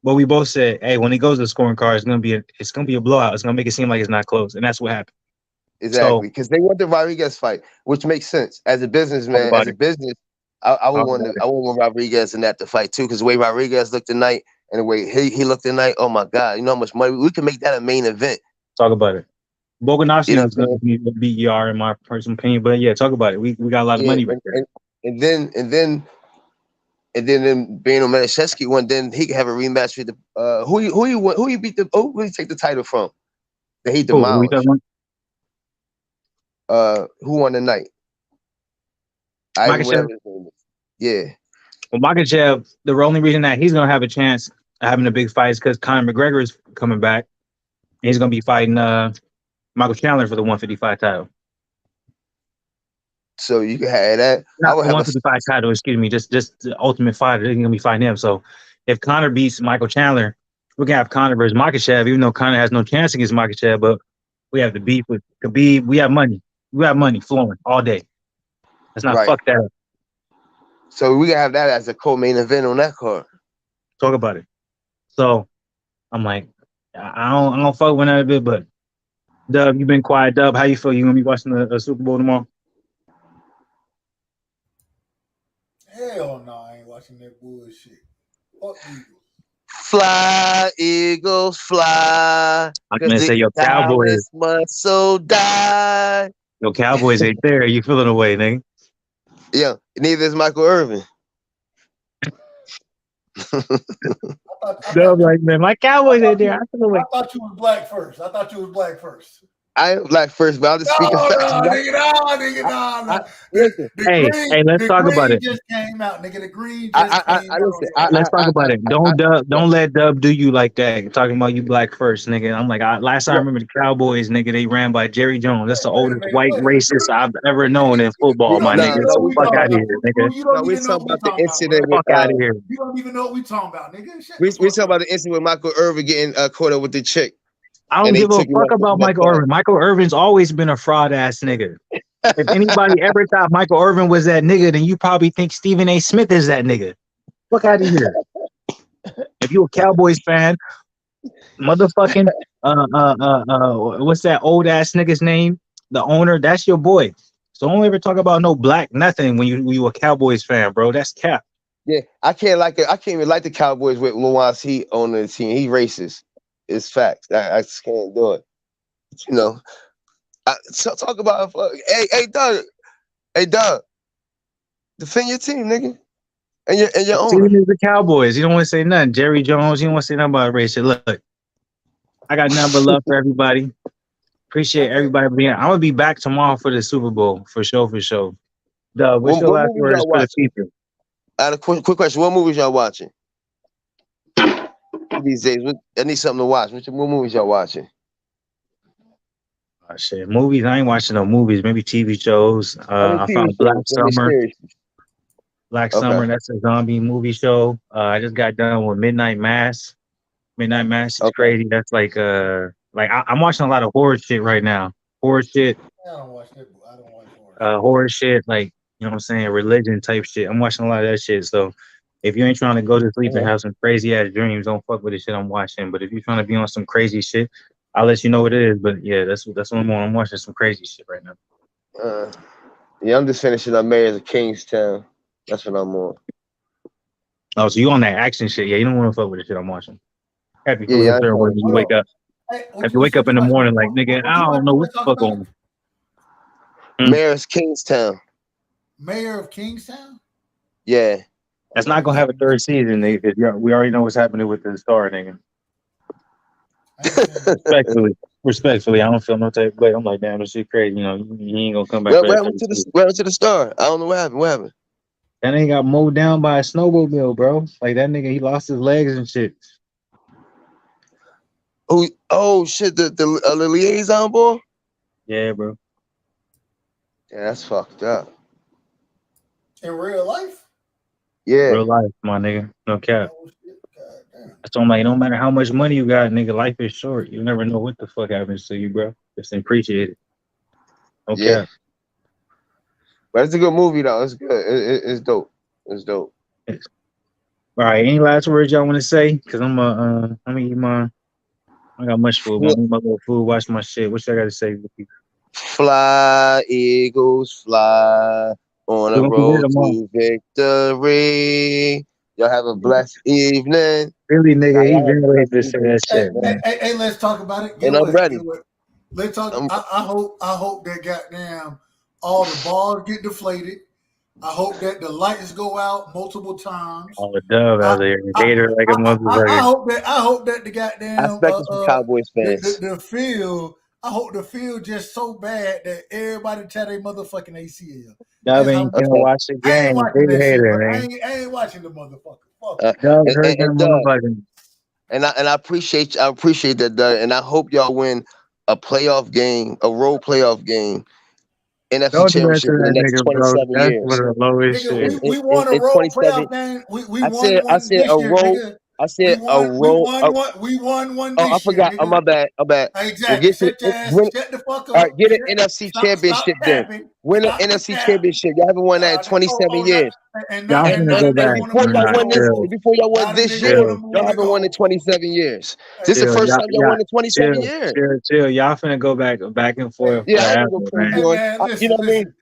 but we both said, hey, when it goes to the scoring card, it's gonna be a blowout. It's gonna make it seem like it's not close, and that's what happened. Exactly, because they want the Rodriguez fight, which makes sense as a businessman. As a business, I would want Rodriguez in that to fight too, because the way Rodriguez looked tonight and the way he looked tonight, oh my God, you know how much money we can make that a main event. Talk about it. Volkanovski is going to beat ER in my personal opinion, but yeah, talk about it. We got a lot of money right there. And then being on Makhachev one, then he could have a rematch with the who he beat who he take the title from that he demolished. Who won the night? Makhachev. Yeah. Well, Makhachev, the only reason that he's gonna have a chance of having a big fight is because Conor McGregor is coming back. He's gonna be fighting Michael Chandler for the 155 title. So you can have that. Not the 155 title, excuse me, just the Ultimate Fighter. They're gonna be fighting him. So if Conor beats Michael Chandler, we can have Conor versus Makhachev, even though Conor has no chance against Makhachev, but we have the beef with Khabib. We have money. We have money flowing all day. Let's not fuck that up. So we can have that as a co-main event on that card. Talk about it. So I'm like, I don't fuck with that a bit, but Dub, you been quiet. Dub, how you feel? You gonna be watching the Super Bowl tomorrow? Hell no, I ain't watching that bullshit. Fuck Eagles. Fly, Eagles, fly. I'm gonna say your Cowboys must so die. Your Cowboys ain't there. You feeling away, nigga? Yeah, neither is Michael Irvin. Dub, like, man, my Cowboys ain't there. I feel away. I thought you was black first. I am black first, but I'll just speak facts. Nigga. Hey, let's talk about it. Just came out, nigga. The green just came out. Let's talk about it. Don't let Dub do you like that. Talking about you black first, nigga. I'm like, last time I remember the Cowboys, nigga, they ran by Jerry Jones. That's the oldest white racist I've ever known in football, my nigga. So fuck out of here, nigga. We talking about the incident. Fuck out of here. You don't even know what we talking about, nigga. We talking about the incident with Michael Irvin getting caught up with the chick. I don't give a fuck about Michael Irvin. Michael Irvin's always been a fraud ass nigga. If anybody ever thought Michael Irvin was that nigga, then you probably think Stephen A. Smith is that nigga. Fuck out of here. If you a Cowboys fan, motherfucking what's that old ass nigga's name? The owner, that's your boy. So don't ever talk about no black nothing when you a Cowboys fan, bro. That's cap. Yeah, I can't even like the Cowboys with Fluence. He owning the team. He racist. It's facts. I just can't do it. You know. So talk about hey Doug. Defend your team, nigga. And your owner. Team is the Cowboys. You don't want to say nothing. Jerry Jones, you don't want to say nothing about race. Look, I got nothing but love for everybody. Appreciate everybody being. I'm gonna be back tomorrow for the Super Bowl for sure. Doug, what's your last words for the people? I had a quick question. What movies y'all watching these days? I need something to watch. What movies y'all watching? Oh, shit, movies. I ain't watching no movies. Maybe TV shows. I found Black Summer. Black Summer. That's a zombie movie show. I just got done with Midnight Mass. Midnight Mass is crazy. That's like I'm watching a lot of horror shit right now. Horror shit. I don't watch horror. Horror shit, like, you know what I'm saying, religion type shit. I'm watching a lot of that shit. So if you ain't trying to go to sleep and have some crazy ass dreams, don't fuck with the shit I'm watching. But if you're trying to be on some crazy shit, I'll let you know what it is. But yeah, that's what I'm on. I'm watching some crazy shit right now. Yeah, I'm just finishing up Mayor of Kingstown. That's what I'm on. Oh, so you on that action shit? Yeah, you don't want to fuck with the shit I'm watching. Happy when you wake up. If you wake up in the morning like, nigga, I don't know what the fuck on. Mayor of Kingstown. Mayor of Kingstown? Yeah. That's not gonna have a third season, nigga, because we already know what's happening with the star, nigga. Respectfully, I don't feel no type of way. I'm like, damn, this shit crazy. You know, he ain't gonna come back. What happened to the star? I don't know what happened. What happened? That nigga got mowed down by a snowmobile, bro. Like, that nigga, he lost his legs and shit. Oh shit! The liaison boy. Yeah, bro. Yeah, that's fucked up. In real life? Yeah. Real life, my nigga. No cap. Oh, shit. That's what I'm like, no matter how much money you got, nigga, life is short. You never know what the fuck happens to you, bro. Just appreciate it. No cap. But it's a good movie, though. It's good. It's dope. It's dope. All right. Any last words y'all want to say? Because I'm gonna eat my. I got much food. I'm gonna eat my little food, watch my shit. What y'all got to say? Fly, Eagles, fly on a road to victory. Y'all have a blessed evening. Really, nigga, he been waiting to say that shit, man. Hey, let's talk about it. And I'm ready. Let's talk. I hope that goddamn all the balls get deflated. I hope that the lights go out multiple times. Oh, the dove out there, gator like a motherfucker. I hope that the goddamn I expect this from Cowboys fans. The field. I hope the field just so bad that everybody tear their motherfucking ACL. Dove ain't gonna watch the game. I ain't watching the motherfucker. And I appreciate that, Doug. And I hope y'all win a playoff game, a road playoff game. NFC championship in the next 27 years. One of the lowest shit. We won a road playoff game. We won one this year, nigga. I said a road. We won one. Oh, I forgot. Oh, my bad. Hey, Jack, shut the fuck up. All right, get an NFC championship then. Win an NFC championship. Y'all haven't won that in 27 years. Before y'all won this year, y'all haven't won in 27 years. This is the first time y'all won in 27 years. Chill. Y'all finna go back and forth. Yeah, you know what I mean?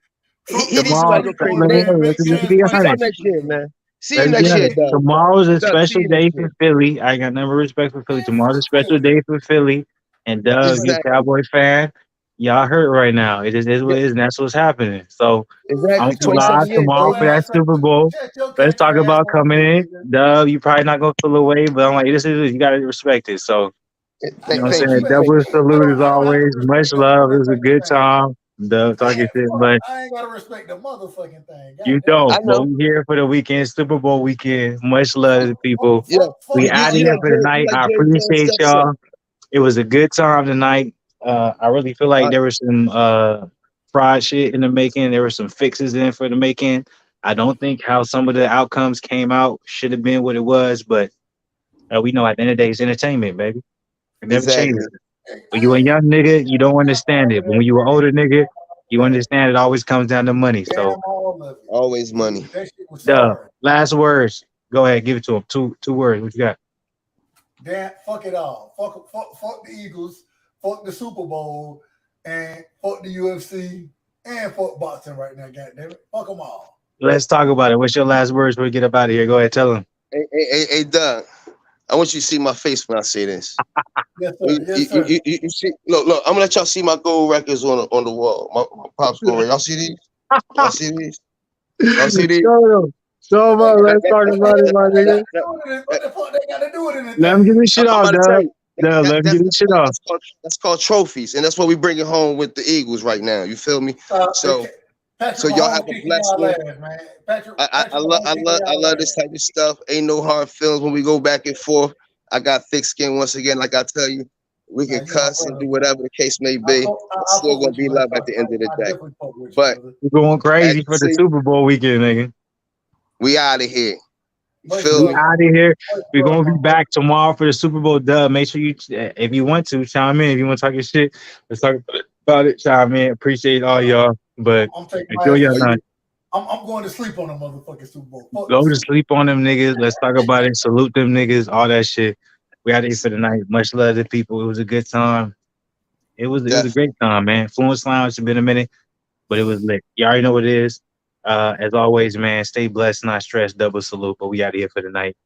He needs somebody to go crazy. Next year, man. See you next year. Tomorrow's a special day for Philly. I got never respect for Philly. Tomorrow's a special day for Philly. And Doug, you Cowboy fan, y'all hurt right now. It is what it is, and that's what's happening. So I'm live tomorrow for that Super Bowl. Let's talk about coming in. Doug, you probably not gonna feel away, but I'm like, this is, you gotta respect it. So you know what I'm saying? Double salute as always. Much love. It was a good time. Doug talking shit, but I ain't gotta respect the motherfucking thing. You don't. But we here for the weekend, Super Bowl weekend. Much love to the people. We out of here for the night. I appreciate y'all. It was a good time tonight. I really feel like there was some fried shit in the making. There were some fixes in for the making. I don't think how some of the outcomes came out should have been what it was, but we know at the end of the day, it's entertainment, baby. It never changes. When you a young nigga, you don't understand it. But when you an older nigga, you understand it always comes down to money. So always money. Last words. Go ahead, give it to him. Two words. What you got? Damn, fuck it all. Fuck the Eagles. Fuck the Super Bowl. And fuck the UFC. And fuck boxing right now, goddammit. Fuck them all. Let's talk about it. What's your last words before we get up out of here? Go ahead, tell them. Hey, Doug. I want you to see my face when I say this. Yes, sir. You see, look. I'm gonna let y'all see my gold records on the wall. My pops gold records. Y'all see these? Y'all see these? Y'all see these? Show them up. Let's talk about it, my nigga. What the fuck they gotta do with it? Let them get this shit off, Doug. Let them get this shit off. That's called trophies, and that's what we bring it home with the Eagles right now. You feel me? So y'all have a blessed one. I love this type of stuff. Ain't no hard feelings when we go back and forth. I got thick skin once again. Like I tell you, we can cuss and do whatever the case may be. It's still gonna be love at the end of the day. But we're going crazy for the Super Bowl weekend, nigga. We out of here. We out of here. We're gonna be back tomorrow for the Super Bowl dub. Make sure you, if you want to, chime in. If you want to talk your shit, let's talk about it. Chime in. Appreciate all y'all. But enjoy your night. I'm going to sleep on them motherfucking Super Bowl. Go to sleep on them niggas. Let's talk about it. Salute them niggas. All that shit. We out of here for the night. Much love to people. It was a good time. It was a great time, man. Fluence Lounge. It's been a minute, but it was lit. You already know what it is. As always, man, stay blessed, not stressed. Double salute. But we out of here for the night.